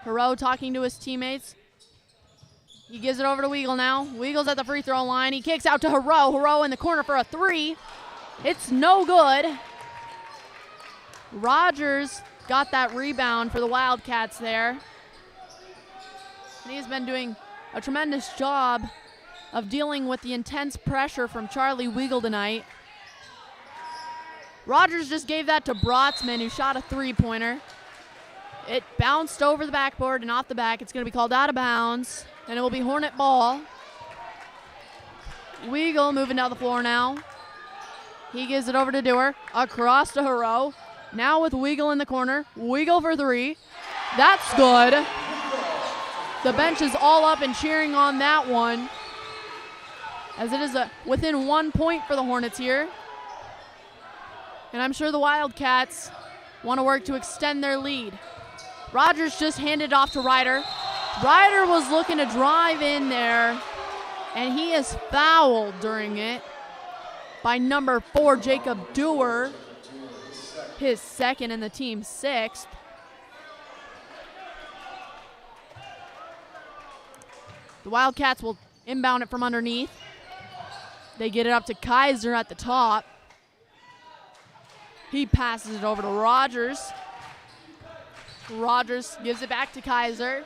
Hero talking to his teammates. He gives it over to Weigel now. Weigel's at the free throw line. He kicks out to Hero. Hero in the corner for a three. It's no good. Rogers got that rebound for the Wildcats there. And he's been doing a tremendous job of dealing with the intense pressure from Charlie Weigel tonight. Rogers just gave that to Brotzman, who shot a three-pointer. It bounced over the backboard and off the back. It's going to be called out of bounds, and it will be Hornet ball. Weigel moving down the floor now. He gives it over to Dewar, across to Hero. Now with Weigel in the corner. Weigel for three. That's good. The bench is all up and cheering on that one, as it is within 1 point for the Hornets here. And I'm sure the Wildcats want to work to extend their lead. Rogers just handed off to Ryder. Ryder was looking to drive in there, and he is fouled during it by number 4, Jacob Dewar, his second and the team's sixth. The Wildcats will inbound it from underneath. They get it up to Kaiser at the top. He passes it over to Rogers. Rogers gives it back to Kaiser.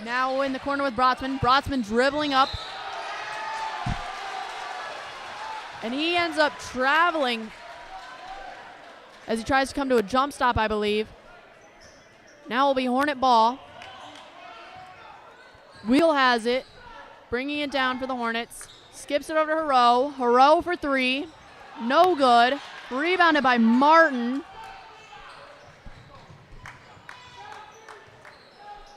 Now in the corner with Brotzman. Brotzman dribbling up. And he ends up traveling as he tries to come to a jump stop, I believe. Now will be Hornet ball. Wheel has it, bringing it down for the Hornets. Skips it over to Hero. Hero for three. No good. Rebounded by Martin.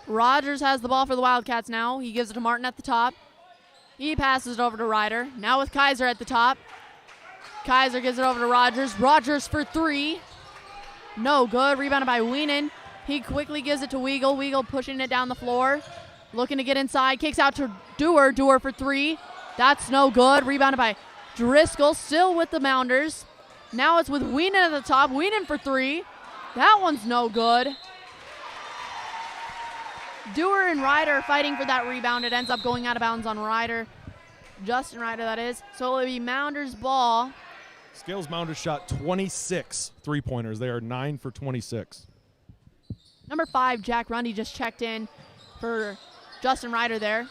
Rogers has the ball for the Wildcats now. He gives it to Martin at the top. He passes it over to Ryder. Now with Kaiser at the top. Kaiser gives it over to Rogers. Rogers for three. No good. Rebounded by Wienen. He quickly gives it to Weigel. Weigel pushing it down the floor. Looking to get inside. Kicks out to Dewar. Dewar for three. That's no good. Rebounded by Driscoll. Still with the Mounders. Now it's with Wienen at the top. Wienen for three. That one's no good. Dewar and Ryder fighting for that rebound. It ends up going out of bounds on Ryder. Justin Ryder, that is. So it'll be Mounders ball. Scales Mounders shot 26 three-pointers. They are 9 for 26. Number 5, Jack Rundy, just checked in for Justin Ryder there.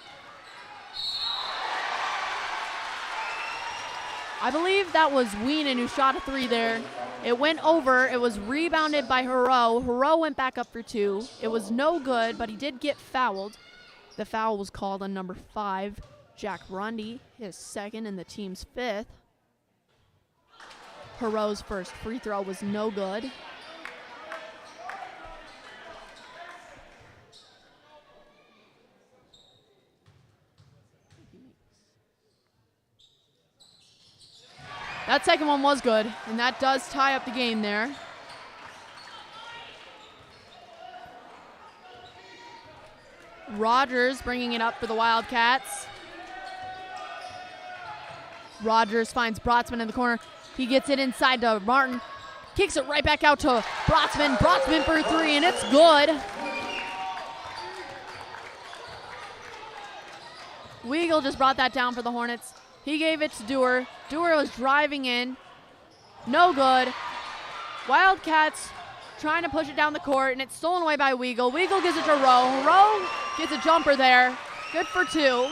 I believe that was Wienen who shot a three there. It went over. It was rebounded by Hero. Hero went back up for two. It was no good, but he did get fouled. The foul was called on number 5, Jack Rundy, his second and the team's fifth. Hero's first free throw was no good. That second one was good, and that does tie up the game there. Rogers bringing it up for the Wildcats. Rogers finds Brotzman in the corner. He gets it inside to Martin. Kicks it right back out to Brotzman. Brotzman for three, and it's good. Weigel just brought that down for the Hornets. He gave it to Dewar. Dewar was driving in. No good. Wildcats trying to push it down the court, and it's stolen away by Weagle. Weagle gives it to Rowe. Rowe gets a jumper there. Good for 2.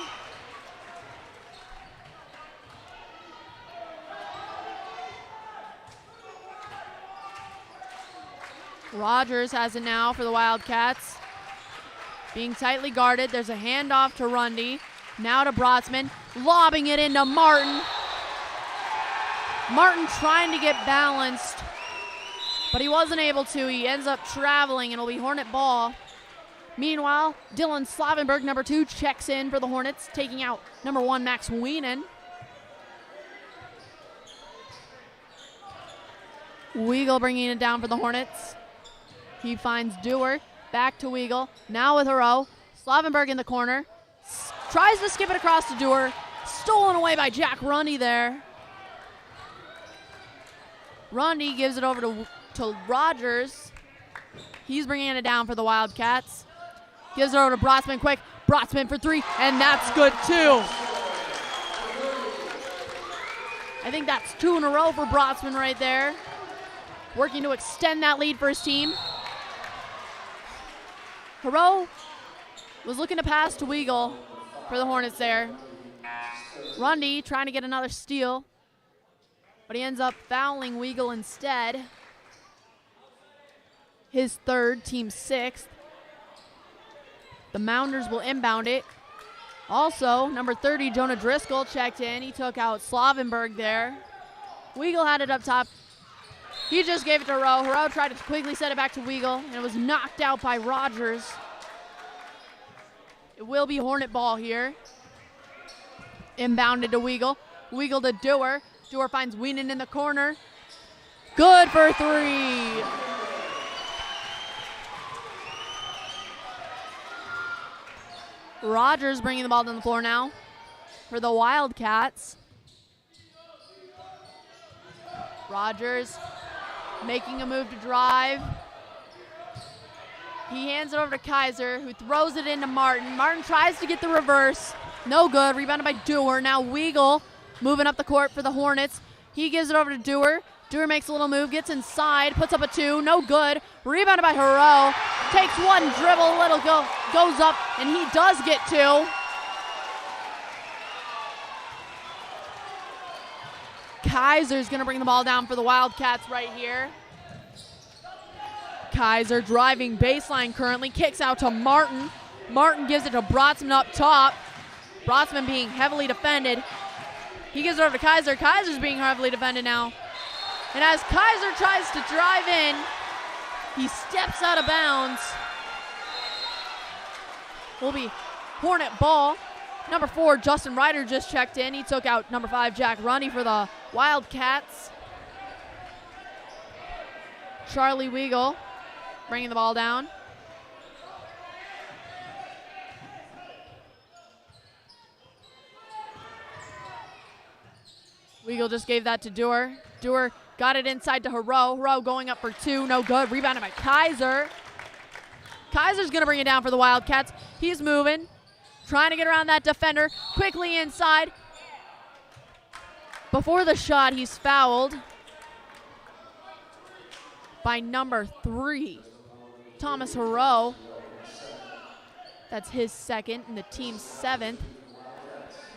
Rogers has it now for the Wildcats. Being tightly guarded. There's a handoff to Rundy. Now to Brotzman. Lobbing it into Martin. Martin trying to get balanced, but he wasn't able to. He ends up traveling, and it'll be Hornet ball. Meanwhile, Dylan Slavenberg, number 2, checks in for the Hornets, taking out number 1, Max Wienen. Weagle bringing it down for the Hornets. He finds Dewar. Back to Weagle. Now with Hero. Slavenberg in the corner. Tries to skip it across to Dewar. Stolen away by Jack Rundy there. Rundy gives it over to Rogers. He's bringing it down for the Wildcats. Gives it over to Brotzman quick. Brotzman for 3, and that's good too. I think that's 2 in a row for Brotzman right there. Working to extend that lead for his team. Hero was looking to pass to Weagle for the Hornets there. Rundy trying to get another steal, but he ends up fouling Weagle instead. His 3rd, team 6th. The Mounders will inbound it. Also, number 30, Jonah Driscoll checked in. He took out Slavenberg there. Weagle had it up top. He just gave it to Hero. Hero tried to quickly set it back to Weagle, and it was knocked out by Rogers. It will be Hornet ball here. Inbounded to Weagle. Weagle to Dewar. Dewar finds Wienen in the corner. Good for 3. Rogers bringing the ball down the floor now for the Wildcats. Rogers making a move to drive. He hands it over to Kaiser, who throws it into Martin. Martin tries to get the reverse. No good. Rebounded by Dewar. Now Weagle moving up the court for the Hornets. He gives it over to Dewar. Dewar makes a little move, gets inside, puts up a 2. No good. Rebounded by Hero. Takes one dribble, goes up, and he does get 2. Kaiser's going to bring the ball down for the Wildcats right here. Kaiser driving baseline currently, kicks out to Martin. Martin gives it to Brotzman up top. Brotzman being heavily defended. He gives it over to Kaiser. Kaiser's being heavily defended now. And as Kaiser tries to drive in, he steps out of bounds. Will be Hornet ball. Number 4, Justin Ryder just checked in. He took out number 5, Jack Rundy for the Wildcats. Charlie Weagle bringing the ball down. Weagle just gave that to Dewar. Dewar got it inside to Hero. Hero going up for 2. No good. Rebounded by Kaiser. Kaiser's going to bring it down for the Wildcats. He's moving. Trying to get around that defender. Quickly inside. Before the shot, he's fouled by number 3, Thomas Hero. That's his 2nd and the team's 7th.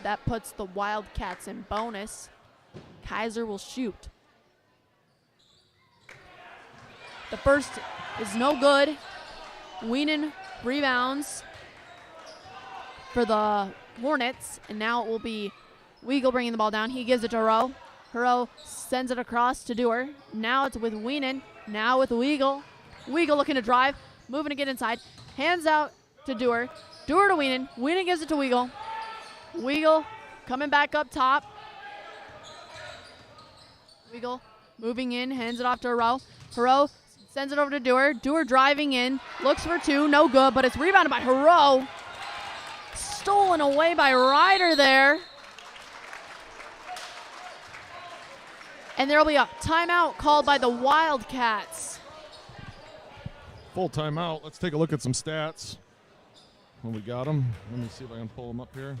That puts the Wildcats in bonus. Kaiser will shoot. The first is no good. Wienen rebounds for the Hornets, and now it will be Weagle bringing the ball down. He gives it to Hero. Hero sends it across to Dewar. Now it's with Wienen. Now with Weagle. Weagle looking to drive, moving to get inside. Hands out to Dewar. Dewar to Wienen. Wienen gives it to Weagle. Weagle coming back up top. Weagle moving in, hands it off to Hero. Hero sends it over to Dewar. Dewar driving in, looks for 2, no good, but it's rebounded by Hero. Stolen away by Ryder there. And there will be a timeout called by the Wildcats. Full timeout. Let's take a look at some stats. When we got them. Let me see if I can pull them up here.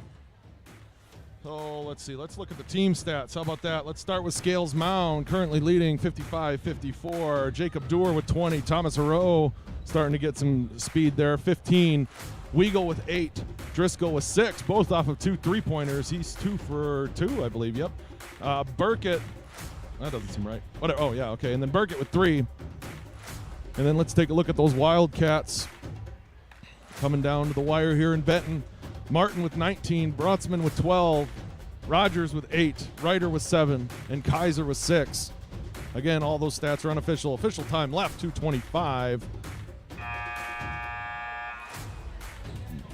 Oh, let's see. Let's look at the team stats. How about that? Let's start with Scales Mound, currently leading 55-54. Jacob Doer with 20. Thomas Haro starting to get some speed there, 15. Weigel with 8. Driscoll with 6, both off of 2 3-pointers. He's 2 for 2, I believe. Yep. Burkett, that doesn't seem right. Oh, yeah, okay. And then Burkett with 3. And then let's take a look at those Wildcats coming down to the wire here in Benton. Martin with 19, Brotzman with 12, Rogers with 8, Ryder with 7, and Kaiser with 6. Again, all those stats are unofficial. Official time left, 2:25.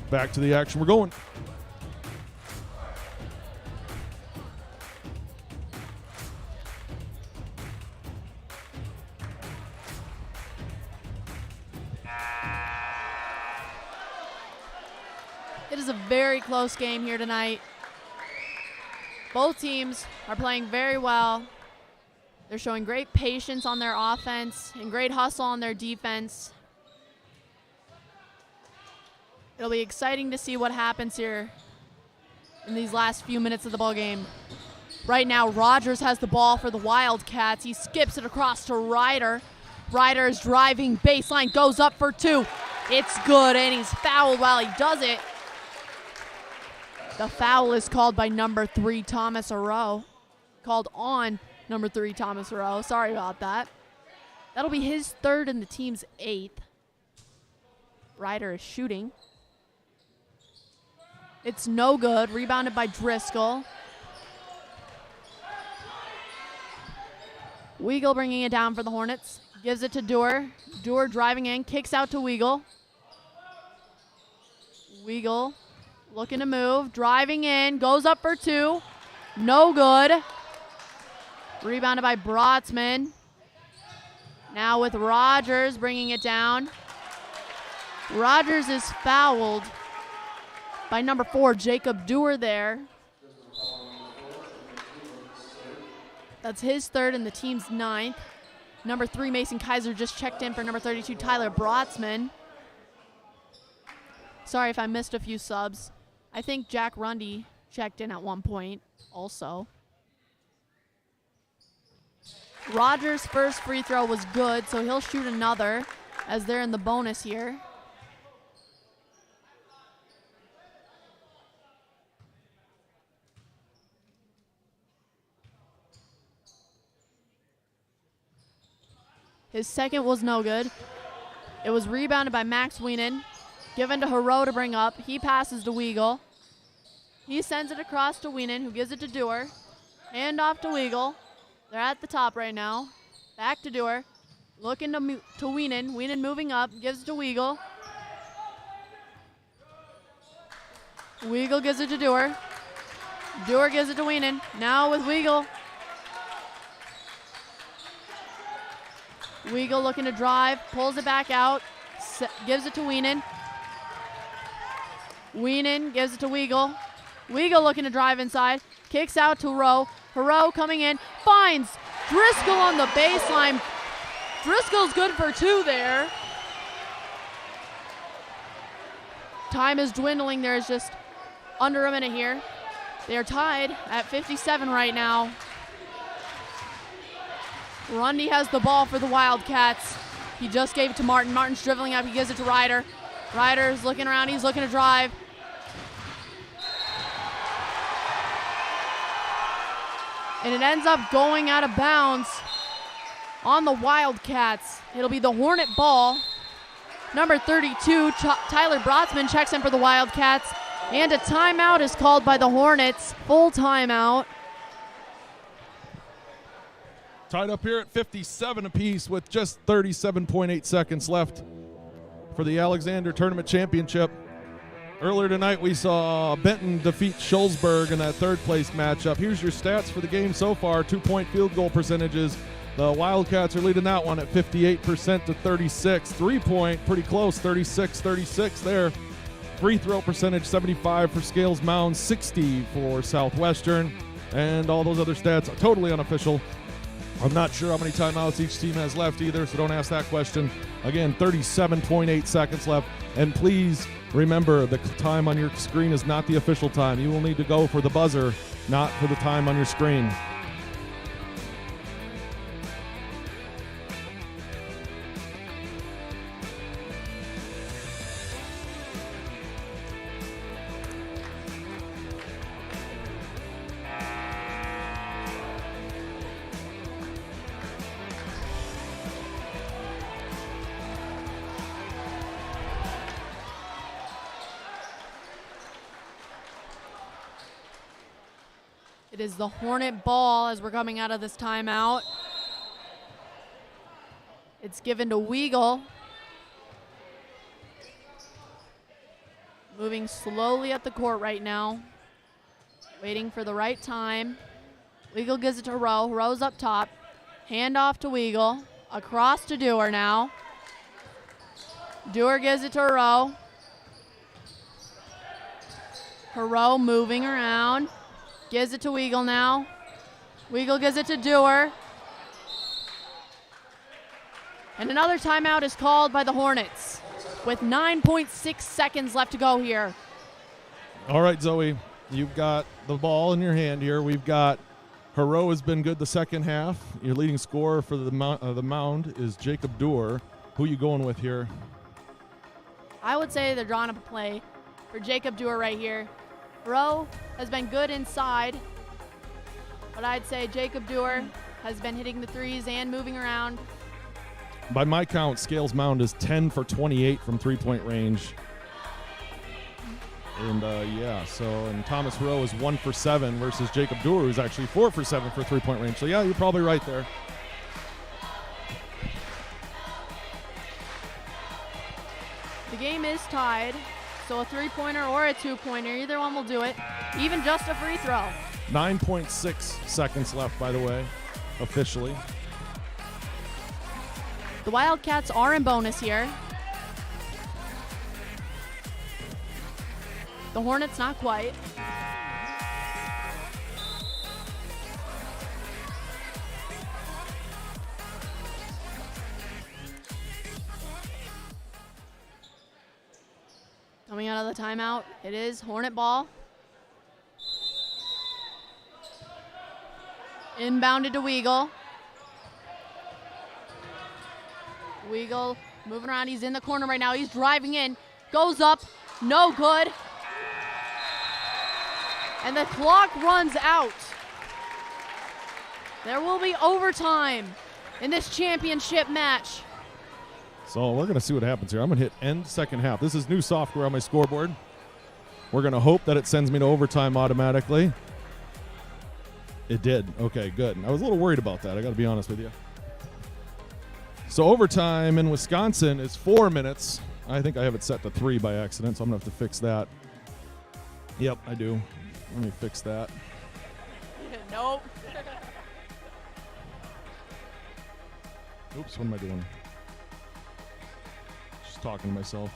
Back to the action. We're going. It is a very close game here tonight. Both teams are playing very well. They're showing great patience on their offense and great hustle on their defense. It'll be exciting to see what happens here in these last few minutes of the ball game. Right now, Rogers has the ball for the Wildcats. He skips it across to Ryder. Ryder is driving baseline, goes up for 2. It's good, and he's fouled while he does it. The foul is called by number 3, Thomas Haro. Called on number 3, Thomas Haro. Sorry about that. That'll be his 3rd and the team's 8th. Ryder is shooting. It's no good. Rebounded by Driscoll. Weigel bringing it down for the Hornets. Gives it to Doer. Doer driving in. Kicks out to Weigel. Weigel looking to move. Driving in. Goes up for 2. No good. Rebounded by Brotzman. Now with Rogers bringing it down. Rogers is fouled by number 4, Jacob Doer there. That's his 3rd and the team's 9th. Number 3, Mason Kaiser just checked in for number 32, Tyler Brotzman. Sorry if I missed a few subs. I think Jack Rundy checked in at one point also. Rogers' first free throw was good, so he'll shoot another as they're in the bonus here. His second was no good. It was rebounded by Max Wienen. Given to Haro to bring up. He passes to Weigel. He sends it across to Wienen, who gives it to Doer. Hand off to Weigel. They're at the top right now. Back to Doer. Looking to Wienen. Wienen moving up. Gives it to Weigel. Weigel gives it to Doer. Doer gives it to Wienen. Now with Weigel. Weigel looking to drive, pulls it back out, gives it to Wienen. Wienen gives it to Weigel. Weigel looking to drive inside, kicks out to Haro. Haro coming in, finds Driscoll on the baseline. Driscoll's good for 2 there. Time is dwindling. There's just under a minute here. They are tied at 57 right now. Rundy has the ball for the Wildcats. He just gave it to Martin. Martin's dribbling up. He gives it to Ryder. Ryder's looking around. He's looking to drive. And it ends up going out of bounds on the Wildcats. It'll be the Hornet ball. Number 32, Tyler Brotzman checks in for the Wildcats. And a timeout is called by the Hornets. Full timeout. Tied up here at 57 apiece with just 37.8 seconds left for the Alexander Tournament Championship. Earlier tonight, we saw Benton defeat Shullsburg in that 3rd place matchup. Here's your stats for the game so far. 2-point field goal percentages. The Wildcats are leading that one at 58% to 36. 3-point, pretty close, 36-36 there. Free throw percentage, 75 for Scales Mound, 60 for Southwestern. And all those other stats are totally unofficial. I'm not sure how many timeouts each team has left either, so don't ask that question. Again, 37.8 seconds left. And please Remember, the time on your screen is not the official time. You will need to go for the buzzer, not for the time on your screen. It is the Hornet ball as we're coming out of this timeout. It's given to Weagle. Moving slowly up the court right now. Waiting for the right time. Weagle gives it to Rowe. Rowe's up top. Hand off to Weagle. Across to Dewar now. Dewar gives it to Rowe. Rowe moving around. Gives it to Weagle now. Weagle gives it to Dewar. And another timeout is called by the Hornets with 9.6 seconds left to go here. All right, Zoe, you've got the ball in your hand here. We've got Hero has been good the second half. Your leading scorer for the Mound is Jacob Dewar. Who are you going with here? I would say they're drawing up a play for Jacob Dewar right here. Rowe has been good inside, but I'd say Jacob Dewar has been hitting the threes and moving around. By my count, Scales Mound is 10 for 28 from three-point range. And and Thomas Rowe is 1 for 7 versus Jacob Dewar, who's actually 4 for 7 for three-point range. So yeah, you're probably right there. The game is tied, so a three-pointer or a two-pointer, either one will do it. Even just a free throw. 9.6 seconds left, by the way, officially. The Wildcats are in bonus here. The Hornets not quite. Coming out of the timeout, it is Hornet ball. Inbounded to Weagle. Weagle moving around. He's in the corner right now. He's driving in. Goes up. No good. And the clock runs out. There will be overtime in this championship match. So we're going to see what happens here. I'm going to hit end second half. This is new software on my scoreboard. We're going to hope that it sends me to overtime automatically. It did. Okay, good. I was a little worried about that. I got to be honest with you. So overtime in Wisconsin is 4 minutes. I think I have it set to 3 by accident, so I'm going to have to fix that. Yep, I do. Let me fix that. Nope. Oops, what am I doing? Just talking to myself.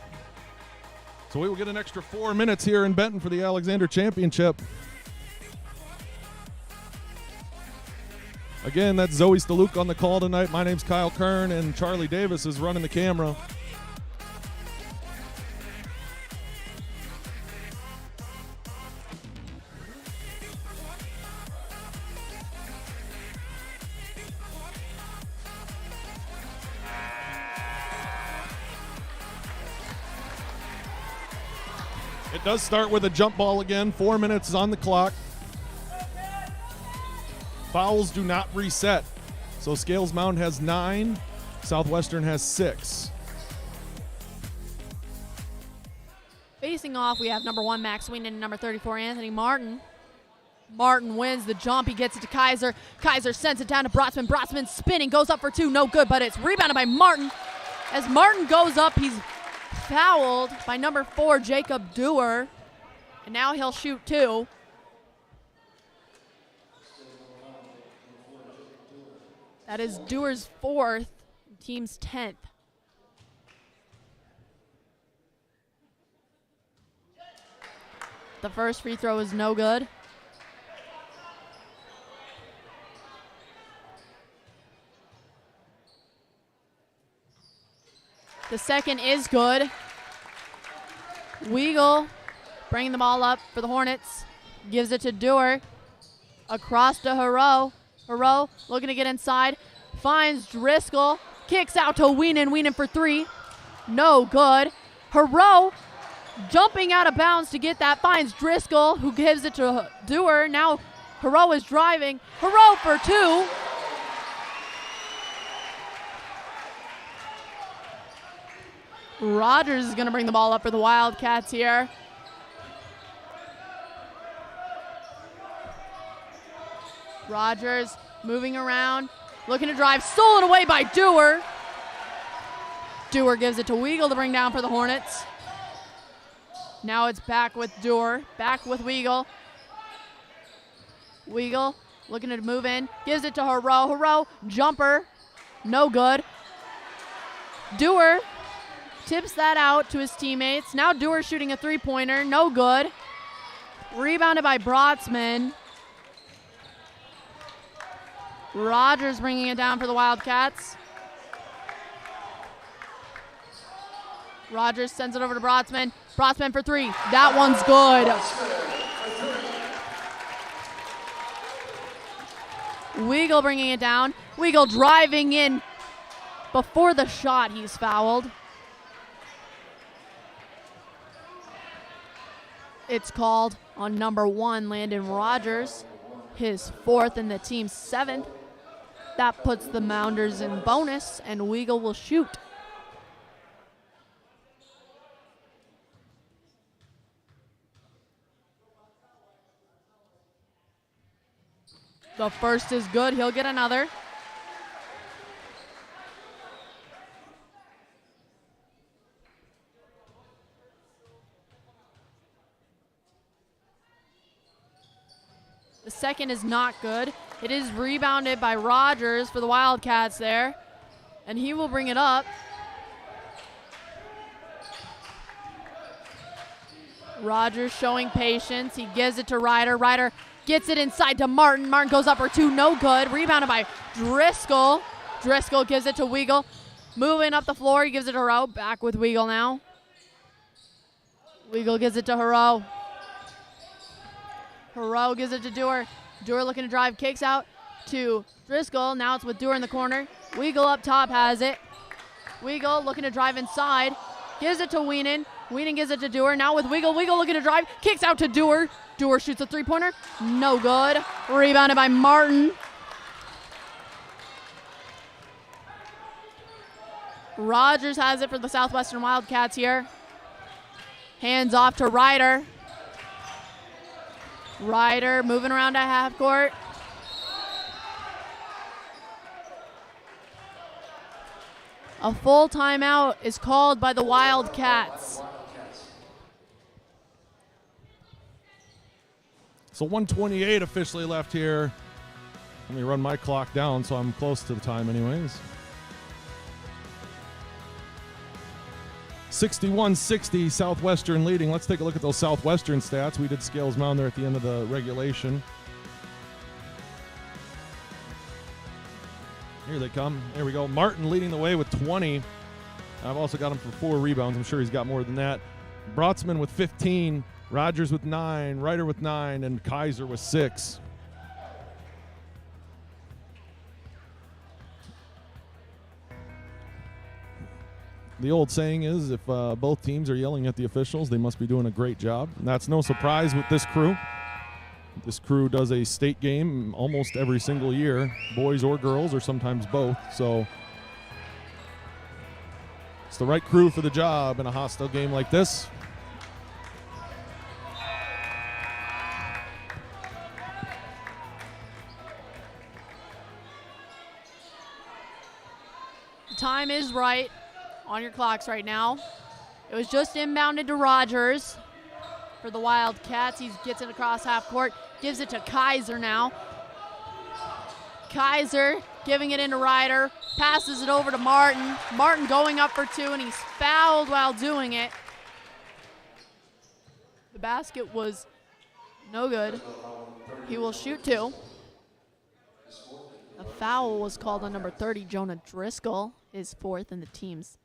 So we will get an extra 4 minutes here in Benton for the Alexander Championship. Again, that's Zoe Staluk on the call tonight. My name's Kyle Kern, and Charlie Davis is running the camera. It does start with a jump ball again. 4 minutes is on the clock. Fouls do not reset. So Scales Mound has 9. Southwestern has 6. Facing off, we have number 1, Max Weenan, and number 34, Anthony Martin. Martin wins the jump. He gets it to Kaiser. Kaiser sends it down to Brotsman. Brotsman spinning, goes up for 2. No good, but it's rebounded by Martin. As Martin goes up, he's fouled by number 4, Jacob Dewar. And now he'll shoot 2. That is Dewar's 4th, team's 10th. The first free throw is no good. The second is good. Weagle bringing the ball up for the Hornets. Gives it to Dewar. Across to Hero. Hero looking to get inside. Finds Driscoll. Kicks out to Weenan. Weenan for three. No good. Hero jumping out of bounds to get that. Finds Driscoll, who gives it to Dewar. Now Hero is driving. Hero for two. Rogers is going to bring the ball up for the Wildcats here. Rogers moving around, looking to drive, stolen away by Dewar. Dewar gives it to Weagle to bring down for the Hornets. Now it's back with Dewar, back with Weagle. Weagle looking to move in, gives it to Hero. Hero, jumper, no good. Dewar tips that out to his teammates. Now Dewar shooting a three-pointer, no good. Rebounded by Brotzman. Rogers bringing it down for the Wildcats. Rogers sends it over to Brotzman. Brotzman for three. That one's good. Weagle bringing it down. Weagle driving in. Before the shot, he's fouled. It's called on number 1, Landon Rogers, his 4th and the team's 7th. That puts the Mounders in bonus, and Weagle will shoot. The first is good. He'll get another. The second is not good. It is rebounded by Rogers for the Wildcats there, and he will bring it up. Rogers showing patience. He gives it to Ryder. Ryder gets it inside to Martin. Martin goes up for two, no good. Rebounded by Driscoll. Driscoll gives it to Weagle. Moving up the floor, he gives it to Hero. Back with Weagle now. Weagle gives it to Hero. Hero gives it to Dewar. Dewar looking to drive, kicks out to Driscoll. Now it's with Dewar in the corner. Weagle up top has it. Weagle looking to drive inside. Gives it to Weenan. Weenan gives it to Dewar. Now with Weagle. Weagle looking to drive. Kicks out to Dewar. Dewar shoots a three-pointer. No good. Rebounded by Martin. Rogers has it for the Southwestern Wildcats here. Hands off to Ryder. Ryder moving around at half court. A full timeout is called by the Wildcats. So 1:28 officially left here. Let me run my clock down so I'm close to the time anyways. 61-60, Southwestern leading. Let's take a look at those Southwestern stats. We did Scales Mound there at the end of the regulation. Here they come. There we go. Martin leading the way with 20. I've also got him for 4 rebounds. I'm sure he's got more than that. Brotzman with 15. Rogers with 9. Ryder with 9. And Kaiser with 6. The old saying is if both teams are yelling at the officials, they must be doing a great job. And that's no surprise with this crew. This crew does a state game almost every single year, boys or girls, or sometimes both. So it's the right crew for the job in a hostile game like this. The time is right on your clocks right now. It was just inbounded to Rogers for the Wildcats. He gets it across half court, gives it to Kaiser now. Kaiser giving it into Ryder, passes it over to Martin. Martin going up for 2, and he's fouled while doing it. The basket was no good. He will shoot 2. A foul was called on number 30, Jonah Driscoll, his 4th and the team's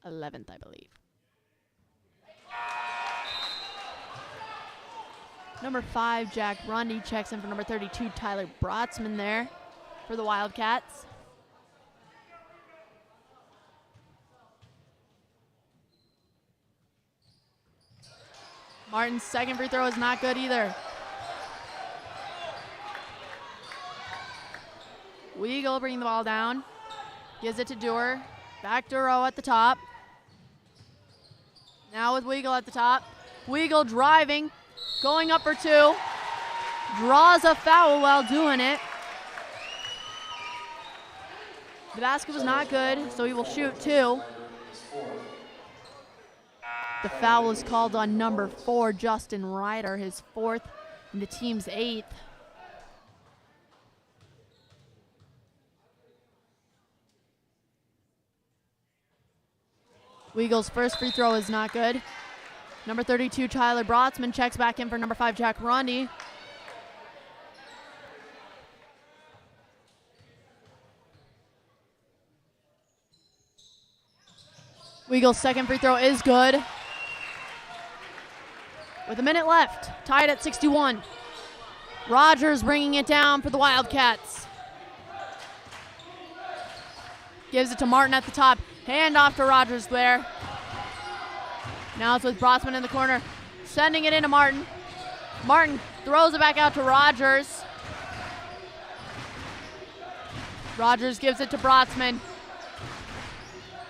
11th, I believe. Number 5, Jack Grundy checks in for number 32, Tyler Brotzman there for the Wildcats. Martin's second free throw is not good either. Weigel bringing the ball down. Gives it to Dewar. Back to Rowe at the top. Now with Weigel at the top. Weigel driving. Going up for 2. Draws a foul while doing it. The basket was not good, so he will shoot 2. The foul is called on number 4, Justin Ryder, his 4th and the team's 8th. Weigel's first free throw is not good. Number 32, Tyler Brotzman checks back in for number 5, Jack Grundy. Weigel's second free throw is good. With a minute left, tied at 61. Rogers bringing it down for the Wildcats. Gives it to Martin at the top. Hand off to Rogers there. Now it's with Brotzman in the corner. Sending it into Martin. Martin throws it back out to Rogers. Rogers gives it to Brotzman.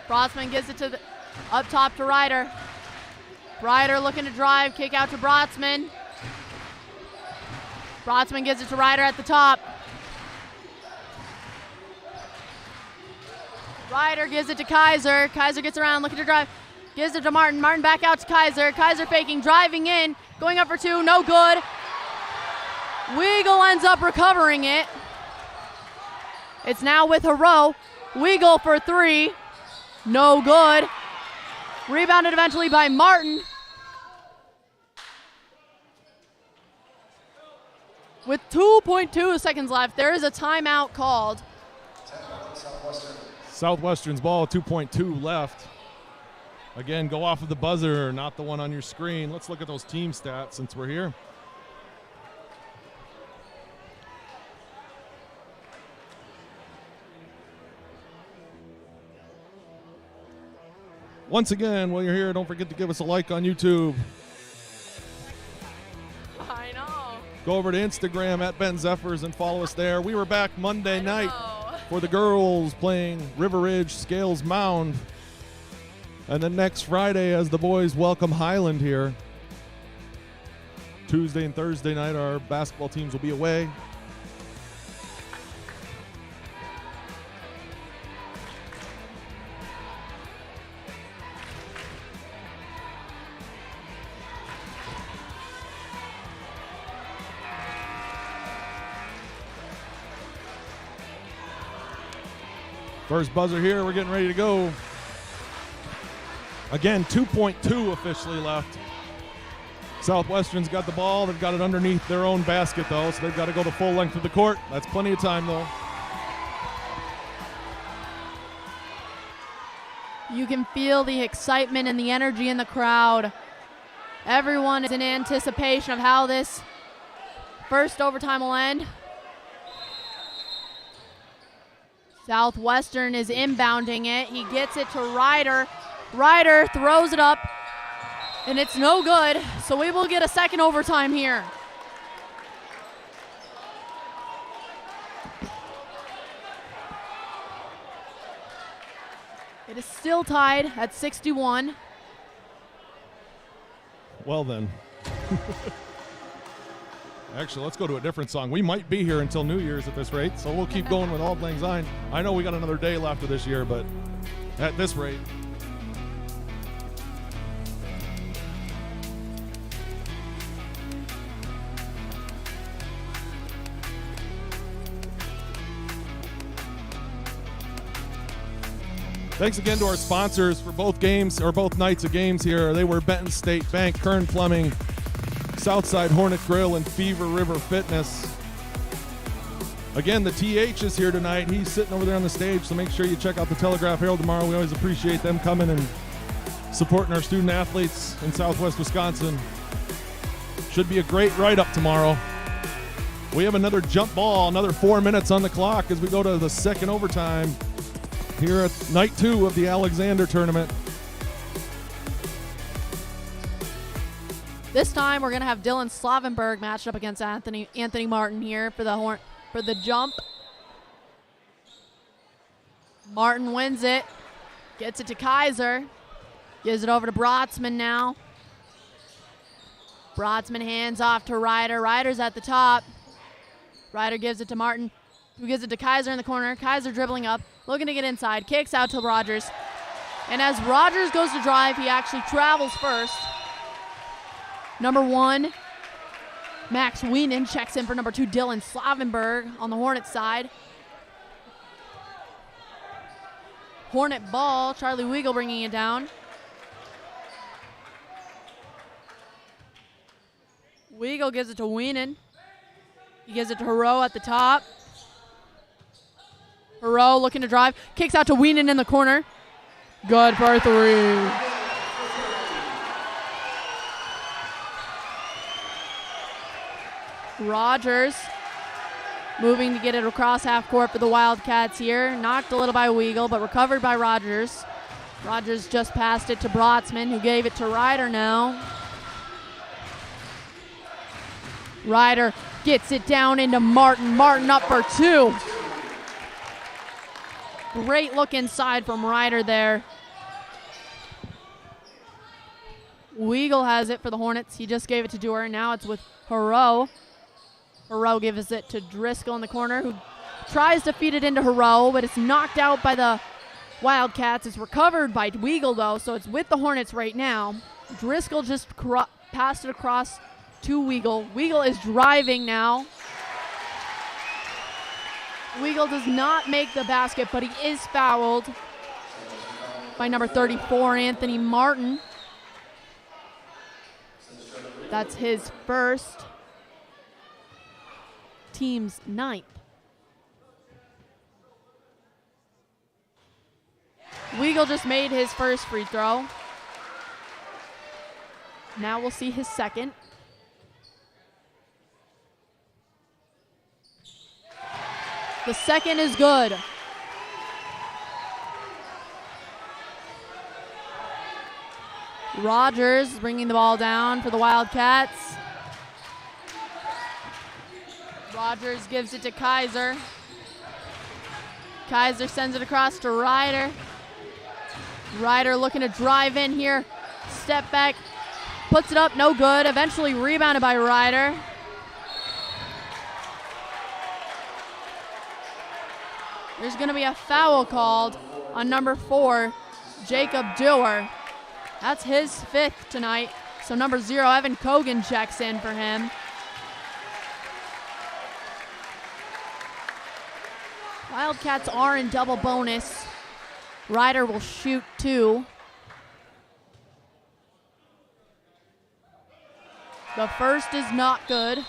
Brotzman gives it to up top to Ryder. Ryder looking to drive, kick out to Brotzman. Brotzman gives it to Ryder at the top. Ryder gives it to Kaiser. Kaiser gets around, looking to drive. Gives it to Martin. Martin back out to Kaiser. Kaiser faking, driving in, going up for 2, no good. Weigel ends up recovering it. It's now with Hero. Weigel for 3, no good. Rebounded eventually by Martin. With 2.2 seconds left, there is a timeout called. Southwestern's ball, 2.2 left. Again, go off of the buzzer, not the one on your screen. Let's look at those team stats since we're here. Once again, while you're here, don't forget to give us a like on YouTube. I know. Go over to Instagram at Benton Zephyrs and follow us there. We were back Monday night for the girls playing River Ridge Scales Mound. And then next Friday as the boys welcome Highland here. Tuesday and Thursday night our basketball teams will be away. First buzzer here, we're getting ready to go. Again, 2.2 officially left. Southwestern's got the ball. They've got it underneath their own basket, though, so they've got to go the full length of the court. That's plenty of time, though. You can feel the excitement and the energy in the crowd. Everyone is in anticipation of how this first overtime will end. Southwestern is inbounding it. He gets it to Ryder. Ryder throws it up, and it's no good, so we will get a second overtime here. It is still tied at 61. Well then. Actually, let's go to a different song. We might be here until New Year's at this rate, so we'll keep going with Auld Lang Syne. I know we got another day left of this year, but at this rate. Thanks again to our sponsors for both games, or both nights of games here. They were Benton State Bank, Kern Plumbing, Southside Hornet Grill, and Fever River Fitness. Again, the TH is here tonight. He's sitting over there on the stage, so make sure you check out the Telegraph Herald tomorrow. We always appreciate them coming and supporting our student athletes in Southwest Wisconsin. Should be a great write-up tomorrow. We have another jump ball, another 4 minutes on the clock as we go to the second overtime here at night 2 of the Alexander tournament. This time we're going to have Dylan Slavenberg matched up against Anthony Martin here for the jump. Martin wins it. Gets it to Kaiser. Gives it over to Brotzman now. Brotzman hands off to Ryder. Ryder's at the top. Ryder gives it to Martin, who gives it to Kaiser in the corner. Kaiser dribbling up, looking to get inside. Kicks out to Rogers. And as Rogers goes to drive, he actually travels first. Number 1, Max Wienen checks in for number 2, Dylan Slavenberg on the Hornets side. Hornet ball, Charlie Weigel bringing it down. Weigel gives it to Wienen. He gives it to Hero at the top. Hero looking to drive. Kicks out to Wienen in the corner. Good for 3. Rogers moving to get it across half court for the Wildcats here. Knocked a little by Weigel, but recovered by Rogers. Rogers just passed it to Brotzman, who gave it to Ryder now. Ryder gets it down into Martin. Martin up for 2. Great look inside from Ryder there. Weigel has it for the Hornets. He just gave it to Dewar. Now it's with Hero. Hero gives it to Driscoll in the corner, who tries to feed it into Hero, but it's knocked out by the Wildcats. It's recovered by Weigel, though, so it's with the Hornets right now. Driscoll just passed it across to Weigel. Weigel is driving now. Weigel does not make the basket, but he is fouled by number 34, Anthony Martin. That's his first, team's 9th. Weigel just made his first free throw. Now we'll see his second. The second is good. Rogers bringing the ball down for the Wildcats. Rogers gives it to Kaiser. Kaiser sends it across to Ryder. Ryder looking to drive in here. Step back. Puts it up, no good. Eventually rebounded by Ryder. There's going to be a foul called on number 4, Jacob Dewar. That's his 5th tonight. So number 0, Evan Kogan checks in for him. Wildcats are in double bonus. Ryder will shoot 2. The first is not good.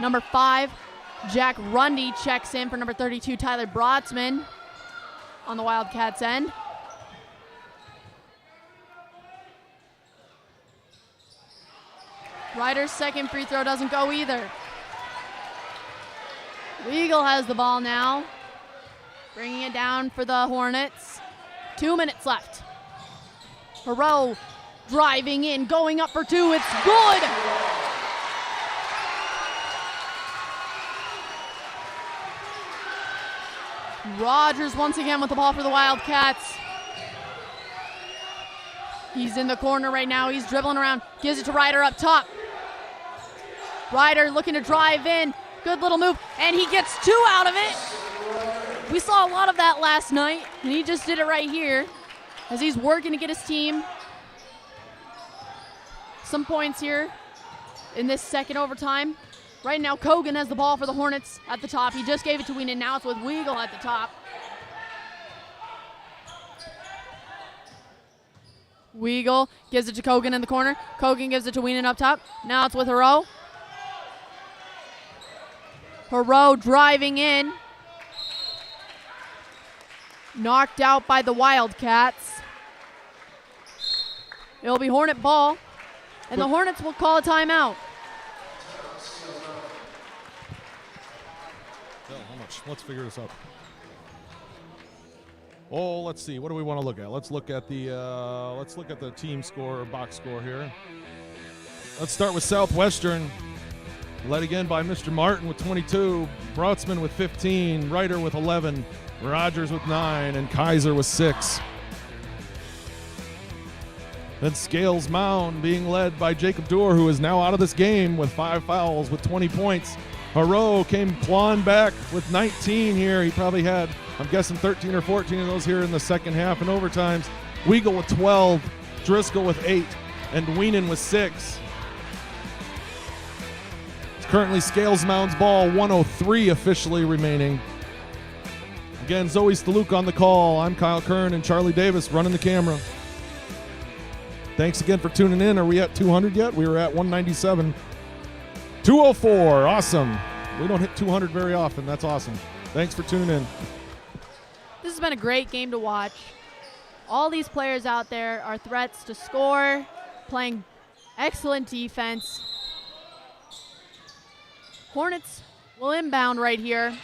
Number 5, Jack Rundy checks in for number 32, Tyler Brotzman on the Wildcats end. Ryder's second free throw doesn't go either. Weigel has the ball now, bringing it down for the Hornets. 2 minutes left. Hero driving in, going up for 2. It's good! Rogers once again with the ball for the Wildcats. He's in the corner right now. He's dribbling around. Gives it to Ryder up top. Ryder looking to drive in. Good little move. And he gets 2 out of it. We saw a lot of that last night. And he just did it right here as he's working to get his team some points here in this second overtime. Right now, Kogan has the ball for the Hornets at the top. He just gave it to Wienen. Now it's with Weigel at the top. Weigel gives it to Kogan in the corner. Kogan gives it to Wienen up top. Now it's with Hero. Hero driving in. Knocked out by the Wildcats. It'll be Hornet ball. And the Hornets will call a timeout. Oh, how much? Let's figure this out. Oh, let's see. What do we want to look at? Let's look at the team score or box score here. Let's start with Southwestern, led again by Mr. Martin with 22, Brautzman with 15, Reiter with 11, Rogers with 9, and Kaiser with 6. Then Scales Mound being led by Jacob Doer, who is now out of this game with 5 fouls with 20 points. Haro came clawing back with 19 here. He probably had, I'm guessing, 13 or 14 of those here in the second half and overtimes. Weigel with 12, Driscoll with 8, and Wienen with 6. It's currently Scales Mound's ball, 1:03 officially remaining. Again, Zoe Staluka on the call. I'm Kyle Kern and Charlie Davis running the camera. Thanks again for tuning in. Are we at 200 yet? We were at 197. 204. Awesome. We don't hit 200 very often. That's awesome. Thanks for tuning in. This has been a great game to watch. All these players out there are threats to score, playing excellent defense. Hornets will inbound right here.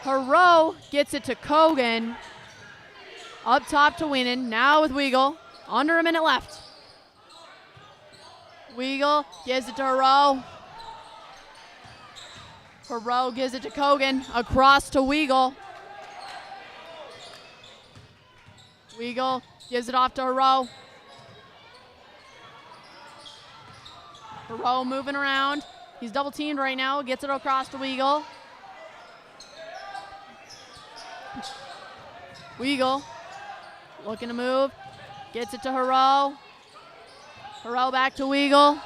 Haro gets it to Kogan. Up top to Wienen. Now with Weigel. Under a minute left. Weigel gives it to Haro. Haro gives it to Kogan. Across to Weigel. Weigel gives it off to Haro. Haro moving around. He's double teamed right now. Gets it across to Weigel. Weigel looking to move. Gets it to Haro. Haro back to Weigel.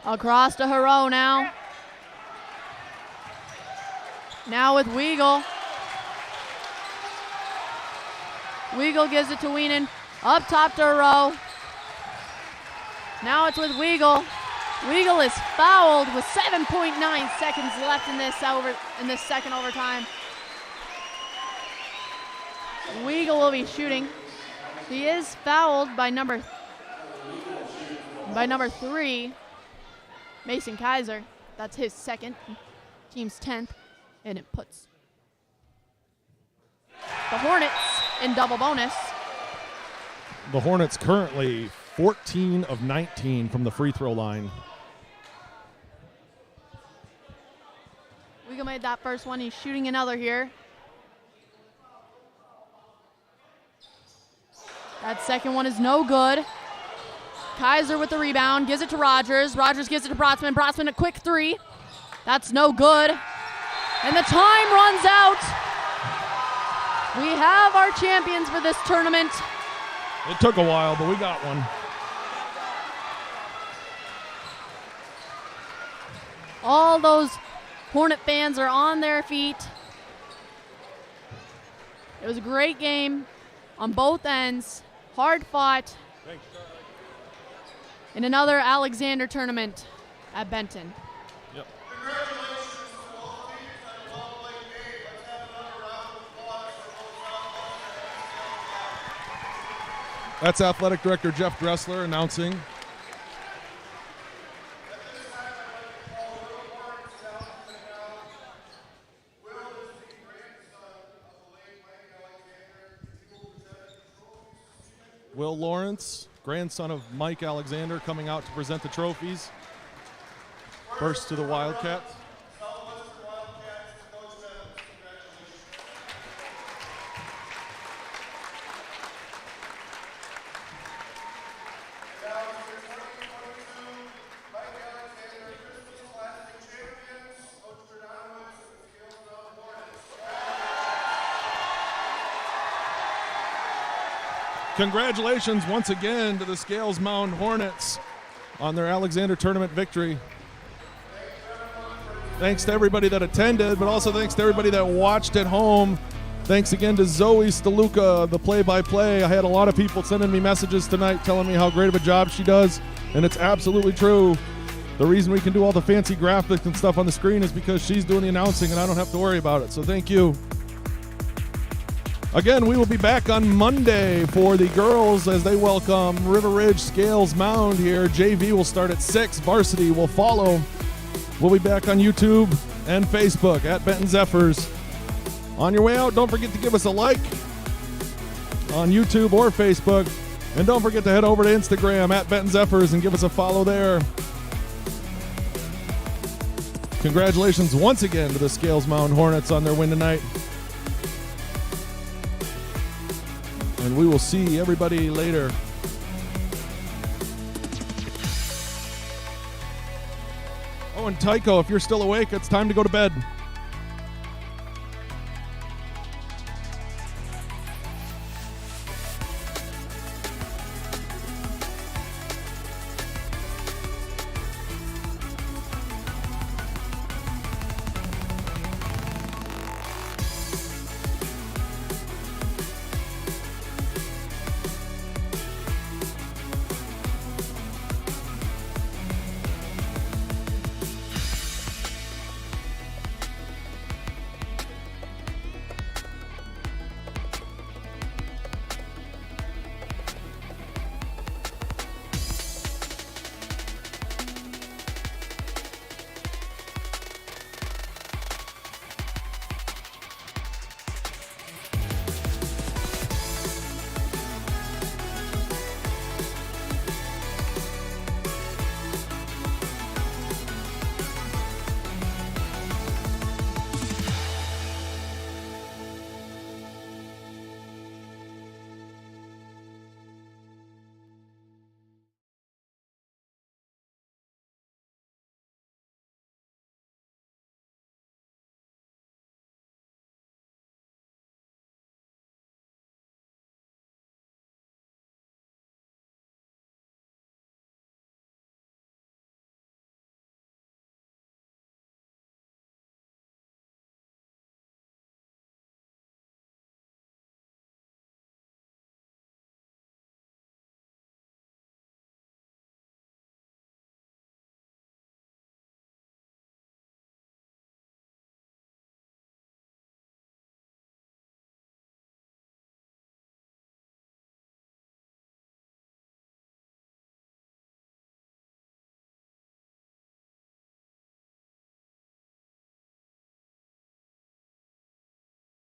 Across to Haro now. Now with Weigel. Weigel gives it to Wienen. Up top to Haro. Now it's with Weigel. Weigel is fouled with 7.9 seconds left in this second overtime. Weigel will be shooting. He is fouled by number 3, Mason Kaiser. That's his second, team's 10th, and it puts the Hornets in double bonus. The Hornets currently 14 of 19 from the free throw line. Weigel made that first one. He's shooting another here. That second one is no good. Kaiser with the rebound, gives it to Rogers. Rogers gives it to Brautzman. Brautzman a quick 3. That's no good. And the time runs out. We have our champions for this tournament. It took a while, but we got one. All those Hornet fans are on their feet. It was a great game on both ends. Hard fought. Thanks, Charlie. In another Alexander tournament at Benton. Yep. Congratulations to all teams on a well-played game. Let's have another round of applause for both. That's Athletic Director Jeff Dressler announcing. At this time, I'd like to call Will Lawrence down to the now. Will is the grandson of the late Mike Alexander. He will present the trophies this evening. Will Lawrence, grandson of Mike Alexander, coming out to present the trophies. First to the Wildcats. Southwestern Wildcats and Coach Benton. Congratulations. And now for your 2022 Mike Alexander Christmas Classic champions, Coach Bernowitz and the Scales Mound Hornets. Congratulations once again to the Scales Mound Hornets on their Alexander tournament victory. Thanks to everybody that attended, but also thanks to everybody that watched at home. Thanks again to Zoe Staluka, the play-by-play. I had a lot of people sending me messages tonight telling me how great of a job she does, and it's absolutely true. The reason we can do all the fancy graphics and stuff on the screen is because she's doing the announcing and I don't have to worry about it, so thank you. Again, we will be back on Monday for the girls as they welcome River Ridge Scales Mound here. JV will start at 6. Varsity will follow. We'll be back on YouTube and Facebook at Benton Zephyrs. On your way out, don't forget to give us a like on YouTube or Facebook. And don't forget to head over to Instagram at Benton Zephyrs and give us a follow there. Congratulations once again to the Scales Mound Hornets on their win tonight. And we will see everybody later. Oh, and Tycho, if you're still awake, it's time to go to bed.